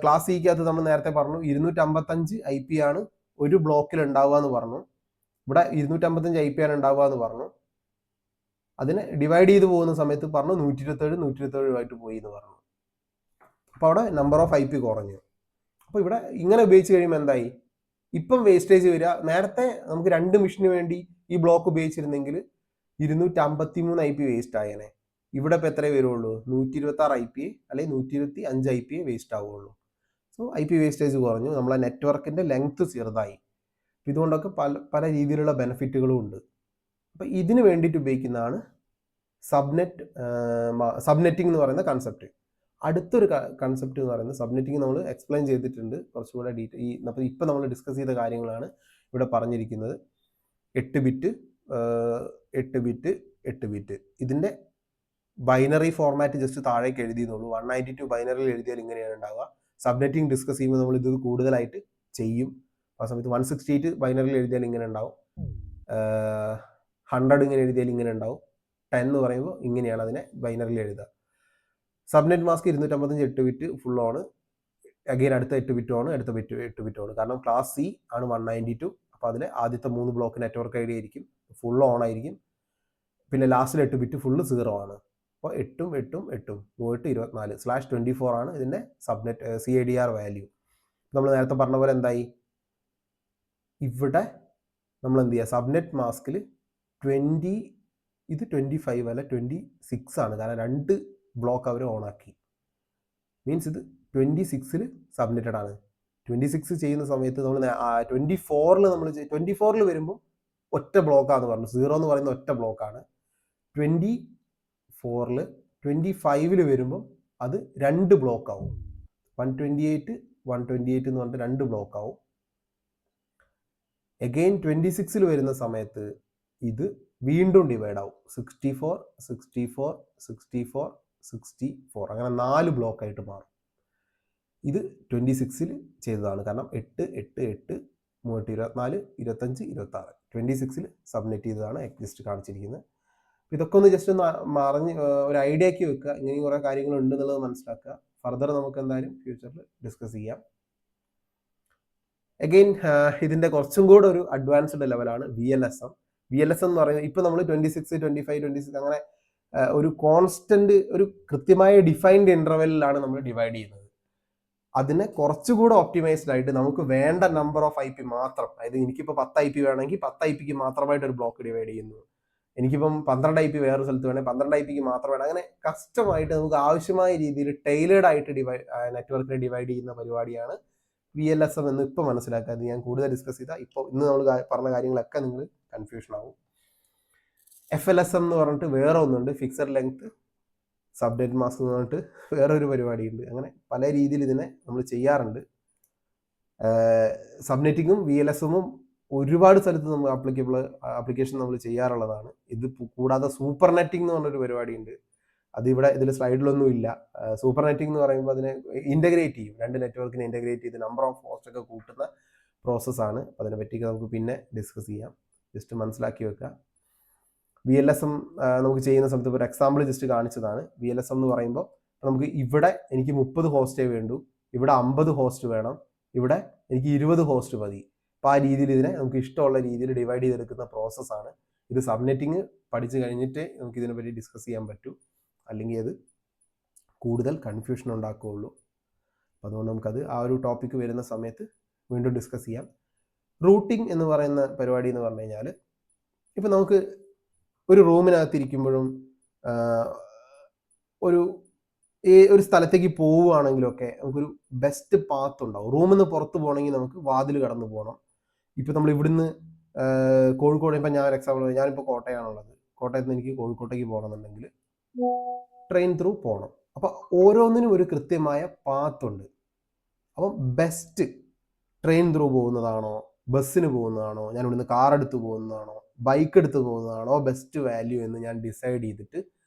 ക്ലാസ് സിക്കകത്ത് നമ്മൾ നേരത്തെ പറഞ്ഞു 255 IP ആണ് ഒരു ബ്ലോക്കിൽ ഉണ്ടാവുക എന്ന് പറഞ്ഞു. ഇവിടെ 255 IP ആണ് ഉണ്ടാവുക എന്ന് പറഞ്ഞു. അതിനെ ഡിവൈഡ് ചെയ്ത് പോകുന്ന സമയത്ത് പറഞ്ഞു 127 പോയി എന്ന് പറഞ്ഞു. അപ്പോൾ അവിടെ നമ്പർ ഓഫ് IP കുറഞ്ഞു. അപ്പോൾ ഇവിടെ ഇങ്ങനെ ഉപയോഗിച്ച് കഴിയുമ്പോൾ എന്തായി, ഇപ്പം വേസ്റ്റേജ് വരിക. നേരത്തെ നമുക്ക് 2 മെഷീന് വേണ്ടി ഈ ബ്ലോക്ക് ഉപയോഗിച്ചിരുന്നെങ്കിൽ 253 IP വേസ്റ്റ് ആയേനെ. ഇവിടെ ഇപ്പോൾ എത്രയേ വരുള്ളൂ, 126 IP അല്ലെങ്കിൽ 125 IP വേസ്റ്റ് ആവുകയുള്ളൂ. സോ IP വേസ്റ്റേജ് കുറഞ്ഞു, നമ്മളെ നെറ്റ്വർക്കിൻ്റെ ലെങ്ത് ചെറുതായി. ഇതുകൊണ്ടൊക്കെ പല രീതിയിലുള്ള ബെനിഫിറ്റുകളും ഉണ്ട്. അപ്പോൾ ഇതിന് വേണ്ടിയിട്ട് ഉപയോഗിക്കുന്നതാണ് സബ്നെറ്റിംഗ് എന്ന് പറയുന്ന കൺസെപ്റ്റ്. അടുത്തൊരു കൺസെപ്റ്റ് എന്ന് പറയുന്നത് സബ്നെറ്റിംഗ് നമ്മൾ എക്സ്പ്ലെയിൻ ചെയ്തിട്ടുണ്ട് കുറച്ചുകൂടെ ഇപ്പം നമ്മൾ ഡിസ്കസ് ചെയ്ത കാര്യങ്ങളാണ് ഇവിടെ പറഞ്ഞിരിക്കുന്നത്. 8 ബിറ്റ് 8 ബിറ്റ് 8 ബിറ്റ് ഇതിൻ്റെ ബൈനറി ഫോർമാറ്റ് ജസ്റ്റ് താഴേക്ക് എഴുതിയെന്നുള്ളൂ. 192 ബൈനറിയിൽ എഴുതിയാൽ ഇങ്ങനെയാണ് ഉണ്ടാവുക. സബ്നെറ്റിംഗ് ഡിസ്കസ് ചെയ്യുമ്പോൾ നമ്മൾ ഇത് കൂടുതലായിട്ട് ചെയ്യും. ആ സമയത്ത് 168 ബൈനറിയിൽ എഴുതിയാൽ ഇങ്ങനെ ഉണ്ടാവും, 100 ഇങ്ങനെ എഴുതിയാൽ ഇങ്ങനെ ഉണ്ടാവും, 10 എന്ന് പറയുമ്പോൾ ഇങ്ങനെയാണ് അതിനെ ബൈനറിയിൽ എഴുതുക. സബ്നെറ്റ് മാസ്ക് 255 8 ബിറ്റ് ഫുൾ ആണ്. അഗെയിൻ അടുത്ത 8 ബിറ്റ് ആണ്, അടുത്ത 8 ബിറ്റ് ആണ്. കാരണം ക്ലാസ് സി ആണ് 192. അപ്പോൾ അതിലെ ആദ്യത്തെ 3 ബ്ലോക്ക് നെറ്റ്വർക്ക് ഐഡി ആയിരിക്കും, ഫുൾ ഓൺ ആയിരിക്കും. പിന്നെ ലാസ്റ്റിൽ 8 ബിറ്റ് ഫുള്ള് 0 ആണ്. അപ്പോൾ 8ഉം 8ഉം 8ഉം 24/24 ആണ് ഇതിൻ്റെ സബ്നെറ്റ് CADR വാല്യൂ. നമ്മൾ നേരത്തെ പറഞ്ഞ പോലെ എന്തായി, ഇവിടെ നമ്മൾ എന്ത് ചെയ്യുക, സബ്നെറ്റ് മാസ്കിൽ 25 അല്ല 26 ആണ്. കാരണം 2 ബ്ലോക്ക് അവർ ഓണാക്കി. മീൻസ് ഇത് 26ൽ സബ്മിറ്റഡ് ആണ്. 26 ചെയ്യുന്ന സമയത്ത് നമ്മൾ 24ൽ നമ്മൾ 24ൽ വരുമ്പോൾ ഒറ്റ ബ്ലോക്കാന്ന് പറഞ്ഞു, 0 എന്ന് പറയുന്ന ഒറ്റ ബ്ലോക്കാണ്. 24ൽ 25ൽ വരുമ്പോൾ അത് 2 ബ്ലോക്ക് ആവും. 128 എന്ന് പറഞ്ഞിട്ട് 2 ബ്ലോക്ക് ആവും. അഗെയിൻ 26ൽ വരുന്ന സമയത്ത് ഇത് വീണ്ടും ഡിവൈഡ് ആവും. 64 64 64 64 അങ്ങനെ 4 ബ്ലോക്ക് ആയിട്ട് മാറും. ഇത് 26ൽ ചെയ്തതാണ്. കാരണം 8 8 8 324 25 26 26ൽ സബ്മിറ്റ് ചെയ്തതാണ് ജസ്റ്റ് കാണിച്ചിരിക്കുന്നത്. ഇതൊക്കെ ഒന്ന് ജസ്റ്റ് ഒന്ന് ഒരു ഐഡിയ ആക്കി വെക്കുക. ഇങ്ങനെ കുറേ കാര്യങ്ങൾ ഉണ്ടെന്നുള്ളത് മനസ്സിലാക്കുക. ഫർദർ നമുക്ക് എന്തായാലും ഫ്യൂച്ചറിൽ ഡിസ്കസ് ചെയ്യാം. അഗെയിൻ ഇതിൻ്റെ കുറച്ചും കൂടെ ഒരു അഡ്വാൻസ്ഡ് ലെവലാണ് VLSM. VLSM എന്ന് പറയുന്നത് ഇപ്പോൾ നമ്മൾ 26 25 26 അങ്ങനെ ഒരു കോൺസ്റ്റന്റ് ഒരു കൃത്യമായ ഡിഫൈൻഡ് ഇൻ്റർവെല്ലിലാണ് നമ്മൾ ഡിവൈഡ് ചെയ്യുന്നത്. അതിനെ കുറച്ചുകൂടെ ഓപ്റ്റിമൈസ്ഡ് ആയിട്ട് നമുക്ക് വേണ്ട നമ്പർ ഓഫ് IP മാത്രം, അതായത് എനിക്കിപ്പോൾ 10 IP വേണമെങ്കിൽ 10 IPക്ക് മാത്രമായിട്ട് ഒരു ബ്ലോക്ക് ഡിവൈഡ് ചെയ്യുന്നു. എനിക്കിപ്പം 12 IP വേറെ സ്ഥലത്ത് വേണമെങ്കിൽ 12 IPക്ക് മാത്രം വേണം. അങ്ങനെ കസ്റ്റമായിട്ട് നമുക്ക് ആവശ്യമായ രീതിയിൽ ടൈലേർഡ് ആയിട്ട് നെറ്റ്വർക്കിനെ ഡിവൈഡ് ചെയ്യുന്ന പരിപാടിയാണ് VLSM എന്ന് ഇപ്പോൾ മനസ്സിലാക്കാതെ ഞാൻ കൂടുതൽ ഡിസ്കസ് ചെയ്താൽ ഇപ്പോൾ ഇന്ന് നമ്മൾ പറഞ്ഞ കാര്യങ്ങളൊക്കെ നിങ്ങൾ കൺഫ്യൂഷൻ ആവും. FLSM എന്ന് പറഞ്ഞിട്ട് വേറെ ഒന്നുണ്ട്, ഫിക്സഡ് ലെങ്ത് സബ്നെറ്റ് മാസ്ക് എന്ന് പറഞ്ഞിട്ട് വേറൊരു പരിപാടിയുണ്ട്. അങ്ങനെ പല രീതിയിൽ ഇതിനെ നമ്മൾ ചെയ്യാറുണ്ട്. സബ്നെറ്റിങ്ങും VLSMും ഒരുപാട് സ്ഥലത്ത് നമ്മൾ ആപ്ലിക്കേഷൻ നമ്മൾ ചെയ്യാറുള്ളതാണ്. ഇത് കൂടാതെ സൂപ്പർ നെറ്റിംഗ് എന്ന് പറഞ്ഞൊരു പരിപാടിയുണ്ട്. അതിവിടെ ഇതിൽ സ്ലൈഡിലൊന്നും ഇല്ല. സൂപ്പർ നെറ്റിംഗ് എന്ന് പറയുമ്പോൾ അതിനെ ഇൻ്റഗ്രേറ്റ് ചെയ്യും, 2 നെറ്റ്വർക്കിനെ ഇൻ്റഗ്രേറ്റ് ചെയ്ത് നമ്പർ ഓഫ് ഹോസ്റ്റ് ഒക്കെ കൂട്ടുന്ന പ്രോസസ്സാണ്. അതിനെ പറ്റിയൊക്കെ നമുക്ക് പിന്നെ ഡിസ്കസ് ചെയ്യാം. ജസ്റ്റ് മനസ്സിലാക്കി വെക്കുക. VLSM നമുക്ക് ചെയ്യുന്ന സമയത്ത് ഒരു എക്സാമ്പിൾ ജസ്റ്റ് കാണിച്ചതാണ്. VLSM എന്ന് പറയുമ്പോൾ നമുക്ക് ഇവിടെ എനിക്ക് 30 ഹോസ്റ്റേ വേണ്ടൂ, ഇവിടെ 50 ഹോസ്റ്റ് വേണം, ഇവിടെ എനിക്ക് 20 ഹോസ്റ്റ് മതി. അപ്പോൾ ആ രീതിയിൽ ഇതിനെ നമുക്ക് ഇഷ്ടമുള്ള രീതിയിൽ ഡിവൈഡ് ചെയ്തെടുക്കുന്ന പ്രോസസ്സാണ്. ഇത് സബ്നെറ്റിങ് പഠിച്ചു കഴിഞ്ഞിട്ട് നമുക്ക് ഇതിനെപ്പറ്റി ഡിസ്കസ് ചെയ്യാൻ പറ്റൂ, അല്ലെങ്കിൽ അത് കൂടുതൽ കൺഫ്യൂഷൻ ഉണ്ടാക്കുകയുള്ളൂ. അപ്പോൾ അതുകൊണ്ട് നമുക്കത് ആ ഒരു ടോപ്പിക്ക് വരുന്ന സമയത്ത് വീണ്ടും ഡിസ്കസ് ചെയ്യാം. റൂട്ടിംഗ് എന്ന് പറയുന്ന പരിപാടി എന്ന് പറഞ്ഞു കഴിഞ്ഞാൽ, ഇപ്പം നമുക്ക് ഒരു റൂമിനകത്തിരിക്കുമ്പോഴും ഒരു സ്ഥലത്തേക്ക് പോവുകയാണെങ്കിലൊക്കെ നമുക്കൊരു ബെസ്റ്റ് പാത്ത് ഉണ്ടാവും. റൂമിൽ നിന്ന് പുറത്ത് പോകണമെങ്കിൽ നമുക്ക് വാതിൽ കടന്നു പോകണം. ഇപ്പോൾ നമ്മൾ ഇവിടുന്ന് കോഴിക്കോട്, ഇപ്പം ഞാൻ ഒരു എക്സാമ്പിൾ, ഞാനിപ്പോൾ കോട്ടയമാണുള്ളത്, കോട്ടയത്ത് നിന്ന് എനിക്ക് കോഴിക്കോട്ടേക്ക് പോകണമെന്നുണ്ടെങ്കിൽ ട്രെയിൻ ത്രൂ പോകണം. അപ്പോൾ ഓരോന്നിനും ഒരു കൃത്യമായ പാത്തുണ്ട്. അപ്പം ബെസ്റ്റ് ട്രെയിൻ ത്രൂ പോകുന്നതാണോ, ബസ്സിന് പോകുന്നതാണോ, ഞാൻ ഇവിടുന്ന് കാർ എടുത്ത് പോകുന്നതാണോ, ബൈക്ക് എടുത്ത് പോകുന്നതാണോ ബെസ്റ്റ് വാല്യൂ എന്ന് ഞാൻ ഡിസൈഡ് ചെയ്തിട്ട്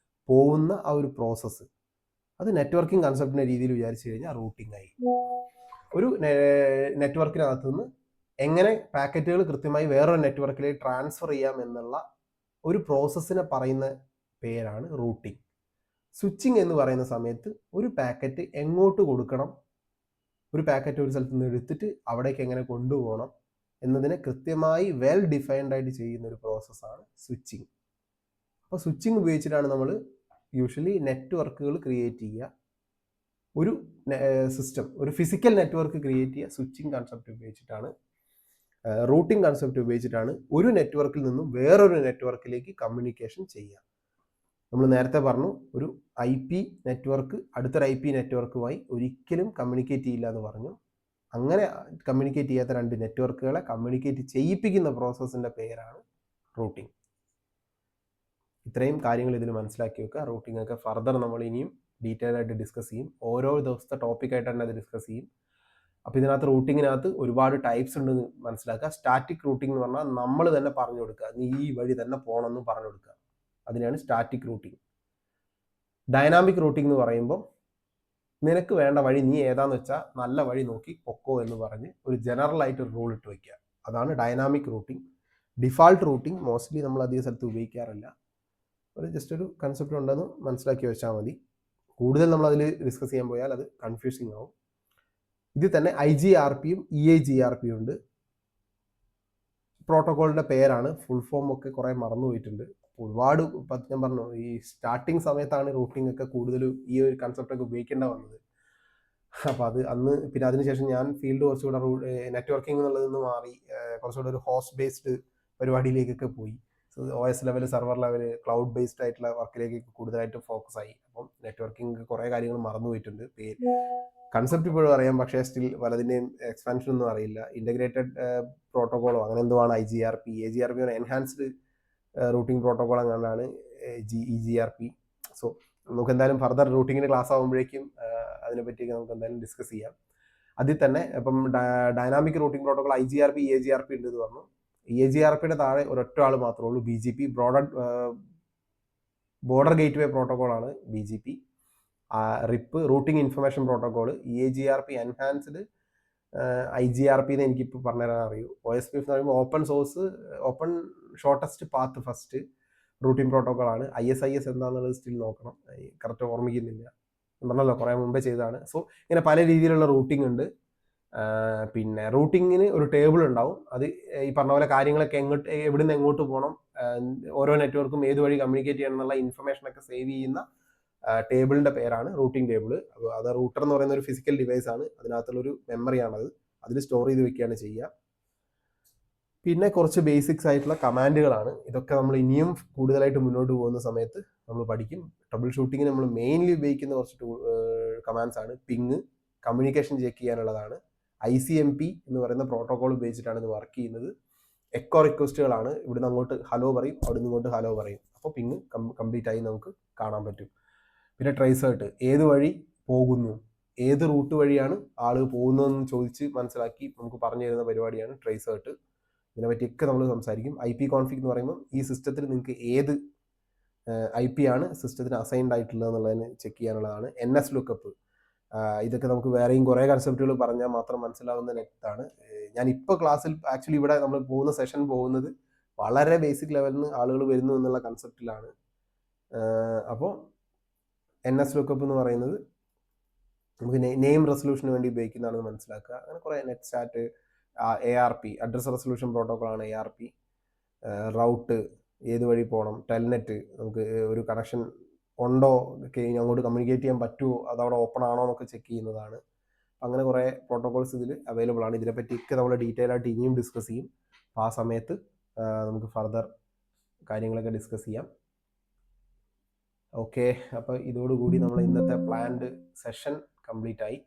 പോകുന്ന ആ ഒരു പ്രോസസ്സ്, അത് നെറ്റ്വർക്കിംഗ് കൺസെപ്റ്റിൻ്റെ രീതിയിൽ വിചാരിച്ചു കഴിഞ്ഞാൽ റൂട്ടിംഗ് ആയി. ഒരു നെറ്റ്വർക്കിനകത്ത് നിന്ന് എങ്ങനെ പാക്കറ്റുകൾ കൃത്യമായി വേറൊരു നെറ്റ്വർക്കിലേക്ക് ട്രാൻസ്ഫർ ചെയ്യാം എന്നുള്ള ഒരു പ്രോസസ്സിനെ പറയുന്ന പേരാണ് റൂട്ടിംഗ്. സ്വിച്ചിങ് എന്ന് പറയുന്ന സമയത്ത് ഒരു പാക്കറ്റ് എങ്ങോട്ട് കൊടുക്കണം, ഒരു പാക്കറ്റ് ഒരു സ്ഥലത്ത് നിന്ന് എടുത്തിട്ട് അവിടേക്ക് എങ്ങനെ കൊണ്ടുപോകണം എന്നതിനെ കൃത്യമായി വെൽ ഡിഫൈൻഡ് ആയിട്ട് ചെയ്യുന്ന ഒരു പ്രോസസ്സാണ് സ്വിച്ചിങ്. അപ്പോൾ സ്വിച്ചിങ് ഉപയോഗിച്ചിട്ടാണ് നമ്മൾ യൂഷ്വലി നെറ്റ്വർക്കുകൾ ക്രിയേറ്റ് ചെയ്യുക. ഒരു സിസ്റ്റം, ഒരു ഫിസിക്കൽ നെറ്റ്വർക്ക് ക്രിയേറ്റ് ചെയ്യുക സ്വിച്ചിങ് കൺസെപ്റ്റ് ഉപയോഗിച്ചിട്ടാണ്. റൂട്ടിംഗ് കൺസെപ്റ്റ് ഉപയോഗിച്ചിട്ടാണ് ഒരു നെറ്റ്വർക്കിൽ നിന്നും വേറൊരു നെറ്റ്വർക്കിലേക്ക് കമ്മ്യൂണിക്കേഷൻ ചെയ്യുക. നമ്മൾ നേരത്തെ പറഞ്ഞു, ഒരു IP നെറ്റ്വർക്ക് അടുത്തൊരു IP നെറ്റ്വർക്കുമായി ഒരിക്കലും കമ്മ്യൂണിക്കേറ്റ് ചെയ്യില്ല എന്ന് പറഞ്ഞു. അങ്ങനെ കമ്മ്യൂണിക്കേറ്റ് ചെയ്യാത്ത 2 നെറ്റ്വർക്കുകളെ കമ്മ്യൂണിക്കേറ്റ് ചെയ്യിപ്പിക്കുന്ന പ്രോസസ്സിൻ്റെ പേരാണ് റൂട്ടിംഗ്. ഇത്രയും കാര്യങ്ങൾ ഇതിൽ മനസ്സിലാക്കി വെക്കുക. റൂട്ടിംഗ് ഒക്കെ ഫർദർ നമ്മൾ ഇനിയും ഡീറ്റെയിൽ ആയിട്ട് ഡിസ്കസ് ചെയ്യും. ഓരോ ദിവസത്തെ ടോപ്പിക്കായിട്ട് തന്നെ അത് ഡിസ്കസ് ചെയ്യും. അപ്പോൾ ഇതിനകത്ത് റൂട്ടിങ്ങിനകത്ത് ഒരുപാട് ടൈപ്സ് ഉണ്ടെന്ന് മനസ്സിലാക്കുക. സ്റ്റാറ്റിക് റൂട്ടിംഗ് എന്ന് പറഞ്ഞാൽ നമ്മൾ തന്നെ പറഞ്ഞു കൊടുക്കുക, നീ ഈ വഴി തന്നെ പോകണമെന്ന് പറഞ്ഞു കൊടുക്കുക, അതിനാണ് സ്റ്റാറ്റിക് റൂട്ടിംഗ്. ഡൈനാമിക് റൂട്ടിംഗ് എന്ന് പറയുമ്പോൾ നിനക്ക് വേണ്ട വഴി നീ ഏതാന്ന് വെച്ചാൽ നല്ല വഴി നോക്കി പൊക്കോ എന്ന് പറഞ്ഞ് ഒരു ജനറൽ ആയിട്ട് ഒരു റൂൾ ഇട്ട് വയ്ക്കുക, അതാണ് dynamic routing. Default routing mostly നമ്മൾ അധിക സ്ഥലത്ത് ഉപയോഗിക്കാറില്ല. ഒരു ജസ്റ്റ് ഒരു കൺസെപ്റ്റ് ഉണ്ടെന്ന് മനസ്സിലാക്കി വെച്ചാൽ മതി. കൂടുതൽ നമ്മൾ അതിൽ ഡിസ്കസ് ചെയ്യാൻ പോയാൽ അത് കൺഫ്യൂസിങ് ആവും. ഇതിൽ തന്നെ IGRPയും EIGRPയും ഉണ്ട്. പ്രോട്ടോക്കോളിൻ്റെ പേരാണ്, ഫുൾ ഫോം ഒക്കെ കുറേ മറന്നു പോയിട്ടുണ്ട്. ഒരുപാട് ഞാൻ പറഞ്ഞു ഈ സ്റ്റാർട്ടിങ് സമയത്താണ് റൂട്ടിംഗ് ഒക്കെ കൂടുതലും ഈ ഒരു കൺസെപ്റ്റൊക്കെ ഉപയോഗിക്കേണ്ട വന്നത്. അപ്പോൾ അത് അന്ന് പിന്നെ അതിനുശേഷം ഞാൻ ഫീൽഡ് കുറച്ചുകൂടെ നെറ്റ്വർക്കിംഗ് എന്നുള്ളതിൽ നിന്ന് മാറി കുറച്ചുകൂടെ ഒരു ഹോസ്റ്റ് ബേസ്ഡ് പരിപാടിയിലേക്കൊക്കെ പോയി. OS level, server level, cloud based ആയിട്ടുള്ള വർക്കിലേക്ക് കൂടുതലായിട്ട് ഫോക്കസ് ആയി. അപ്പം നെറ്റ്വർക്കിംഗ് കുറേ കാര്യങ്ങൾ മറന്നു പോയിട്ടുണ്ട്. കൺസെപ്റ്റ് ഇപ്പോഴും അറിയാം, പക്ഷേ സ്റ്റിൽ പലതിൻ്റെയും എക്സ്പാൻഷൻ ഒന്നും അറിയില്ല. ഇൻ്റഗ്രേറ്റഡ് പ്രോട്ടോക്കോളോ അങ്ങനെ എന്തോ ആണ് IGRP. EGRP enhanced routing protocol അങ്ങനെയാണ് EGRP. സോ നമുക്ക് എന്തായാലും ഫർദർ റൂട്ടിങ്ങിന് ക്ലാസ് ആകുമ്പോഴേക്കും അതിനെപ്പറ്റിയൊക്കെ നമുക്ക് എന്തായാലും ഡിസ്കസ് ചെയ്യാം. അതിൽ തന്നെ ഇപ്പം dynamic routing protocol IGRP EIGRP ഉണ്ട് എന്ന് പറഞ്ഞു. EIGRPയുടെ താഴെ ഒരൊറ്റ ആൾ മാത്രമേ ഉള്ളൂ, BGP, ബോർഡർ ഗേറ്റ്വേ പ്രോട്ടോക്കോളാണ് BGP. RIP, routing information protocol. EIGRP enhanced IGRP എന്ന് എനിക്കിപ്പോൾ പറഞ്ഞുതരാൻ അറിയൂ. OSPF എന്ന് പറയുമ്പോൾ open source, open shortest path first routing പ്രോട്ടോക്കോളാണ്. ISIS എന്താണെന്നുള്ളത് സ്റ്റിൽ നോക്കണം, കറക്റ്റ് ഓർമ്മിക്കുന്നില്ല, പറഞ്ഞല്ലോ കുറേ മുമ്പേ ചെയ്തതാണ്. സോ ഇങ്ങനെ പല രീതിയിലുള്ള റൂട്ടിംഗ് ഉണ്ട്. പിന്നെ റൂട്ടിങ്ങിന് ഒരു ടേബിൾ ഉണ്ടാവും. അത് ഈ പറഞ്ഞ പോലെ കാര്യങ്ങളൊക്കെ എവിടെ നിന്ന് എങ്ങോട്ട് പോകണം, ഓരോ നെറ്റ്വർക്കും ഏത് വഴി കമ്മ്യൂണിക്കേറ്റ് ചെയ്യണം എന്നുള്ള ഇൻഫർമേഷനൊക്കെ സേവ് ചെയ്യുന്ന ടേബിളിൻ്റെ പേരാണ് റൂട്ടിംഗ് ടേബിൾ. അത് റൂട്ടർ എന്ന് പറയുന്ന ഒരു ഫിസിക്കൽ ഡിവൈസ് ആണ്, അതിനകത്തുള്ളൊരു മെമ്മറിയാണത്, അതിൽ സ്റ്റോർ ചെയ്ത് വെക്കുകയാണ് ചെയ്യുക. പിന്നെ കുറച്ച് ബേസിക്സ് ആയിട്ടുള്ള കമാൻഡുകളാണ്. ഇതൊക്കെ നമ്മൾ ഇനിയും കൂടുതലായിട്ട് മുന്നോട്ട് പോകുന്ന സമയത്ത് നമ്മൾ പഠിക്കും. ട്രബിൾ ഷൂട്ടിങ്ങിന് നമ്മൾ മെയിൻലി ഉപയോഗിക്കുന്ന കുറച്ച് കമാൻഡ്സ് ആണ്. പിങ്, കമ്മ്യൂണിക്കേഷൻ ചെക്ക് ചെയ്യാനുള്ളതാണ്. ICMP എന്ന് പറയുന്ന പ്രോട്ടോകോൾ ഉപയോഗിച്ചിട്ടാണ് ഇത് വർക്ക് ചെയ്യുന്നത്. എക്കോ റിക്വസ്റ്റുകളാണ്, ഇവിടുന്ന് അങ്ങോട്ട് ഹലോ പറയും, അവിടുന്ന് ഇങ്ങോട്ട് ഹലോ പറയും. അപ്പോൾ പിങ് കംപ്ലീറ്റ് ആയി നമുക്ക് കാണാൻ പറ്റും. പിന്നെ ട്രേസേർട്ട്, ഏത് വഴി പോകുന്നു, ഏത് റൂട്ട് വഴിയാണ് ആൾ പോകുന്നതെന്ന് ചോദിച്ച് മനസ്സിലാക്കി നമുക്ക് പറഞ്ഞു തരുന്ന പരിപാടിയാണ് ട്രേസേർട്ട്. ഇതിനെപ്പറ്റിയൊക്കെ നമ്മൾ സംസാരിക്കും. IP കോൺഫിഗ് എന്ന് പറയുമ്പോൾ ഈ സിസ്റ്റത്തിൽ നിങ്ങൾക്ക് ഏത് IP ആണ് സിസ്റ്റത്തിന് അസൈൻഡ് ആയിട്ടുള്ളത് എന്നുള്ളതിന് ചെക്ക് ചെയ്യാനുള്ളതാണ്. NS ലുക്കപ്പ്, ഇതൊക്കെ നമുക്ക് വേറെയും കുറേ കൺസെപ്റ്റുകൾ പറഞ്ഞാൽ മാത്രം മനസ്സിലാവുന്ന നെറ്റാണ്. ഞാൻ ഇപ്പോൾ ക്ലാസ്സിൽ ആക്ച്വലി ഇവിടെ നമ്മൾ പോകുന്ന സെഷൻ പോകുന്നത് വളരെ ബേസിക് ലെവലിൽ നിന്ന് ആളുകൾ വരുന്നു എന്നുള്ള കൺസെപ്റ്റിലാണ്. അപ്പോൾ NS ലുക്കപ്പ് എന്ന് പറയുന്നത് നമുക്ക് നെയിം റെസൊല്യൂഷന് വേണ്ടി ഉപയോഗിക്കുന്നതാണെന്ന് മനസ്സിലാക്കുക. അങ്ങനെ കുറേ netstat, ARP, address resolution പ്രോട്ടോക്കോളാണ് ARP. റൗട്ട്, ഏത് വഴി പോകണം. ടെൽനെറ്റ്, നമുക്ക് ഒരു കണക്ഷൻ ഉണ്ടോ, അങ്ങോട്ട് കമ്മ്യൂണിക്കേറ്റ് ചെയ്യാൻ പറ്റുമോ, അതവിടെ ഓപ്പൺ ആണോ എന്നൊക്കെ ചെക്ക് ചെയ്യുന്നതാണ്. അങ്ങനെ കുറേ പ്രോട്ടോകോൾസ് ഇതിൽ അവൈലബിൾ ആണ്. ഇതിനെപ്പറ്റിയൊക്കെ നമ്മൾ ഡീറ്റെയിൽ ആയിട്ട് ഇനിയും ഡിസ്കസ് ചെയ്യും. അപ്പോൾ ആ സമയത്ത് നമുക്ക് ഫർദർ കാര്യങ്ങളൊക്കെ ഡിസ്കസ് ചെയ്യാം. ഓക്കെ, അപ്പോൾ ഇതോടുകൂടി നമ്മൾ ഇന്നത്തെ പ്ലാൻഡ് സെഷൻ കംപ്ലീറ്റ് ആയി.